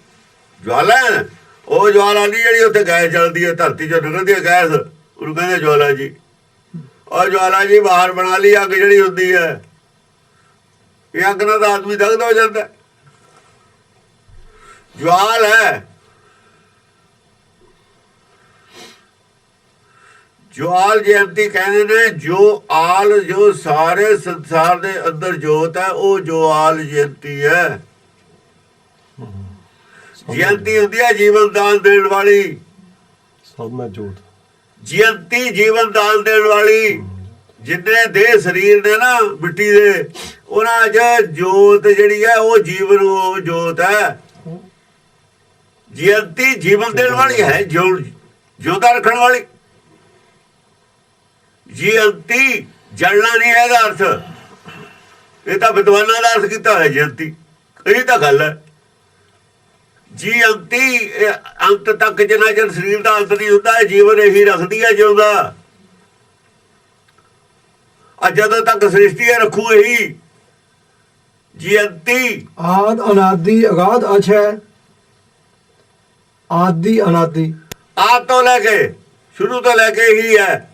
[SPEAKER 1] ਜਵਾਲਾ ਹੈ। ਉਹ ਜਵਾਲਾ ਨਹੀਂ ਜਿਹੜੀ ਉੱਥੇ ਗੈਸ ਚੱਲਦੀ ਹੈ, ਧਰਤੀ ਚੋਂ ਨਿਕਲਦੀ ਹੈ ਗੈਸ, ਉਹਨੂੰ ਕਹਿੰਦੇ ਜਵਾਲਾ ਜੀ। ਉਹ ਜਵਾਲਾ ਜੀ ਬਾਹਰ ਬਣਾ ਲਈ ਅੱਗ ਜਿਹੜੀ ਹੁੰਦੀ ਹੈ, ਇਹ ਅੱਗ ਨਾਲ ਤਾਂ ਆਦਮੀ ਦਗਦ ਹੋ ਜਾਂਦਾ। ਜਵਾਲ ਹੈ, ਜਵਾਲ ਜਯੰਤੀ ਕਹਿੰਦੇ ਨੇ। ਜੋ ਸਾਰੇ ਸੰਸਾਰ ਦੇ ਅੰਦਰ ਜੋਤ ਹੈ, ਉਹ ਜਵਾਲ ਜਯੰਤੀ ਹੈ। ਜਯੰਤੀ ਹੁੰਦੀ ਹੈ ਜੀਵਨ ਦਾਨ ਦੇਣ ਵਾਲੀ,
[SPEAKER 3] ਸਭ ਮੈਂ ਜੋਤ।
[SPEAKER 1] ਜਯੰਤੀ ਜੀਵਨ ਦਾਨ ਦੇਣ ਵਾਲੀ। ਜਿੰਨੇ ਦੇ ਸਰੀਰ ਨੇ ਨਾ ਮਿੱਟੀ ਦੇ, ਉਹਨਾਂ 'ਚ ਜੋਤ ਜਿਹੜੀ ਹੈ ਉਹ ਜੀਵਨ, ਉਹ ਜੋਤ ਹੈ। ਜਯੰਤੀ ਜੀਵਨ ਦੇਣ ਵਾਲੀ ਹੈ, ਜਿਉਂਦਾ ਰੱਖਣ ਵਾਲੀ। ਜਯੰਤੀ ਜਲਣਾ ਨਹੀਂ ਹੈ ਇਹਦਾ ਅਰਥ, ਇਹ ਤਾਂ ਵਿਦਵਾਨਾਂ ਦਾ ਅਰਥ ਕੀਤਾ ਹੋਇਆ ਜਯੰਤੀ, ਇਹ ਤਾਂ ਗੱਲ ਹੈ। ਜਯੰਤੀ ਅੰਤ ਤੱਕ, ਜਿੰਨਾ ਚਿਰ ਸਰੀਰ ਦਾ ਅੰਤ ਨਹੀਂ ਹੁੰਦਾ, ਜੀਵਨ ਇਹੀ ਰੱਖਦੀ ਹੈ ਜਿਉਂਦਾ। ਜਦੋਂ ਤੱਕ ਸ੍ਰਿਸ਼ਟੀ ਹੈ ਰੱਖੂ ਇਹੀ ਜਯੰਤੀ।
[SPEAKER 2] ਆਦ ਅਨਾਦਿ ਅਗਾਧ ਅਛੈ, ਆਦਿ ਅਨਾਦਿ,
[SPEAKER 1] ਆਦ ਤੋਂ ਲੈ ਕੇ ਸ਼ੁਰੂ ਤੋਂ ਲੈ ਕੇ ਹੀ ਹੈ,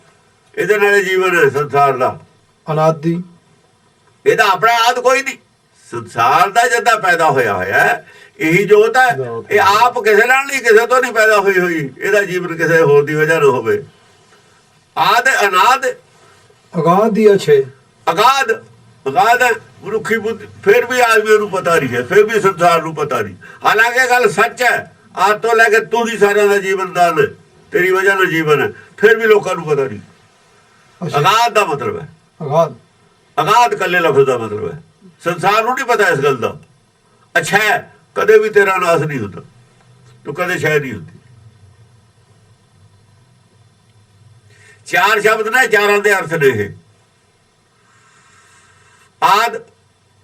[SPEAKER 1] ਇਹਦੇ ਨਾਲ ਜੀਵਨ ਹੈ ਸੰਸਾਰ ਦਾ।
[SPEAKER 2] ਅਨਾਦਿ,
[SPEAKER 1] ਇਹਦਾ ਆਪਣਾ ਆਦ ਕੋਈ ਨਹੀਂ, ਸੰਸਾਰ ਦਾ ਜਦਾਂ ਪੈਦਾ ਹੋਇਆ ਹੋਇਆ ਇਹੀ ਜੋਤ ਹੈ। ਇਹ ਆਪ ਕਿਸੇ ਨਾਲ ਨਹੀਂ, ਕਿਸੇ ਤੋਂ ਨਹੀਂ ਪੈਦਾ ਹੋਈ, ਇਹਦਾ ਜੀਵਨ ਕਿਸੇ ਹੋਰ ਦੀ ਵਜ੍ਹਾ ਨਾਲ ਹੋਵੇ। ਆਦ ਅਨਾਦ
[SPEAKER 2] ਅਗਾਧਿ ਅਛੈ,
[SPEAKER 1] ਅਗਾਧ ਅਗਾਧ ਹੈ ਮਨੁੱਖੀ ਬੁੱਧੀ। ਫਿਰ ਵੀ ਆਦਮੀ ਨੂੰ ਪਤਾ ਨਹੀਂ ਹੈ, ਫਿਰ ਵੀ ਸੰਸਾਰ ਨੂੰ ਪਤਾ ਨਹੀਂ। ਹਾਲਾਂਕਿ ਗੱਲ ਸੱਚ ਹੈ, ਆਦ ਤੋਂ ਲੈ ਕੇ ਤੂੰ ਹੀ ਸਾਰਿਆਂ ਦਾ ਜੀਵਨ ਦਾਨ ਹੈ, ਤੇਰੀ ਵਜ੍ਹਾ ਨਾਲ ਜੀਵਨ ਹੈ, ਫਿਰ ਵੀ ਲੋਕਾਂ ਨੂੰ ਪਤਾ ਨਹੀਂ। ਅਗਾਧ ਦਾ ਮਤਲਬ ਹੈ,
[SPEAKER 2] ਅਗਾਧ,
[SPEAKER 1] ਅਗਾਧ ਕੱਲੇ ਲਫ਼ਜ਼ ਦਾ ਮਤਲਬ ਹੈ। ਸੰਸਾਰ ਨੂੰ ਨਹੀਂ ਪਤਾ ਇਸ ਗੱਲ ਦਾ। ਅੱਛਾ, ਕਦੇ ਵੀ ਤੇਰਾ ਨਾਸ ਨਹੀਂ ਹੁੰਦਾ, ਤੂੰ ਕਦੇ ਸ਼ਾਇਦ ਨਹੀਂ ਹੁੰਦੀ। ਚਾਰ ਸ਼ਬਦ ਨੇ, ਚਾਰਾਂ ਦੇ ਅਰਥ ਨੇ ਇਹ। ਆਦ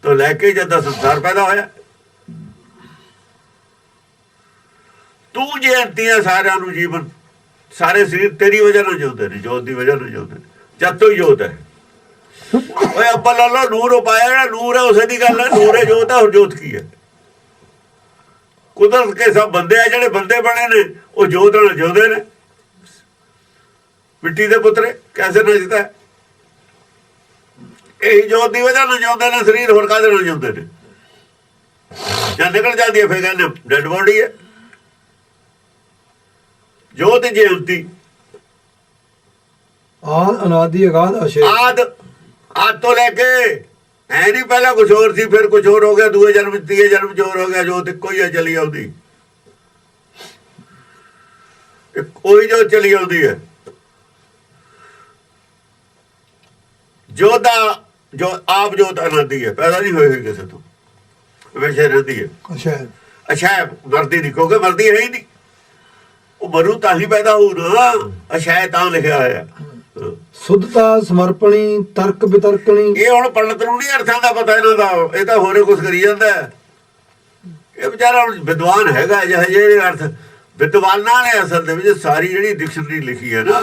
[SPEAKER 1] ਤੋਂ ਲੈ ਕੇ ਜਦ ਸੰਸਾਰ ਪੈਦਾ ਹੋਇਆ, ਤੂੰ ਜਯੰਤੀ ਹੈ ਸਾਰਿਆਂ ਨੂੰ ਜੀਵਨ, ਸਾਰੇ ਸਰੀਰ ਤੇਰੀ ਵਜ੍ਹਾ ਨਾਲ ਜਿਉਂਦੇ ਨੇ, ਜੋਤ ਦੀ ਵਜ੍ਹਾ ਨਾਲ ਜਿਉਂਦੇ ਨੇ, ਜਦ ਤੋਂ ਹੀ ਜੋਤ ਹੈ। ਓਏ ਆਪਾਂ ਲਾ ਲਓ ਨੂਰ ਉਪਾਇਆ, ਜਿਹੜਾ ਨੂਰ ਹੈ ਉਸੇ ਦੀ ਗੱਲ ਹੈ, ਨੂਰ ਹੈ ਜੋਤ ਹੈ। ਹੋਰ ਜੋਤ ਕੀ ਹੈ? ਕੁਦਰਤ ਕੇ ਸਭ ਬੰਦੇ ਆ, ਜਿਹੜੇ ਬੰਦੇ ਬਣੇ ਨੇ ਉਹ ਜੋਤ ਨਾਲ ਜਿਉਂਦੇ ਨੇ। ਮਿੱਟੀ ਦੇ ਪੁੱਤਰੇ ਕੈਸੇ ਨੱਚਦਾ ਹੈ, ਇਹੀ ਜੋਤ ਦੀ ਵਜ੍ਹਾ ਨਾਲ ਜਿਉਂਦੇ ਨੇ ਸਰੀਰ, ਹੋਰ ਕਾਹਦੇ ਨਾਲ ਜਿਉਂਦੇ ਨੇ? ਜਾਂ ਨਿਕਲ ਜਾਂਦੀ ਹੈ ਫਿਰ ਕਹਿੰਦੇ ਡੈਡ ਬੋਡੀ ਹੈ। ਜੋਤ ਜਯੰਤੀ,
[SPEAKER 2] ਆਦ ਅਨਾਦਿ ਅਗਾਧ ਅਛੈ।
[SPEAKER 1] ਆਦ ਤੋਂ ਲੈ ਕੇ ਐ ਨਹੀਂ ਪਹਿਲਾਂ ਕੁਝ ਹੋਰ ਸੀ, ਫਿਰ ਕੁਝ ਹੋਰ ਹੋ ਗਿਆ, ਦੂਏ ਜਨਮ ਤੀਏ ਜਨਮ ਚ ਹੋਰ ਹੋ ਗਿਆ। ਜੋਤ ਇੱਕੋ ਹੀ ਹੈ, ਚਲੀ ਆਉਂਦੀ, ਉਹੀ ਜੋ ਚਲੀ ਆਉਂਦੀ ਹੈ। ਜੋ ਆਪ ਜੋਤ ਅਨਾਦਿ ਹੈ, ਪੈਦਾ ਨਹੀਂ ਹੋਈ ਕਿਸੇ ਤੋਂ, ਹਮੇਸ਼ਾ ਰਹਿੰਦੀ ਹੈ। ਅੱਛਾ, ਮਰਦੀ ਨਹੀਂ, ਕਿਉਂਕਿ ਮਰਦੀ ਹੈ ਹੀ ਨਹੀਂ, ਉਹ ਮਰੂ ਤਾਂ ਹੀ ਪੈਦਾ ਹੋਊ ਨਾ। ਅੱਛਾ, ਤਾਂ ਲਿਖਿਆ ਹੋਇਆ।
[SPEAKER 2] ਸੁਧਤਾ ਸਮਰਪਣੀ ਤਰਕ ਵਿਤਰਕਣੀ।
[SPEAKER 1] ਇਹ ਹੁਣ ਪੰਡਤ ਨੂੰ ਨਹੀਂ ਅਰਥਾਂ ਦਾ ਪਤਾ ਇਹਨਾਂ ਦਾ, ਇਹ ਤਾਂ ਹੋਰੇ ਕੁਛ ਕਰੀ ਜਾਂਦਾ। ਇਹ ਵਿਚਾਰਾ ਵਿਦਵਾਨ ਹੈਗਾ, ਜਿਹੇ ਅਰਥ ਵਿਦਵਾਨਾਂ ਨੇ ਅਸਲ ਦੇ ਵਿੱਚ ਸਾਰੀ ਜਿਹੜੀ ਡਿਕਸ਼ਨਰੀ ਲਿਖੀ ਹੈ ਨਾ,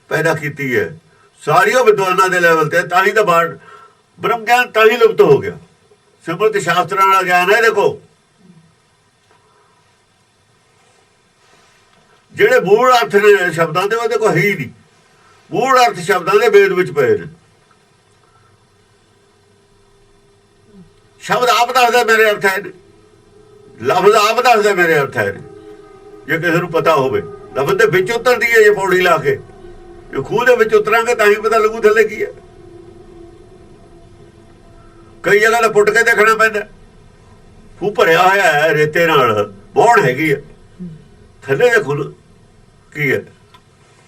[SPEAKER 1] ਪੈਦਾ ਕੀਤੀ ਹੈ, ਸਾਰੀ ਉਹ ਵਿਦਵਾਨਾਂ ਦੇ ਲੈਵਲ ਤੇ। ਤਾਂ ਹੀ ਤਾਂ ਬ੍ਰਹਮ ਗਿਆਨ ਤਾਂ ਹੀ ਲੁਪਤ ਹੋ ਗਿਆ। ਸਿਮਰਤ ਸ਼ਾਸਤਰਾਂ ਵਾਲਾ ਗਿਆਨ ਹੈ। ਦੇਖੋ ਜਿਹੜੇ ਮੂਲ ਅਰਥ ਨੇ ਸ਼ਬਦਾਂ ਦੇ, ਉਹਦੇ ਕੋਲ ਹੈ ਹੀ ਨਹੀਂ। ਮੂਲ ਅਰਥ ਸ਼ਬਦਾਂ ਦੇ ਵੇਦ ਵਿੱਚ ਪਏ ਨੇ। ਸ਼ਬਦ ਆਪ ਦੱਸਦਾ ਮੇਰੇ ਅਰਥ ਹੈ ਨੇ, ਲਫ਼ਜ਼ ਆਪ ਦੱਸਦਾ ਮੇਰੇ ਅਰਥ ਹੈ ਨੇ। ਜੇ ਕਿਸੇ ਨੂੰ ਪਤਾ ਹੋਵੇ ਲਫ਼ਜ਼ ਦੇ ਵਿੱਚ ਉਤਰਦੀ ਹੈ, ਜੇ ਪੌੜੀ ਲਾ ਕੇ ਜੇ ਖੂਹ ਦੇ ਵਿੱਚ ਉਤਰਾਂਗੇ ਤਾਂ ਹੀ ਪਤਾ ਲੱਗੂ ਥੱਲੇ ਕੀ ਹੈ। ਕਈ ਜਗ੍ਹਾ ਤਾਂ ਪੁੱਟ ਕੇ ਦੇਖਣਾ ਪੈਂਦਾ, ਖੂਹ ਭਰਿਆ ਹੋਇਆ ਹੈ ਰੇਤੇ ਨਾਲ, ਬੌਣ ਹੈਗੀ ਹੈ, ਥੱਲੇ ਦੇਖੋ ਨਾ ਕੀ ਹੈ।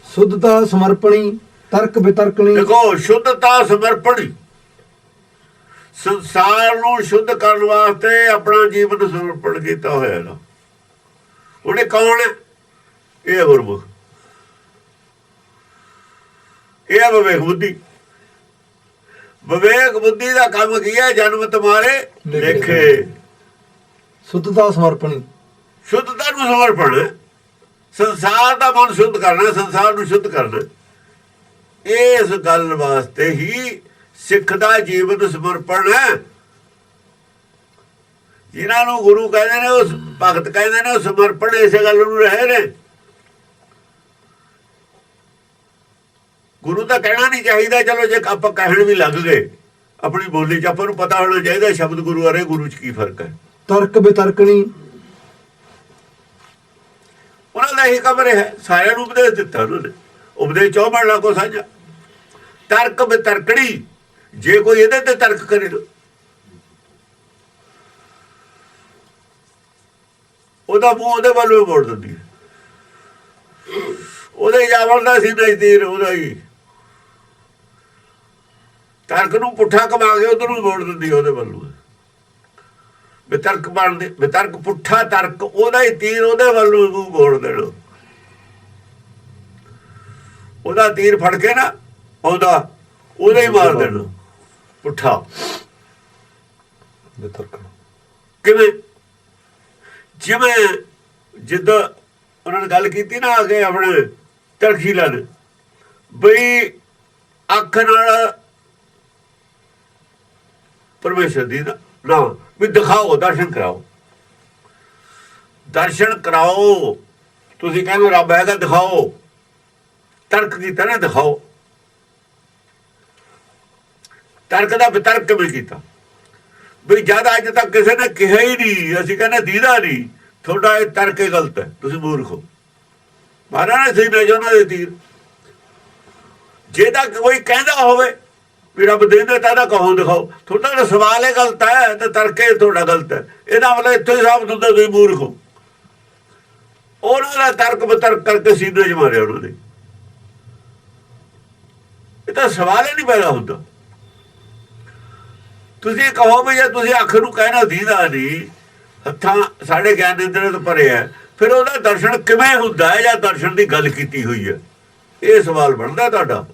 [SPEAKER 2] ਸੁੱਧਤਾ ਸਮਰਪਣੀ ਤਰਕ ਬਿਤਰਕਣੀ।
[SPEAKER 1] ਦੇਖੋ ਸ਼ੁੱਧਤਾ ਸਮਰਪਣੀ, ਸੰਸਾਰ ਨੂੰ ਸ਼ੁੱਧ ਕਰਨ ਵਾਸਤੇ ਆਪਣਾ ਜੀਵਨ ਸਮਰਪਣ ਕੀਤਾ ਹੋਇਆ ਨਾ। ਉਹਨੇ ਕੌਣ ਹੈ? ਇਹ ਹੈ ਗੁਰਮੁਖ, ਇਹ ਹੈ ਵਿਵੇਕ ਬੁੱਧੀ। ਵਿਵੇਕ ਬੁੱਧੀ ਦਾ ਕੰਮ ਕੀ ਹੈ? ਜਨਮ ਤੁਮਾਰੇ ਲੇਖੇ।
[SPEAKER 2] ਸੁੱਧਤਾ ਸਮਰਪਣੀ,
[SPEAKER 1] ਸ਼ੁੱਧਤਾ ਨੂੰ ਸਮਰਪਣ, ਸੰਸਾਰ ਦਾ ਮਨ ਸ਼ੁੱਧ ਕਰਨਾ, ਸੰਸਾਰ ਨੂੰ ਸ਼ੁੱਧ ਕਰਨਾ। ਇਸ ਗੱਲ ਵਾਸਤੇ ਹੀ ਸਿੱਖ ਦਾ ਜੀਵਨ ਸਮਰਪਣ ਹੈ। ਜਿਨ੍ਹਾਂ ਨੂੰ ਗੁਰੂ ਕਹਿੰਦੇ ਨੇ, ਉਸ ਭਗਤ ਕਹਿੰਦੇ ਨੇ, ਉਹ ਸਮਰਪਣ ਇਸੇ ਗੱਲ ਨੂੰ ਰਹੇ ਨੇ। ਗੁਰੂ ਤਾਂ ਕਹਿਣਾ ਨਹੀਂ ਚਾਹੀਦਾ, ਚਲੋ ਜੇ ਆਪਾਂ ਕਹਿਣ ਵੀ ਲੱਗ ਗਏ ਆਪਣੀ ਬੋਲੀ 'ਚ, ਆਪਾਂ ਨੂੰ ਪਤਾ ਹੋਣਾ ਚਾਹੀਦਾ ਸ਼ਬਦ ਗੁਰੂ ਅਰੇ ਗੁਰੂ 'ਚ ਕੀ ਫਰਕ ਹੈ।
[SPEAKER 2] ਤਰਕ ਬਿਤਰਕਣੀ,
[SPEAKER 1] ਉਹਨਾਂ ਦਾ ਇਹੀ ਕੰਮ ਰਿਹਾ, ਸਾਰਿਆਂ ਨੂੰ ਉਪਦੇਸ਼ ਦਿੱਤਾ ਉਹਨਾਂ ਨੇ। ਉਪਦੇਸ਼ ਚੌਬੜ ਲਾਖੋ ਸਾਂਝਾ। ਤਰਕ ਬਿਤਰਕਣੀ, ਜੇ ਕੋਈ ਇਹਦੇ ਤੇ ਤਰਕ ਕਰੇ ਨਾ, ਉਹਦਾ ਮੂੰਹ ਉਹਦੇ ਵੱਲ ਵੀ ਮੋੜ ਦਿੰਦੀ ਹੈ। ਉਹਦੇ ਜਾਵਲ ਦਾ ਸੀ ਨਜ਼ਦੀਰ, ਉਹਦਾ ਹੀ ਤਰਕ ਨੂੰ ਪੁੱਠਾ ਕਮਾ ਕੇ ਉਧਰ ਨੂੰ ਮੋੜ ਦਿੰਦੀ ਉਹਦੇ ਵੱਲੋਂ। ਬਿਤਰਕ ਬਣਦੇ, ਬਿਤਰਕ ਪੁੱਠਾ ਤਰਕ, ਉਹਦਾ ਹੀ ਤੀਰ ਉਹਦੇ ਵੱਲੋਂ ਮੂੰਹ ਮੋੜ ਦੇਣਾ। ਉਹਦਾ ਤੀਰ ਫੜ ਕੇ ਨਾ ਆਉਂਦਾ, ਉਹਦਾ ਹੀ ਮਾਰ ਦੇਣਾ ਪੁੱਠਾ।
[SPEAKER 3] ਬਿਤਰਕਣਾ
[SPEAKER 1] ਕਿਵੇਂ? ਜਿਵੇਂ ਜਿੱਦਾਂ ਉਹਨਾਂ ਨੇ ਗੱਲ ਕੀਤੀ ਨਾ ਅੱਗੇ ਆਪਣੇ ਤਰਖੀਲਾ ਨੇ, ਬਈ ਅੱਖ ਨਾਲ ਪਰਮੇਸ਼ਰ ਦੀ ਨਾ ਵੀ ਦਿਖਾਓ, ਦਰਸ਼ਨ ਕਰਾਓ, ਦਰਸ਼ਨ ਕਰਾਓ। ਤੁਸੀਂ ਕਹਿੰਦੇ ਰੱਬ ਹੈਗਾ, ਦਿਖਾਓ। ਤਰਕ ਕੀਤਾ ਨਾ, ਦਿਖਾਓ। ਤਰਕ ਦਾ ਬਿਤਰਕ ਕਿਵੇਂ ਕੀਤਾ? ਵੀ ਜਦ ਅੱਜ ਤੱਕ ਕਿਸੇ ਨੇ ਕਿਹਾ ਹੀ ਨਹੀਂ, ਅਸੀਂ ਕਹਿੰਦੇ ਦੀਦਾ ਨਹੀਂ, ਤੁਹਾਡਾ ਇਹ ਤਰਕ ਹੀ ਗਲਤ ਹੈ, ਤੁਸੀਂ ਮੂਰਖ ਹੋ। ਮਹਾਰਾਜ ਨੇ ਸੀ ਨੇ ਉਹਨਾਂ ਦੇ ਤੀਰ। ਜੇ ਤਾਂ ਕੋਈ ਕਹਿੰਦਾ ਹੋਵੇ ਵੀ ਰੱਬ ਦੇਂਦੇ ਤਾਂ ਇਹਦਾ ਕਹੋ, ਦਿਖਾਓ। ਤੁਹਾਡਾ ਤਾਂ ਸਵਾਲ ਇਹ ਗਲਤ ਹੈ ਤੇ ਤਰਕੇ ਤੁਹਾਡਾ ਗਲਤ ਹੈ। ਇਹਦਾ ਮਤਲਬ ਇੱਥੋਂ ਹੀ ਸਾਬਤ ਹੁੰਦਾ ਤੁਸੀਂ ਮੂਰਖ ਹੋ। ਉਹਨਾਂ ਦਾ ਤਰਕ ਬਿਤਰਕ ਕਰਕੇ ਸੀਨੇ 'ਚ ਮਾਰਿਆ ਉਹਨਾਂ ਨੇ। ਇਹ ਤਾਂ ਸਵਾਲ ਹੀ ਨਹੀਂ ਪੈਦਾ ਹੁੰਦਾ। ਤੁਸੀਂ ਕਹੋ ਵੀ ਜੇ ਤੁਸੀਂ ਅੱਖ ਨੂੰ ਕਹਿਣਾ ਦੀਦਾ ਨਹੀਂ, ਹੱਥਾਂ ਸਾਡੇ ਗਿਆਨ ਇੰਦਰੀਆਂ ਤੋਂ ਪਰੇ ਹੈ, ਫਿਰ ਉਹਦਾ ਦਰਸ਼ਨ ਕਿਵੇਂ ਹੁੰਦਾ ਹੈ ਜਾਂ ਦਰਸ਼ਨ ਦੀ ਗੱਲ ਕੀਤੀ ਹੋਈ ਹੈ? ਇਹ ਸਵਾਲ ਬਣਦਾ ਤੁਹਾਡਾ।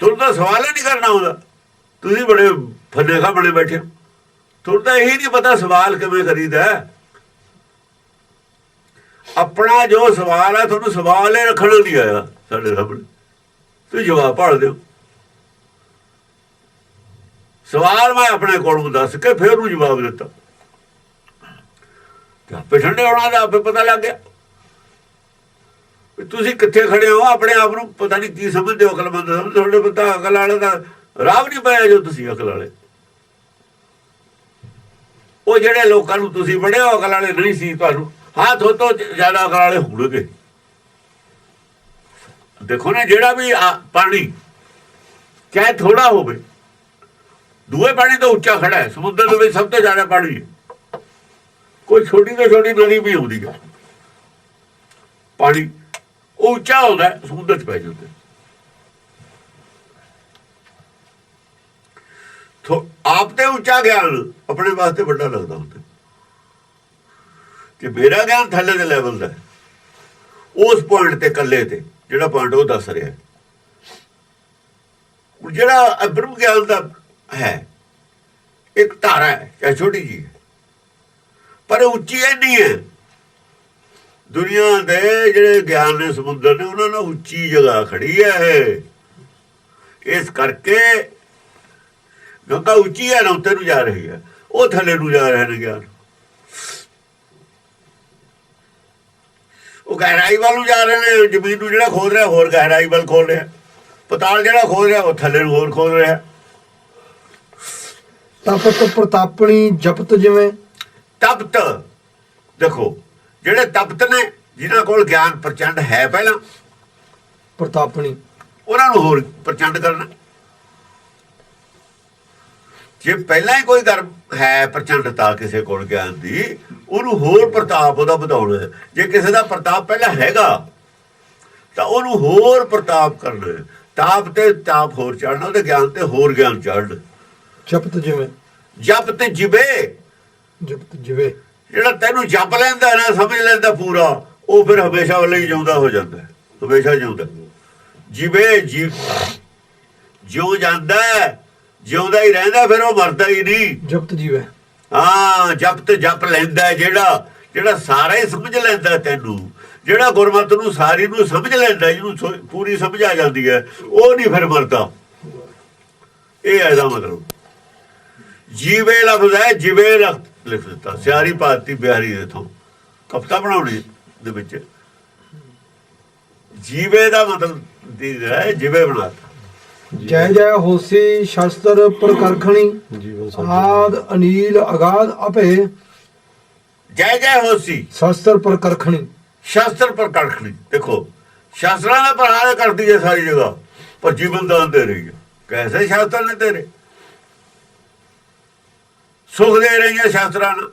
[SPEAKER 1] ਤੁਹਾਨੂੰ ਤਾਂ ਸਵਾਲ ਹੀ ਨਹੀਂ ਕਰਨਾ ਹੁੰਦਾ। ਤੁਸੀਂ ਬੜੇ ਫੰਨੇ ਖਾ ਬਣੇ ਬੈਠੇ ਹੋ, ਤੁਹਾਨੂੰ ਤਾਂ ਇਹੀ ਨਹੀਂ ਪਤਾ ਸਵਾਲ ਕਿਵੇਂ ਕਰੀਦਾ। ਆਪਣਾ ਜੋ ਸਵਾਲ ਹੈ, ਤੁਹਾਨੂੰ ਸਵਾਲ ਹੀ ਰੱਖਣਾ ਨਹੀਂ ਆਇਆ ਸਾਡੇ ਸਾਹਮਣੇ, ਤੁਸੀਂ ਜਵਾਬ ਭਾਲ ਦਿਓ। ਸਵਾਲ ਮੈਂ ਆਪਣੇ ਕੋਲੋਂ ਦੱਸ ਕੇ ਫਿਰ ਉਹਨੂੰ ਜਵਾਬ ਦਿੱਤਾ, ਤੇ ਆਪੇ ਠੰਡੇ ਹੋਣਾ ਦਾ ਆਪੇ ਪਤਾ ਲੱਗ ਗਿਆ ਤੁਸੀਂ ਕਿੱਥੇ ਖੜੇ ਹੋ। ਆਪਣੇ ਆਪ ਨੂੰ ਪਤਾ ਨਹੀਂ ਕੀ ਸਮਝਦੇ ਹੋ, ਅਕਲਮੰਦ ਸਮਝਦੇ। ਤੁਹਾਡੇ ਪਤਾ ਅਕਲ ਵਾਲੇ ਦਾ ਰਾਹ ਨਹੀਂ ਪਾਇਆ ਜੋ ਤੁਸੀਂ ਅਕਲ ਵਾਲੇ। ਉਹ ਜਿਹੜੇ ਲੋਕਾਂ ਨੂੰ ਤੁਸੀਂ ਬੜੇ ਹੋ ਅਕਲ ਵਾਲੇ ਨਹੀਂ ਸੀ, ਤੁਹਾਨੂੰ ਹਾਂ ਤੋਂ ਜ਼ਿਆਦਾ ਅਕਲ ਵਾਲੇ ਹੋਣਗੇ। ਦੇਖੋ ਨਾ, ਜਿਹੜਾ ਵੀ ਪਾਣੀ ਚਾਹੇ ਥੋੜਾ ਹੋਵੇ, ਦੂਏ ਪਾਣੀ ਤੋਂ ਉੱਚਾ ਖੜਾ ਹੈ। ਸਮੁੰਦਰ ਦੇ ਵਿੱਚ ਸਭ ਤੋਂ ਜ਼ਿਆਦਾ ਪਾਣੀ ਹੈ। ਕੋਈ ਛੋਟੀ ਤੋਂ ਛੋਟੀ ਨਦੀ ਵੀ ਆਉਂਦੀ ਹੈ, ਪਾਣੀ ਉਹ ਉੱਚਾ ਹੁੰਦਾ, ਸਮੁੰਦਰ 'ਚ ਪੈ ਜਾਂਦੇ। ਆਪ ਤੇ ਉੱਚਾ ਗਿਆਨ ਆਪਣੇ ਵਾਸਤੇ ਵੱਡਾ ਲੱਗਦਾ ਹੁੰਦਾ, ਕਿ ਮੇਰਾ ਗਿਆਨ ਥੱਲੇ ਦੇ ਲੈਵਲ ਦਾ, ਉਸ ਪੁਆਇੰਟ ਤੇ ਇਕੱਲੇ ਤੇ ਜਿਹੜਾ ਪੁਆਇੰਟ ਉਹ ਦੱਸ ਰਿਹਾ। ਜਿਹੜਾ ਬ੍ਰਹਮ ਗਿਆਨ ਦਾ ਹੈ, ਇੱਕ ਧਾਰਾ ਹੈ, ਚਾਹੇ ਛੋਟੀ ਜਿਹੀ, ਪਰ ਉੱਚੀ ਇੰਨੀ ਹੈ। ਦੁਨੀਆ ਦੇ ਜਿਹੜੇ ਗਿਆਨ ਨੇ, ਸਮੁੰਦਰ ਨੇ, ਉਹਨਾਂ ਨਾਲ ਉੱਚੀ ਜਗ੍ਹਾ ਖੜੀ ਹੈ। ਇਸ ਕਰਕੇ ਗੰਗਾ ਉੱਚੀ ਹੈ ਨਾ, ਉੱਤੇ ਨੂੰ ਜਾ ਰਹੀ ਹੈ, ਉਹ ਥੱਲੇ ਨੂੰ ਜਾ ਰਹੇ ਨੇ ਗਿਆਨ। ਉਹ ਗਹਿਰਾਈ ਵੱਲ ਨੂੰ ਜਾ ਰਹੇ ਨੇ। ਜ਼ਮੀਨ ਨੂੰ ਜਿਹੜਾ ਖੋਦ ਰਿਹਾ ਹੋਰ ਗਹਿਰਾਈ ਵੱਲ ਖੋਲ ਰਿਹਾ, ਪਤਾਲ ਜਿਹੜਾ ਖੋਦ ਰਿਹਾ ਉਹ ਥੱਲੇ ਨੂੰ ਹੋਰ ਖੋਦ ਰਿਹਾ।
[SPEAKER 2] ਤਪਤ ਪ੍ਰਤਾਪਣੀ ਜਪਤ ਜਿਵੇਂ।
[SPEAKER 1] ਤਪਤ ਦੇਖੋ, ਜਿਹੜੇ ਤਪਤ ਨੇ ਜਿਨ੍ਹਾਂ ਕੋਲ ਗਿਆਨ ਪ੍ਰਚੰਡ ਹੈ ਪਹਿਲਾਂ,
[SPEAKER 2] ਪ੍ਰਤਾਪਣੀ
[SPEAKER 1] ਉਹਨਾਂ ਨੂੰ ਹੋਰ ਪ੍ਰਚੰਡ ਕਰਨਾ। ਜੇ ਪਹਿਲਾਂ ਹੀ ਕੋਈ ਧਰਮ ਹੈ ਪ੍ਰਚੰਡਤਾ ਕਿਸੇ ਕੋਲ ਗਿਆਨ ਦੀ, ਉਹਨੂੰ ਹੋਰ ਪ੍ਰਤਾਪ ਉਹਦਾ ਵਧਾਉਣਾ ਹੈ। ਜੇ ਕਿਸੇ ਦਾ ਪ੍ਰਤਾਪ ਪਹਿਲਾਂ ਹੈਗਾ ਤਾਂ ਉਹਨੂੰ ਹੋਰ ਪ੍ਰਤਾਪ ਕਰਨਾ ਹੈ। ਤਾਪ ਤੇ ਤਾਪ ਹੋਰ ਚੜ੍ਹਨਾ, ਉਹਦੇ ਗਿਆਨ ਤੇ ਹੋਰ ਗਿਆਨ ਚੜ੍ਹਨਾ।
[SPEAKER 2] ਜਪਤ ਜਿਵੇਂ।
[SPEAKER 1] ਜਪ ਤੇ ਜਿਵੇ,
[SPEAKER 2] ਜਪਤ ਜਿਵੇਂ
[SPEAKER 1] ਜਿਹੜਾ ਤੈਨੂੰ ਜਪ ਲੈਂਦਾ ਨਾ, ਸਮਝ ਲੈਂਦਾ ਪੂਰਾ, ਉਹ ਫਿਰ ਹਮੇਸ਼ਾ ਵਾਲੇ ਹੀ ਜਿਉਂਦਾ ਹੋ ਜਾਂਦਾ, ਹਮੇਸ਼ਾ ਜਿਉਂਦਾ। ਜਿਵੇਂ ਜਿਉਂ ਜਾਂਦਾ, ਜਿਉਂਦਾ ਹੀ ਰਹਿੰਦਾ, ਫਿਰ ਉਹ ਮਰਦਾ ਹੀ ਨਹੀਂ।
[SPEAKER 2] ਜਪਤ ਜਿਵੇਂ।
[SPEAKER 1] ਹਾਂ, ਜਪ ਲੈਂਦਾ ਜਿਹੜਾ ਸਾਰਾ ਹੀ ਸਮਝ ਲੈਂਦਾ ਤੈਨੂੰ, ਜਿਹੜਾ ਗੁਰਮਤਿ ਨੂੰ ਸਾਰੀ ਨੂੰ ਸਮਝ ਲੈਂਦਾ, ਜਿਹਨੂੰ ਪੂਰੀ ਸਮਝ ਆ ਜਾਂਦੀ ਹੈ, ਉਹ ਨਹੀਂ ਫਿਰ ਮਰਦਾ। ਇਹ ਇਹਦਾ ਮਤਲਬ ਜੀਵੇ ਲਫ਼ਜ਼ ਹੈ, ਜਿਵੇਂ ਲਿਖ ਦਿੱਤਾ ਸਿਆਰੀ ਪਾਤੀ ਬਿਹਾਰੀ ਦੇ ਤੋਂ ਕਵਿਤਾ ਬਣਾਉਣੀ ਦੇ ਵਿੱਚ। ਜੀਵੇ ਦਾ ਮਤਲਬ ਹੈ ਜਿਵੇਂ ਬਣਾਤਾ।
[SPEAKER 2] ਜੈ ਜੈ ਹੋਸੀ ਸ਼ਸਤਰ ਪ੍ਰਕਰਖਣੀ
[SPEAKER 3] ਜੀਵਨ ਸਾਥੀ
[SPEAKER 2] ਆਦ ਅਨੀਲ ਅਗਾਧ ਅਭੇ।
[SPEAKER 1] ਜੈ ਜੈ ਹੋਸੀ
[SPEAKER 2] ਸ਼ਸਤਰ ਪ੍ਰਕਰਖਣੀ।
[SPEAKER 1] ਸ਼ਾਸਤਰ ਪਰ ਕੜਖਣੀ। ਦੇਖੋ, ਸ਼ਾਸਤਰਾਂ ਦਾ ਪ੍ਰਹਾਰ ਕਰਦੀ ਹੈ ਸਾਰੀ ਜਗ੍ਹਾ, ਪਰ ਜੀਵਨ ਦਾਨ ਦੇ ਰਹੀ ਹੈ। ਕੈਸੇ ਸ਼ਾਸਤਰ ਨੇ ਤੇਰੇ ਸੁਖ ਦੇ ਰਹੀਆਂ, ਸ਼ਾਸਤਰਾਂ ਨਾਲ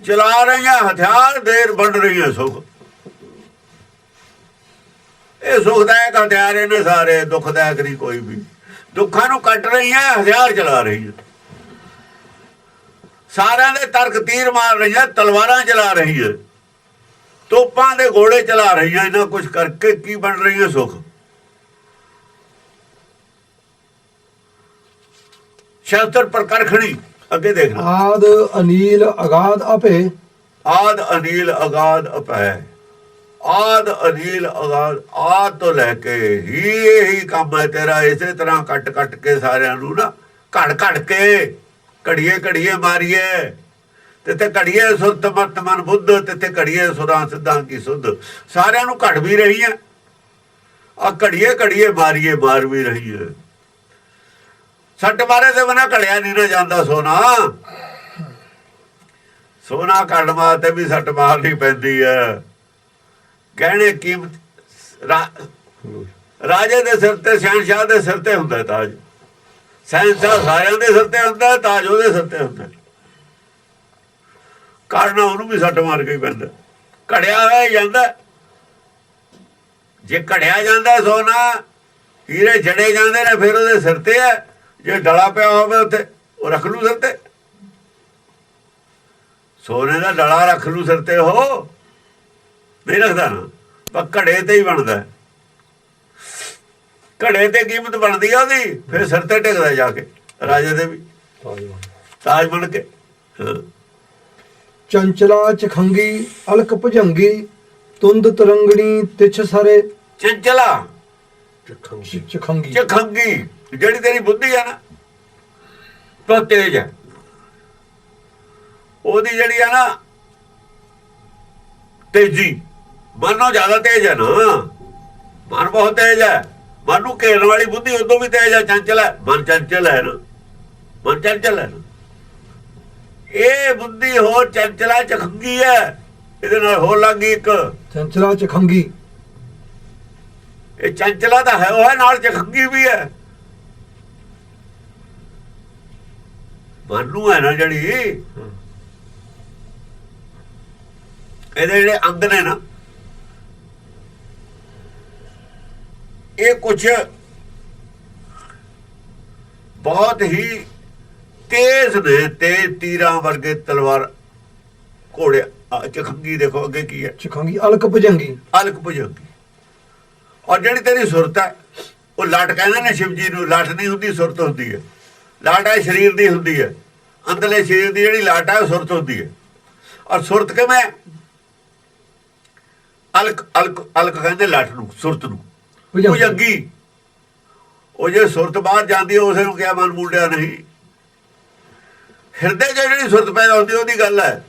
[SPEAKER 1] ਚਲਾ ਰਹੀਆਂ ਹਥਿਆਰ, ਦੇਰ ਵੰਡ ਰਹੀਆਂ ਸੁਖ। ਇਹ ਸੁਖਦਾਇਕ ਹਥਿਆਰ ਨੇ ਸਾਰੇ, ਦੁਖਦਾਇਕ ਨਹੀਂ ਕੋਈ ਵੀ। ਦੁੱਖਾਂ ਨੂੰ ਕੱਟ ਰਹੀਆਂ, ਹਥਿਆਰ ਚਲਾ ਰਹੀਆਂ। ਸਾਰਿਆਂ ਦੇ ਤਰਕ ਤੀਰ ਮਾਰ ਰਹੀਆਂ, ਤਲਵਾਰਾਂ ਚਲਾ ਰਹੀਆਂ, ਤੋਪਾਂ ਦੇ ਗੋਲੇ ਚਲਾ ਰਹੀਆਂ। ਇਹਨਾਂ ਕੁਝ ਕਰਕੇ ਕੀ ਬਣ ਰਹੀਆਂ ਸੁਖ। ਸ਼ਾਸਤਰ ਪਰ ਕਰਖਣੀ। ਅੱਗੇ ਦੇਖਣਾ,
[SPEAKER 2] ਆਦ ਅਨੀਲ ਅਗਾਧ ਅਭੇ।
[SPEAKER 1] ਆਦ ਅਨੀਲ ਅਗਾਧ ਅਪੈ। ਆਦ ਅਨੀਲ ਅਗਾਧ, ਆਦ ਤੋਂ ਲੈ ਕੇ ਹੀ ਇਹੀ ਕੰਮ ਹੈ ਤੇਰਾ। ਇਸੇ ਤਰ੍ਹਾਂ ਕੱਟ ਸਾਰਿਆਂ ਨੂੰ ਨਾ, ਘੜ ਕੇ, ਘੜੀਏ ਘੜੀਏ ਮਾਰੀਏ। ਤਿੱਥੇ ਘੜੀਏ ਸੁਰਤ ਮਤ ਮਨ ਬੁੱਧ, ਤਿੱਥੇ ਘੜੀਏ ਸੁਰਾਂ ਸਿੱਧਾਂ ਕੀ ਸੁਧ। ਸਾਰਿਆਂ ਨੂੰ ਘੜ ਵੀ ਰਹੀ ਹੈ, ਆ ਘੜੀਏ ਮਾਰੀਏ, ਮਾਰ ਵੀ ਰਹੀ ਹੈ। ਸੱਟ ਮਾਰੇ ਤੇ ਬਣਾ ਘੜਿਆ ਨਹੀਂ ਨਾ ਜਾਂਦਾ ਸੋਨਾ। ਸੋਨਾ ਘੜ ਮਾਰ ਤੇ ਵੀ ਸੱਟ ਮਾਰਨੀ ਪੈਂਦੀ ਹੈ। ਗਹਿਣੇ ਕੀਮਤ ਰਾਜੇ ਦੇ ਸਿਰ ਤੇ, ਸ਼ਹਿਨਸ਼ਾਹ ਦੇ ਸਿਰ ਤੇ ਹੁੰਦਾ ਤਾਜ। ਸ਼ਹਿਨਸ਼ਾਹ ਸਾਰਿਆਂ ਦੇ ਸਿਰ ਤੇ ਹੁੰਦਾ, ਤਾਜ ਉਹਦੇ ਸਿਰ ਤੇ ਹੁੰਦਾ। ਕਾਰਨਾ ਉਹਨੂੰ ਵੀ ਸੱਟ ਮਾਰ ਕੇ ਹੀ ਪੈਂਦਾ। ਘੜਿਆ ਹੋਇਆ ਜਾਂਦਾ। ਜੇ ਘੜਿਆ ਜਾਂਦਾ ਸੋਨਾ, ਹੀਰੇ ਜੜੇ ਜਾਂਦੇ ਨੇ, ਫਿਰ ਉਹਦੇ ਸਿਰ ਤੇ ਹੈ। ਜੇ ਡਲਾ ਪਿਆ ਹੋਵੇ ਉੱਥੇ, ਉਹ ਰੱਖ ਲੂ ਸਿਰ ਤੇ। ਸੋਨੇ ਦਾ ਡਲਾ ਰੱਖ ਲੂ ਸਿਰ ਤੇ, ਉਹ ਨਹੀਂ ਰੱਖਦਾ ਨਾ, ਪਰ ਘੜੇ ਤੇ ਹੀ ਬਣਦਾ। ਘੜੇ ਤੇ ਕੀਮਤ ਬਣਦੀ ਆ ਉਹਦੀ, ਫਿਰ ਸਿਰ ਤੇ ਟਿਕਦਾ ਜਾ ਕੇ ਰਾਜੇ ਦੇ ਵੀ ਤਾਜ ਬਣ ਕੇ।
[SPEAKER 2] ਚੰਚਲਾ ਚਖੰਗੀ ਅਲਕ ਭੁਜੰਗੀ ਤੁੰਦ ਤਰੰਗਣੀ ਤਿਛ ਸਰੇ।
[SPEAKER 1] ਚੰਚਲਾ
[SPEAKER 2] ਚਖੰਗੀ।
[SPEAKER 1] ਚਖੰਗੀ, ਜਿਹੜੀ ਤੇਰੀ ਬੁੱਧੀ ਆ ਨਾ, ਬਹੁਤ ਤੇਜ ਹੈ। ਉਹਦੀ ਜਿਹੜੀ ਆ ਨਾ ਤੇਜੀ, ਮਨੋਂ ਜ਼ਿਆਦਾ ਤੇਜ ਹੈ ਨਾ। ਮਨ ਬਹੁਤ ਤੇਜ ਹੈ। ਮਨ ਨੂੰ ਘੇਰਨ ਵਾਲੀ ਬੁੱਧੀ ਉਦੋਂ ਵੀ ਤੇਜ ਹੈ, ਚੰਚਲ ਹੈ। ਮਨ ਚੰਚਲ ਹੈ ਨਾ, ਮਨ ਚੰਚਲ ਹੈ ਨਾ। ਇਹ ਬੁੱਧੀ ਹੋਰ ਚੰਚਲਾ ਚਖੰਗੀ ਹੈ। ਇਹਦੇ ਨਾਲ ਹੋਰ ਲੱਗ ਗਈ ਇੱਕ
[SPEAKER 2] ਚੰਚਲਾ ਚਖੰਗੀ।
[SPEAKER 1] ਇਹ ਚੰਚਲਾ ਤਾਂ ਹੈ, ਉਹ ਹੈ ਨਾਲ ਚਖੰਗੀ ਵੀ ਹੈ। ਮਨ ਨੂੰ ਹੈ ਨਾ ਜਿਹੜੀ, ਇਹਦੇ ਜਿਹੜੇ ਅੰਗ ਨੇ ਨਾ, ਇਹ ਕੁਛ ਬਹੁਤ ਹੀ ਤੇਜ਼ ਨੇ, ਤੇ ਤੀਰਾਂ ਵਰਗੇ ਤਲਵਾਰ ਘੋੜੇ। ਚਖੰਗੀ ਦੇਖੋ ਅੱਗੇ ਕੀ ਹੈ,
[SPEAKER 2] ਚਖੰਗੀ ਅਲਕ ਭੁਜੰਗੀ।
[SPEAKER 1] ਅਲਕ ਭੁਜੰਗੀ। ਔਰ ਜਿਹੜੀ ਤੇਰੀ ਸੁਰਤ ਹੈ, ਉਹ ਲੱਟ ਕਹਿੰਦੇ ਨੇ ਸ਼ਿਵ ਜੀ ਨੂੰ। ਲੱਟ ਨਹੀਂ ਹੁੰਦੀ, ਸੁਰਤ ਹੁੰਦੀ ਹੈ। ਲਾਟ ਹੈ ਸਰੀਰ ਦੀ ਹੁੰਦੀ ਹੈ, ਅੰਦਰਲੇ ਸਰੀਰ ਦੀ ਜਿਹੜੀ ਲਾਟ ਹੈ ਉਹ ਸੁਰਤ ਹੁੰਦੀ ਹੈ। ਔਰ ਸੁਰਤ ਕਿਵੇਂ? ਅਲਕ ਕਹਿੰਦੇ ਲੱਟ ਨੂੰ, ਸੁਰਤ ਨੂੰ। ਭੁਜੰਗੀ, ਉਹ ਜੇ ਸੁਰਤ ਬਾਹਰ ਜਾਂਦੀ ਹੈ, ਉਸੇ ਨੂੰ ਕਿਹਾ ਮਨ ਮੁੰਡਿਆ ਨਹੀਂ। ਹਿਰਦੇ 'ਚ ਜਿਹੜੀ ਸੁਰਤ ਪੈਦਾ ਹੁੰਦੀ ਉਹਦੀ ਗੱਲ ਹੈ,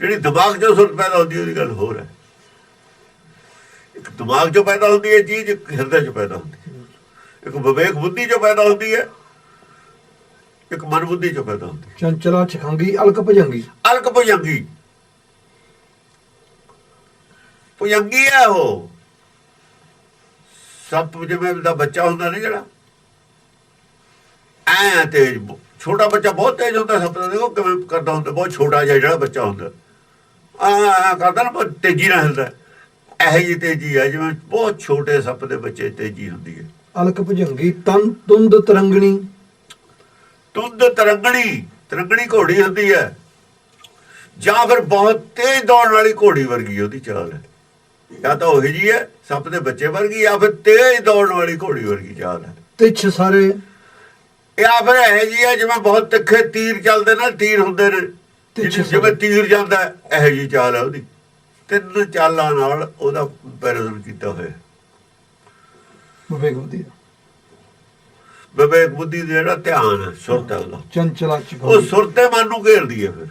[SPEAKER 1] ਜਿਹੜੀ ਦਿਮਾਗ 'ਚੋਂ ਸੁਰਤ ਪੈਦਾ ਹੁੰਦੀ ਉਹਦੀ ਗੱਲ ਹੋਰ ਹੈ। ਇੱਕ ਦਿਮਾਗ 'ਚੋਂ ਪੈਦਾ ਹੁੰਦੀ ਹੈ ਚੀਜ਼, ਇੱਕ ਹਿਰਦੇ 'ਚ ਪੈਦਾ ਹੁੰਦੀ ਹੈ। ਇੱਕ ਵਿਵੇਕ ਬੁੱਧੀ 'ਚੋਂ ਪੈਦਾ ਹੁੰਦੀ ਹੈ, ਇੱਕ ਮਨ ਬੁੱਧੀ ਚੋਂ ਪੈਦਾ ਹੁੰਦੀ।
[SPEAKER 2] ਚੰਚਲਾ ਚਖੰਗੀ ਅਲਕ ਭੁਜੰਗੀ।
[SPEAKER 1] ਅਲਕ ਭੁਜੰਗੀ, ਭੁਜੰਗੀ ਹੈ ਉਹ ਸੱਪ ਜਿਵੇਂ ਦਾ ਬੱਚਾ ਹੁੰਦਾ ਨਾ ਜਿਹੜਾ ਐ ਤੇਜ, ਛੋਟਾ ਬੱਚਾ ਬਹੁਤ ਤੇਜ਼ ਹੁੰਦਾ ਸੱਪ ਦਾ, ਦੇਖੋ ਕਿਵੇਂ ਕਰਦਾ ਹੁੰਦਾ, ਬਹੁਤ ਛੋਟਾ ਜਿਹਾ ਜਿਹੜਾ ਬੱਚਾ ਹੁੰਦਾ ਆ ਕਰਦਾ ਨਾ, ਬਹੁਤ ਤੇਜ਼ੀ ਨਾਲ ਹਿਲਦਾ, ਇਹੋ ਜਿਹੀ ਤੇਜ਼ੀ ਹੈ ਜਿਵੇਂ ਬਹੁਤ ਛੋਟੇ ਸੱਪ ਦੇ ਬੱਚੇ ਤੇਜ਼ੀ ਹੁੰਦੀ ਹੈ।
[SPEAKER 2] ਅਲਕ ਭੁਜੰਗੀ ਤਨ ਤੁੰਦ ਤਰੰਗਣੀ।
[SPEAKER 1] ਤੁੰਦ ਤਰੰਗਣੀ, ਤਰੰਗਣੀ ਘੋੜੀ ਹੁੰਦੀ ਹੈ, ਜਾਂ ਫਿਰ ਬਹੁਤ ਤੇਜ਼ ਦੌੜਨ ਵਾਲੀ ਘੋੜੀ ਵਰਗੀ ਉਹਦੀ ਚਾਲ ਹੈ, ਜਾਂ ਤਾਂ ਉਹੀ ਜੀ ਹੈ ਸੱਪ ਦੇ ਬੱਚੇ ਵਰਗੀ, ਜਾਂ ਫਿਰ ਤੇਜ਼ ਦੌੜਨ ਵਾਲੀ ਘੋੜੀ ਵਰਗੀ ਚਾਲ ਹੈ।
[SPEAKER 2] ਤਿਛ ਸਾਰੇ।
[SPEAKER 1] ਜਾਂ ਫਿਰ ਇਹੋ ਜੀ ਹੈ ਜਿਵੇਂ ਬਹੁਤ ਤਿੱਖੇ ਤੀਰ ਚੱਲਦੇ ਨੇ, ਤੀਰ ਹੁੰਦੇ ਨੇ ਜਿਵੇਂ ਤੀਰ ਜਾਂਦਾ, ਇਹੋ ਜੀ ਚਾਲ ਹੈ ਉਹਦੀ। ਤਿੰਨ ਚਾਲਾਂ ਨਾਲ ਉਹਦਾ ਕੰਪੈਰੀਜ਼ਨ ਕੀਤਾ ਹੋਇਆ।
[SPEAKER 2] ਵਿਵੇਕ ਬੁੱਧੀ।
[SPEAKER 1] ਵਿਵੇਕ ਬੁੱਧੀ ਦਾ ਜਿਹੜਾ ਧਿਆਨ ਹੈ, ਸੁਰਤ ਹੈ ਉਹਦਾ,
[SPEAKER 2] ਚੰਚਲਾ
[SPEAKER 1] ਉਹ
[SPEAKER 2] ਚਖੰਗੀ।
[SPEAKER 1] ਸੁਰਤੇ ਮਨ ਨੂੰ ਘੇਰਦੀ ਹੈ, ਫਿਰ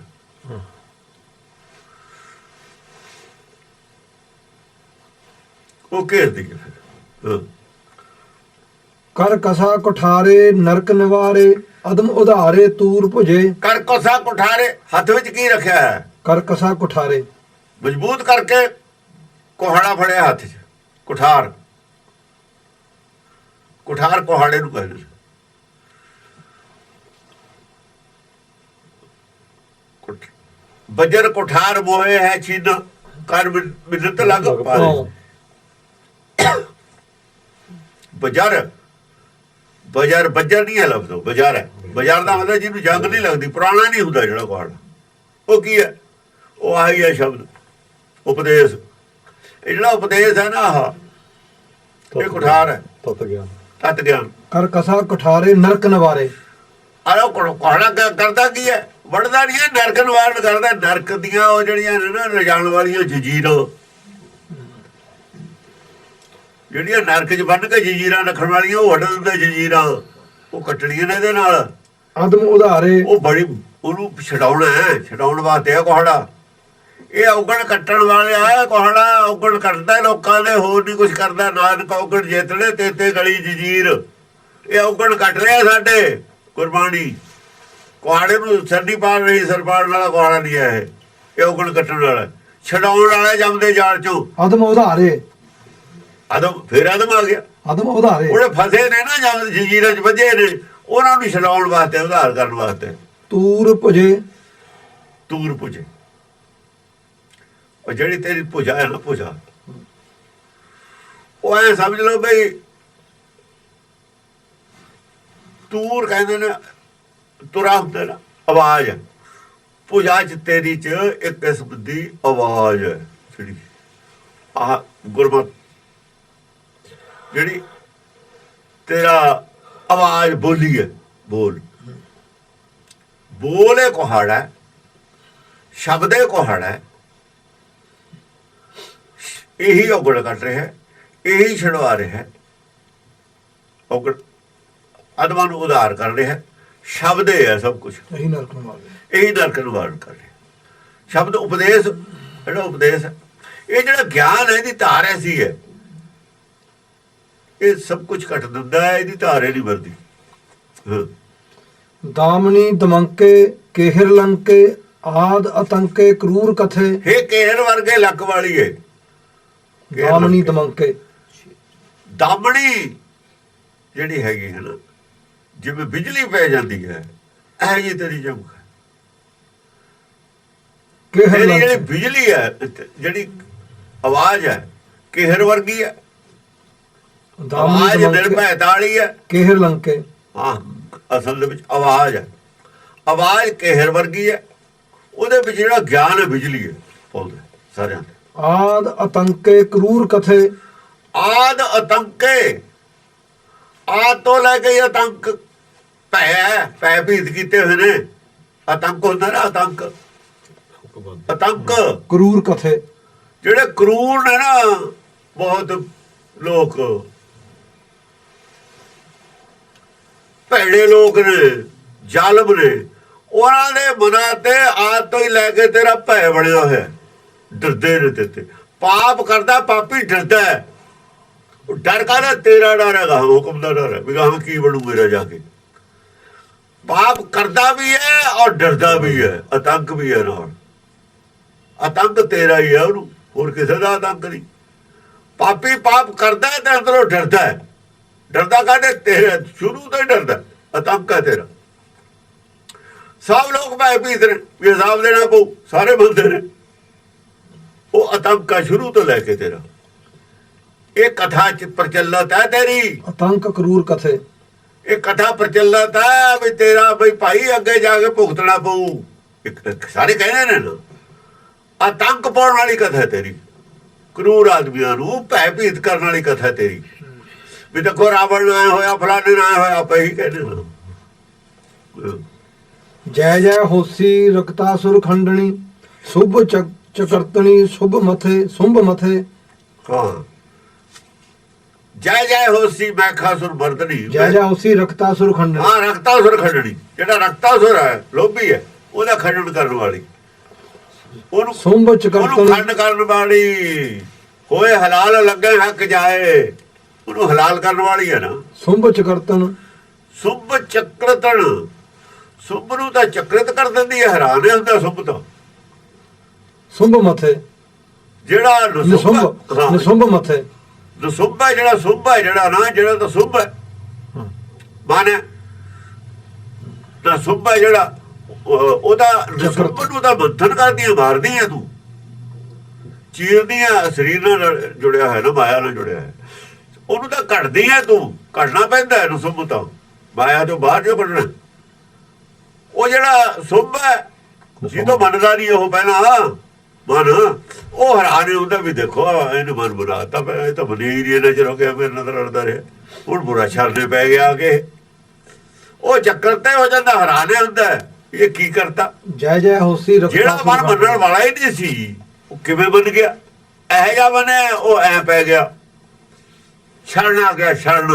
[SPEAKER 1] ਉਹ ਘੇਰਦੀ ਹੈ ਫਿਰ।
[SPEAKER 2] ਕਰ ਕਸਾ ਕੁਠਾਰੇ ਨਰਕ ਨਿਵਾਰੇ ਅਦਮ ਉਧਾਰੇ ਤੂਰ ਭੁਜੇ।
[SPEAKER 1] ਕਰ ਕੋਸਾ ਕੁਠਾਰੇ, ਹੱਥ ਵਿੱਚ ਕੀ ਰੱਖਿਆ ਹੈ?
[SPEAKER 2] ਕਰ ਕਸਾ ਕੁਠਾਰੇ।
[SPEAKER 1] ਮਜ਼ਬੂਤ ਕਰਕੇ ਕੁਹਾੜਾ ਫੜਿਆ ਹੱਥ 'ਚ, ਕੁਠਾਰ, ਕੁਠਾਰ ਕੁਹਾੜੇ ਨੂੰ ਕਹਿੰਦੇ ਨੇ। ਬਜਰ ਕੁਠਾਰ ਮੋਏ ਹੈ ਛਿਨ, ਕਰ ਮਿੰਨਤ ਲੱਗ ਪਾਏ। ਬਜਰ, ਬਜਰ, ਬਜਰ ਨਹੀਂ ਹੈ ਲਫ਼ਜ਼, ਬਜਰ ਹੈ। ਬਜਰ ਦਾ ਮਤਲਬ ਜਿਹਨੂੰ ਜੰਗ ਨਹੀਂ ਲੱਗਦੀ, ਪੁਰਾਣਾ ਨਹੀਂ ਹੁੰਦਾ ਜਿਹੜਾ ਕੁਹਾੜਾ, ਉਹ ਕੀ ਹੈ? ਉਹ ਆਹੀ ਹੈ ਸ਼ਬਦ ਉਪਦੇਸ਼। ਇਹ ਜਿਹੜਾ ਉਪਦੇਸ਼ ਹੈ ਨਾ, ਆਹ ਇਹ ਕੁਠਾਰ ਹੈ,
[SPEAKER 3] ਤਤ ਗਿਆਨ।
[SPEAKER 1] ਤਤ ਗਿਆਨ।
[SPEAKER 2] ਕਰ ਕਸਾ ਕੁਠਾਰੇ ਨਰਕ ਨਿਵਾਰੇ।
[SPEAKER 1] ਆਹ ਕੁਹਾੜਾ ਕਰਦਾ ਕੀ ਹੈ? ਵੜਦਾ ਨਹੀਂ ਹੈ, ਨਰਕ ਨਿਵਾਰਨ ਕਰਦਾ। ਨਰਕ ਦੀਆਂ ਉਹ ਜਿਹੜੀਆਂ ਨੇ ਨਾ ਰਜਾਣ ਵਾਲੀਆਂ ਜੰਜੀਰਾਂ, ਜਿਹੜੀਆਂ ਨਰਕ 'ਚ ਬੰਨ ਕੇ ਜੰਜੀਰਾਂ ਰੱਖਣ ਵਾਲੀਆਂ, ਉਹ ਵੱਢ ਦਿੰਦੇ ਜੰਜੀਰਾਂ, ਉਹ ਕੱਟਣੀਆਂ ਨੇ ਇਹਦੇ ਨਾਲ।
[SPEAKER 2] ਅਦਮ ਉਧਾਰੇ।
[SPEAKER 1] ਉਹ ਬੜੀ, ਉਹਨੂੰ ਛਡਾਉਣਾ ਹੈ, ਛਡਾਉਣ ਵਾਸਤੇ ਆ ਕੁਹਾੜਾ। ਇਹ ਔਗਣ ਕੱਟਣ ਵਾਲੇ ਆ ਕੁਹਾੜਾ, ਔਗਣ ਕੱਟਦਾ ਲੋਕਾਂ ਦੇ, ਹੋਰ ਨਹੀਂ ਕੁਛ ਕਰਦਾ। ਨਾਨਕ ਔਗਣ ਜਿੱਤਲੇ ਤੇ ਗਲੀ ਜੰਜੀਰ, ਇਹ ਔਗਣ ਕੱਟ ਰਿਹਾ ਸਾਡੇ ਗੁਰਬਾਣੀ। ਕੁਹਾੜੇ ਨੂੰ ਸਰਦੀ ਪਾੜ ਰਹੀ, ਸਰ ਪਾੜਨ ਵਾਲਾ ਕੁਹਾੜਾ ਨਹੀਂ ਹੈ ਇਹ ਔਗਣ ਕੱਟਣ ਵਾਲਾ, ਛਡਾਉਣ ਵਾਲਾ ਜੰਮਦੇ ਜਾਲ ਚੋਂ।
[SPEAKER 2] ਅਦਮ ਉਧਾਰੇ।
[SPEAKER 1] ਅਦਮ, ਫਿਰ ਅਦਮ ਆ ਗਿਆ।
[SPEAKER 2] ਅਦਮ ਉਧਾਰੇ।
[SPEAKER 1] ਉਹਨੇ ਫਸੇ ਨੇ ਨਾ ਜੰਮ ਜੰਜੀਰਾਂ 'ਚ ਵੱਜੇ ਨੇ, ਉਹਨਾਂ ਨੂੰ ਛਡਾਉਣ ਵਾਸਤੇ, ਉਧਾਰ ਕਰਨ ਵਾਸਤੇ।
[SPEAKER 2] ਤੂਰ ਭੁਜੇ।
[SPEAKER 1] ਤੂਰ ਭੁਜੇ, ਉਹ ਜਿਹੜੀ ਤੇਰੀ ਭੁਜਾ ਹੈ ਨਾ, ਭੁਜਾ, ਉਹ ਐ ਸਮਝ ਲਓ ਬਈ ਤੂਰ ਕਹਿੰਦੇ ਨੇ, ਤੁਰਾ ਹੁੰਦਾ ਨਾ, ਆਵਾਜ਼। ਭੁਜਾ 'ਚ ਤੇਰੀ 'ਚ ਇੱਕ ਕਿਸਮ ਦੀ ਆਵਾਜ਼ ਹੈ, ਜਿਹੜੀ ਆਹ ਗੁਰਮਤ, ਜਿਹੜੀ ਤੇਰਾ ਆਵਾਜ਼ ਬੋਲੀ ਹੈ, ਬੋਲ, ਬੋਲੇ ਕੁਹਾੜਾ, ਸ਼ਬਦੇ ਕੁਹਾੜਾ ਹੈ। ਇਹੀ ਔਗਣ ਕੱਟ ਰਿਹਾ ਹੈ, ਇਹੀ ਛਡਵਾ ਰਿਹਾ ਹੈ, ਔਗਣ ਅਦਮਾਂ ਨੂੰ ਉਧਾਰ ਕਰ ਰਿਹਾ ਹੈ। ਸ਼ਬਦ ਹੈ ਸਭ ਕੁਛ,
[SPEAKER 2] ਇਹੀ ਨਰਕ ਨਿਵਾਰੇ।
[SPEAKER 1] ਇਹੀ ਨਰਕ ਨਿਵਾਰਨ ਕਰ ਰਿਹਾ। ਸ਼ਬਦ ਉਪਦੇਸ਼, ਜਿਹੜਾ ਉਪਦੇਸ਼ ਹੈ, ਇਹ ਜਿਹੜਾ ਗਿਆਨ ਹੈ, ਇਹਦੀ ਧਾਰ ਐਸੀ ਹੈ, ਇਹ ਸਭ ਕੁਝ ਕੱਟ ਦਿੰਦਾ ਹੈ, ਇਹਦੀ ਧਾਰ ਨਹੀਂ ਵਰਦੀ।
[SPEAKER 2] ਦਾਮਨੀ ਦਮੰਕੇ ਕੇਹਰ ਲੰਕੇ ਆਦ ਅਤੰਕੇ ਕਰੂਰ ਕਥੇ।
[SPEAKER 1] ਹੇ ਕੇਹਰ ਵਰਗੇ ਲੱਕ ਵਾਲੀ ਹੈ
[SPEAKER 2] ਦਾਮਨੀ ਦਮੰਕੇ।
[SPEAKER 1] ਦਾਮਣੀ ਜਿਹੜੀ ਹੈਗੀ ਹੈ ਨਾ, ਜਿਵੇਂ ਬਿਜਲੀ ਪੈ ਜਾਂਦੀ ਹੈ, ਇਹ ਜੀ ਤੇਰੀ ਚਮਕ ਹੈ।
[SPEAKER 2] ਕੇਹਰ
[SPEAKER 1] ਤੇਰੀ ਜਿਹੜੀ
[SPEAKER 2] ਲੰਕੇ।
[SPEAKER 1] ਬਿਜਲੀ ਹੈ, ਜਿਹੜੀ ਆਵਾਜ਼ ਹੈ, ਕੇਹਰ ਵਰਗੀ ਹੈ। ਆਵਾਜ਼
[SPEAKER 2] ਦਾਮਨੀ
[SPEAKER 1] ਨਿਰਭੈ ਤਾਲੀ ਹੈ।
[SPEAKER 2] ਕੇਹਰ ਲੰਕੇ।
[SPEAKER 1] ਹਾਂ, ਅਸਲ ਦੇ ਵਿੱਚ ਆਵਾਜ਼ ਹੈ, ਆਵਾਜ਼ ਕੇਹਰ ਵਰਗੀ ਹੈ। ਉਹਦੇ ਵਿੱਚ ਜਿਹੜਾ ਗਿਆਨ ਹੈ, ਬਿਜਲੀ ਹੈ, ਬੋਲਦੇ ਸਾਰਿਆਂ ਦੇ।
[SPEAKER 2] ਆਦ ਅਤੰਕੇ ਕਰੂਰ ਕਥੇ।
[SPEAKER 1] ਆਦ ਅਤੰਕੇ, ਆਦ ਤੋਂ ਲੈ ਕੇ ਆਤੰਕ, ਭੈ ਭੀਤ ਕੀਤੇ ਹੋਏ ਨੇ। ਆਤੰਕ ਹੁੰਦਾ ਨਾ, ਆਤੰਕ, ਆਤੰਕ।
[SPEAKER 2] ਕਰੂਰ ਕਥੇ।
[SPEAKER 1] ਜਿਹੜੇ ਕਰੂਰ ਨੇ ਨਾ, ਬਹੁਤ ਲੋਕ ਭੈੜੇ ਲੋਕ ਨੇ, ਜ਼ਾਲਮ ਨੇ, ਉਹਨਾਂ ਦੇ ਮਨਾਂ ਤੇ ਆਦ ਤੋਂ ਹੀ ਲੈ ਕੇ ਤੇਰਾ ਭੈ ਬਣਿਆ ਹੋਇਆ। ਡਰਦੇ ਨੇ ਤੇ ਪਾਪ ਕਰਦਾ ਪਾਪੀ ਡਰਦਾ ਹੈ। ਡਰ ਕਾਹਦਾ? ਤੇਰਾ ਡਰ ਹੈਗਾ, ਹੁਕਮ ਦਾ ਡਰ ਹੈ ਵੀ ਗਾਹਾਂ ਕੀ ਬਣੂ ਮੇਰਾ ਜਾ ਕੇ। ਪਾਪ ਕਰਦਾ ਵੀ ਹੈ ਔਰ ਡਰਦਾ ਵੀ ਹੈ, ਆਤੰਕ ਵੀ ਹੈ ਨਾਲ। ਆਤੰਕ ਤੇਰਾ ਹੀ ਹੈ, ਉਹਨੂੰ ਹੋਰ ਕਿਸੇ ਦਾ ਆਤੰਕ ਨਹੀਂ। ਪਾਪੀ ਪਾਪ ਕਰਦਾ ਹੈ ਤੇ ਅੰਦਰੋਂ ਡਰਦਾ ਹੈ। ਡਰਦਾ ਕਾਹਦੇ? ਤੇਰੇ ਸ਼ੁਰੂ ਤੋਂ ਹੀ ਡਰਦਾ, ਆਤੰਕ ਹੈ ਤੇਰਾ। ਸਭ ਲੋਕ ਭੈਭੀਤ ਨੇ ਵੀ ਹਿਸਾਬ ਦੇਣਾ ਪਊ, ਸਾਰੇ ਬੰਦੇ ਨੇ। ਉਹ ਆਤੰਕ ਹੈ ਸ਼ੁਰੂ ਤੋਂ ਲੈ ਕੇ ਤੇਰਾ। ਇਹ ਕਥਾ ਚ ਪ੍ਰਚਲਿਤ ਹੈ ਤੇਰੀ,
[SPEAKER 2] ਆਤੰਕ ਕਰੂਰ ਕਥੇ।
[SPEAKER 1] ਇਹ ਕਥਾ ਪ੍ਰਚਲਿਤ ਹੈ ਵੀ ਤੇਰਾ ਬਈ ਭਾਈ ਅੱਗੇ ਜਾ ਕੇ ਭੁਗਤਣਾ ਪਊ। ਸਾਰੇ ਕਹਿੰਦੇ ਨੇ ਨਾ, ਆਤੰਕ ਪਾਉਣ ਵਾਲੀ ਕਥਾ ਹੈ ਤੇਰੀ। ਕਰੂਰ ਆਦਮੀਆਂ ਨੂੰ ਭੈਭੀਤ ਕਰਨ ਵਾਲੀ ਕਥਾ ਤੇਰੀ। ਵੀ ਦੇਖੋ ਰਾਵਣ ਨਾ ਹੋਇਆ, ਫਲਾਣੇ ਨਾ ਹੋਇਆ, ਆਪਾਂ ਇਹੀ ਕਹਿੰਦੇ ਨਾ।
[SPEAKER 2] ਜੈ ਜੈ ਹੋਸੀ ਰਕਤਾਸੁਰ ਖੰਡਣੀ, ਸੁਭ ਚਕਰਤਣੀ, ਸੁਭ ਮਥੇ ਸੁੰਭ ਮਥੇ।
[SPEAKER 1] ਹਾਂ, ਜੈ ਜੈ ਹੋਸੀ ਮੈਖਾਸੁਰ ਮਰਦਨੀ।
[SPEAKER 2] ਜੈ ਜੈ ਹੋਸੀ ਰਕਤਾਸੁਰ ਖੰਡਣੀ।
[SPEAKER 1] ਹਾਂ, ਰਕਤਾਸੁਰ ਖੰਡਣੀ। ਜਿਹੜਾ ਰਕਤਾਸੁਰ ਹੈ, ਲੋਭੀ ਹੈ, ਉਹਦਾ ਖੰਡਨ ਕਰਨ ਵਾਲੀ, ਉਹਨੂੰ
[SPEAKER 2] ਸੁੰਭ
[SPEAKER 1] ਉਹਨੂੰ
[SPEAKER 2] ਚਕਰਤਣੀ।
[SPEAKER 1] ਖੰਡ ਕਰਨ ਵਾਲੀ। ਹੋਏ ਹਲਾਲ ਲੱਗੇ ਹੱਕ ਜਾਏ, ਉਹਨੂੰ ਹਲਾਲ ਕਰਨ ਵਾਲੀ ਹੈ ਨਾ।
[SPEAKER 2] ਸੁੰਭ ਚਕਰਤਨ।
[SPEAKER 1] ਸੁਭ ਚੱਕਰਤਨ। ਸੁਭ ਨੂੰ ਤਾਂ ਚੱਕਰਿਤ ਕਰ ਦਿੰਦੀ ਹੈ, ਹੈਰਾਨ ਹੁੰਦਾ ਸੁਭ ਤਾਂ।
[SPEAKER 2] ਸੁੰਭ ਮਥੇ।
[SPEAKER 1] ਜਿਹੜਾ
[SPEAKER 2] ਨਿਸੁੰਭ ਨਿਸੁੰਭ ਮਥੇ।
[SPEAKER 1] ਨਸੁੰਭ ਹੈ ਜਿਹੜਾ, ਸੁੰਭ ਹੈ ਜਿਹੜਾ ਨਾ, ਜਿਹੜਾ ਤਾਂ ਸੁੰਭ ਹੈ ਮਾਨੇ ਤਾਂ ਸੁੰਭ ਹੈ ਜਿਹੜਾ, ਉਹਦਾ ਨਸੁੰਭ ਨੂੰ ਤਾਂ ਬੰਧਨ ਕਰਦੀਆਂ, ਮਾਰਦੀਆਂ ਤੂੰ, ਚੀਰਦੀਆਂ। ਸਰੀਰ ਨਾਲ ਜੁੜਿਆ ਹੈ ਨਾ, ਮਾਇਆ ਨਾਲ ਜੁੜਿਆ ਹੈ, ਉਹਨੂੰ ਤਾਂ ਕੱਢਦੀ ਹੈ ਤੂੰ। ਕੱਢਣਾ ਪੈਂਦਾ ਹੈ ਨਸੁੰਭ ਤਾਂ, ਮਾਇਆ ਤੋਂ ਬਾਹਰ ਜੋ ਕੱਢਣਾ। ਉਹ ਜਿਹੜਾ ਸੁੰਭ ਹੈ, ਜਿਹਦੋਂ ਮੰਨਦਾ ਨਹੀਂ ਉਹ ਪਹਿਲਾਂ ਮਨ, ਉਹ ਹੈਰਾਨ ਹੁੰਦਾ ਵੀ ਦੇਖੋ ਇਹਨੇ ਮਨ ਬਣਾਤਾ ਪਿਆ, ਇਹ ਤਾਂ ਬਣੀ ਹੀ ਨਹੀਂ, ਨਜ਼ਰ ਹੋ ਗਿਆ, ਮੇਰੇ ਨਾਲ ਲੜਦਾ ਰਿਹਾ, ਹੁਣ ਬੁਰਾ ਛਰਨੇ ਪੈ ਗਿਆ ਕਿ ਉਹ ਚੱਕਰ ਤੇ ਹੋ ਜਾਂਦਾ, ਹੈਰਾਨ ਹੁੰਦਾ ਇਹ ਕੀ ਕਰਤਾ।
[SPEAKER 2] ਜੈ ਜੈ ਹੋਸੀ
[SPEAKER 1] ਜਿਹੜਾ ਮਨ ਮੰਨਣ ਵਾਲਾ ਹੀ ਨਹੀਂ ਸੀ, ਉਹ ਕਿਵੇਂ ਬਣ ਗਿਆ? ਇਹੋ ਜਿਹਾ ਬਣਿਆ, ਉਹ ਐ ਪੈ ਗਿਆ, ਛੜਨ ਆ ਗਿਆ, ਛੜਨ।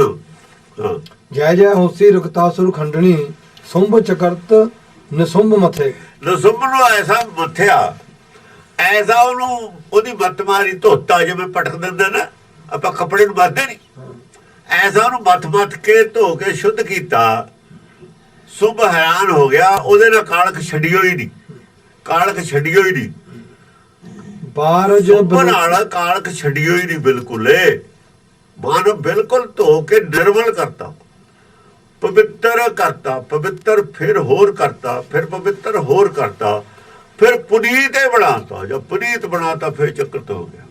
[SPEAKER 1] ਹਾਂ,
[SPEAKER 2] ਜੈ ਜੈ ਹੋਸੀ ਰਕਤਾਸੁਰ ਖੰਡਣੀ, ਸੁੰਭ ਚਕਰਤ ਨਿਸੁੰਭ ਮਥੇ।
[SPEAKER 1] ਨਸੁੰਭ ਨੂੰ ਐਸਾ ਮੱਥਿਆ, ਐਸਾ ਉਹਨੂੰ ਉਹਦੀ ਮੱਤ ਮਾਰੀ, ਧੋਤਾ ਜਿਵੇਂ ਪਟਕ ਦਿੰਦੇ ਨਾ ਆਪਾਂ ਕੱਪੜੇ ਨੂੰ ਮੱਧਦੇ ਨਹੀਂ, ਐਸਾ ਉਹਨੂੰ ਮੱਥ ਕੇ ਧੋ ਕੇ ਸ਼ੁੱਧ ਕੀਤਾ। ਸੁਭ ਹੈਰਾਨ ਹੋ ਗਿਆ, ਉਹਦੇ ਨਾਲ ਕਾਲਖ ਛੱਡਿਓ ਹੀ ਨਹੀਂ, ਕਾਲਖ ਛੱਡਿਓ ਹੀ ਨਹੀਂ।
[SPEAKER 2] ਬਾਰਜ
[SPEAKER 1] ਸੁਭ ਨਾਲ ਕਾਲਖ ਛੱਡਿਓ ਹੀ ਨਹੀਂ ਬਿਲਕੁਲ। ਮਨ ਬਿਲਕੁਲ ਧੋ ਕੇ ਨਿਰਮਲ ਕਰਤਾ, ਪਵਿੱਤਰ ਕਰਤਾ, ਪਵਿੱਤਰ ਫਿਰ ਹੋਰ ਕਰਤਾ, ਫਿਰ ਪਵਿੱਤਰ ਹੋਰ ਕਰਤਾ, ਫਿਰ ਪੁਨੀਤ ਬਣਾਤਾ। ਜਦ ਪੁਨੀਤ ਬਣਾਤਾ ਫਿਰ ਚੱਕਰਤ ਹੋ ਗਿਆ।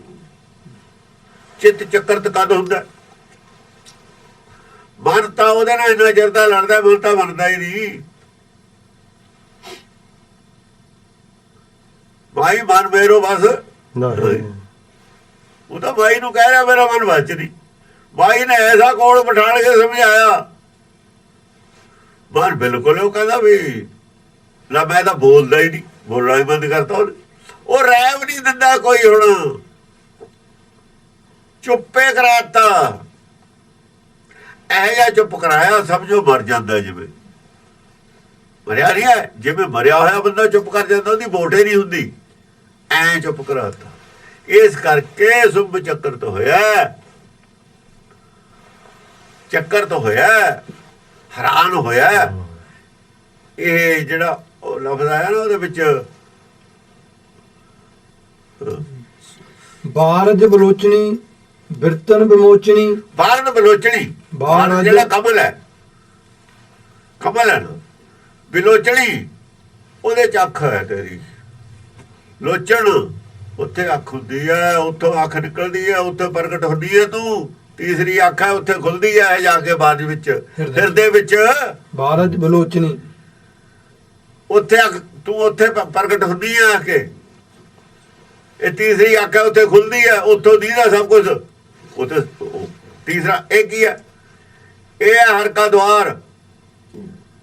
[SPEAKER 1] ਚਿੱਤ ਚੱਕਰਤ ਕਦ ਹੁੰਦਾ? ਮਨ ਤਾਂ ਉਹਦੇ ਨਾਲ ਇੰਨਾ ਚਿਰ ਦਾ ਲੜਦਾ, ਮਨ ਤਾਂ ਬਣਦਾ ਹੀ ਨਹੀਂ। ਭਾਈ ਮਨ ਮੇਰੋ ਬਸ
[SPEAKER 3] ਨਾ
[SPEAKER 1] ਉਹ ਤਾਂ ਭਾਈ ਨੂੰ ਕਹਿ ਰਿਹਾ ਮੇਰਾ ਮਨ ਬਚ ਨਹੀਂ। ਭਾਈ ਨੇ ਐਸਾ ਕੋਲ ਬਿਠਾਣ ਕੇ ਸਮਝਾਇਆ, ਮਨ ਬਿਲਕੁਲ ਉਹ ਕਹਿੰਦਾ ਵੀ ਲੈ ਮੈਂ ਤਾਂ ਬੋਲਦਾ ਹੀ ਨਹੀਂ, ਬੋਲਣਾ ਹੀ ਬੰਦ ਕਰਤਾ ਉਹਨੇ। ਉਹ ਰਹਿ ਵੀ ਨਹੀਂ ਦਿੰਦਾ ਕੋਈ, ਹੁਣ ਚੁੱਪੇ ਕਰਾਤਾ। ਇਹ ਜਿਹਾ ਚੁੱਪ ਕਰਾਇਆ, ਸਮਝੋ ਮਰ ਜਾਂਦਾ। ਜਿਵੇਂ ਮਰਿਆ ਨਹੀਂ ਹੈ, ਜਿਵੇਂ ਮਰਿਆ ਹੋਇਆ ਬੰਦਾ ਚੁੱਪ ਕਰ ਜਾਂਦਾ, ਉਹਦੀ ਵੋਟੇ ਨਹੀਂ ਹੁੰਦੀ, ਐ ਚੁੱਪ ਕਰਾਤਾ। ਇਸ ਕਰਕੇ ਸੁਭ ਚੱਕਰ ਤੋਂ ਹੋਇਆ, ਚੱਕਰ ਤੋਂ ਹੋਇਆ, ਹੈਰਾਨ ਹੋਇਆ। ਇਹ ਜਿਹੜਾ ਉਹ ਲਫ਼ਜ਼ ਆਇਆ ਨਾ ਉਹਦੇ ਵਿੱਚ,
[SPEAKER 2] ਬਾਰਜ ਬਲੋਚਣੀ ਬਿਰਤਨ ਵਿਮੋਚਣੀ।
[SPEAKER 1] ਬਾਰਨ ਬਲੋਚਣੀ, ਬਾਰਨ ਜਿਹੜਾ ਕਮਲ ਹੈ, ਕਮਲ ਹੈ ਨਾ, ਬਿਲੋਚਣੀ ਉਹਦੇ ਚ ਅੱਖ ਹੈ ਤੇਰੀ। ਲੋਚਣ ਉੱਥੇ ਅੱਖ ਹੁੰਦੀ ਹੈ, ਉੱਥੋਂ ਅੱਖ ਨਿਕਲਦੀ ਹੈ, ਉੱਥੇ ਪ੍ਰਗਟ ਹੁੰਦੀ ਹੈ ਤੂੰ। ਤੀਸਰੀ ਅੱਖ ਹੈ, ਉੱਥੇ ਖੁੱਲਦੀ ਹੈ ਜਾ ਕੇ ਬਾਅਦ ਵਿੱਚ ਹਿਰਦੇ ਵਿੱਚ।
[SPEAKER 2] ਬਾਰਜ ਬਲੋਚਣੀ,
[SPEAKER 1] ਉੱਥੇ ਤੂੰ ਉੱਥੇ ਪ੍ਰਗਟ ਹੁੰਦੀ ਹੈ ਆ ਕੇ। ਇਹ ਤੀਸਰੀ ਅੱਖ ਹੈ, ਉੱਥੇ ਖੁੱਲਦੀ ਹੈ, ਉੱਥੋਂ ਦੀਦਾ ਸਭ ਕੁਝ। ਉੱਥੇ ਤੀਸਰਾ ਇਹ ਕੀ ਹੈ? ਇਹ ਹੈ ਹਰ ਕਾ ਦੁਆਰ,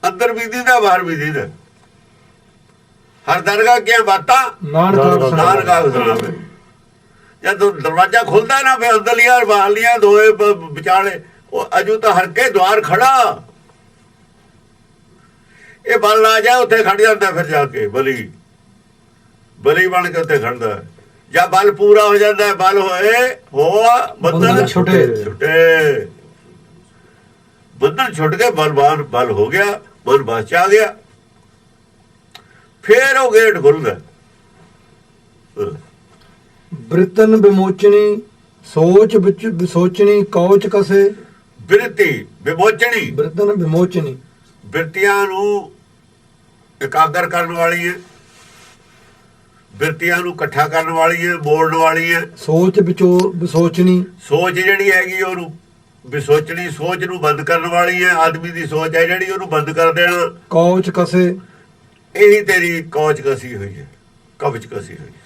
[SPEAKER 1] ਅੰਦਰ ਵੀ ਦੀਦਾ ਬਾਹਰ ਵੀ ਦੀਦਾ। ਹਰ ਦਰਗਾਹ ਕੀ ਬਾਤਾਂ ਨਾਨਕ ਸੁਣਾਵੇ। ਜਦੋਂ ਦਰਵਾਜ਼ਾ ਖੁੱਲਦਾ ਨਾ, ਫਿਰ ਅੰਦਰਲੀਆਂ ਬਾਹਰਲੀਆਂ ਦੋਏ ਵਿਚਾਲੇ ਉਹ ਅਜੂ ਤਾਂ ਹਰ ਕੇ ਦੁਆਰ ਖੜਾ। ਇਹ ਬਲ ਆ ਜਾ ਉੱਥੇ ਖੜ ਜਾਂਦਾ, ਫਿਰ ਜਾ ਕੇ ਬਲੀ ਬਣ ਕੇ ਉੱਥੇ ਖੜਦਾ। ਜਾਂ ਬਲ ਪੂਰਾ ਹੋ ਜਾਂਦਾ, ਬਲ ਬੰਧਨ ਛੁੱਟੇ, ਬੰਧਨ ਛੁੱਟ ਕੇ ਬਲਵਾਨ ਬਲ ਹੋ ਗਿਆ। ਮਨ ਬਸ ਚ ਆ ਗਿਆ, ਫੇਰ ਉਹ ਗੇਟ ਖੁੱਲਦਾ।
[SPEAKER 2] ਬ੍ਰਿਤਨ ਵਿਮੋਚਨੀ ਸੋਚ ਵਿੱਚ ਵਿਸੋਚਣੀ ਕੌਚ ਕਸੇ।
[SPEAKER 1] ਬਿਰਤੀ ਵਿਮੋਚਣੀ,
[SPEAKER 2] ਬ੍ਰਿਤਨ ਵਿਮੋਚਨੀ
[SPEAKER 1] ਬਿਰਤੀਆਂ ਨੂੰ ਇਕਾਗਰ ਕਰਨ ਵਾਲੀ ਹੈ, ਬਿਰਤੀਆਂ ਨੂੰ ਇਕੱਠਾ ਕਰਨ ਵਾਲੀ ਹੈ, ਮੋੜਨ ਵਾਲੀ ਹੈ।
[SPEAKER 2] ਸੋਚ ਵਿਸੋਚਣੀ
[SPEAKER 1] ਸੋਚ ਜਿਹੜੀ ਹੈਗੀ ਉਹਨੂੰ ਵਿਸੋਚਣੀ, ਸੋਚ ਨੂੰ ਬੰਦ ਕਰਨ ਵਾਲੀ ਹੈ। ਆਦਮੀ ਦੀ ਸੋਚ ਹੈ ਜਿਹੜੀ, ਉਹਨੂੰ ਬੰਦ ਕਰ ਦੇਣਾ।
[SPEAKER 2] ਕੌਚ ਕਸੇ
[SPEAKER 1] ਇਹੀ ਤੇਰੀ ਕੌਚ ਕਸੀ ਹੋਈ ਹੈ, ਕਵਚ ਕਸੀ ਹੋਈ ਹੈ।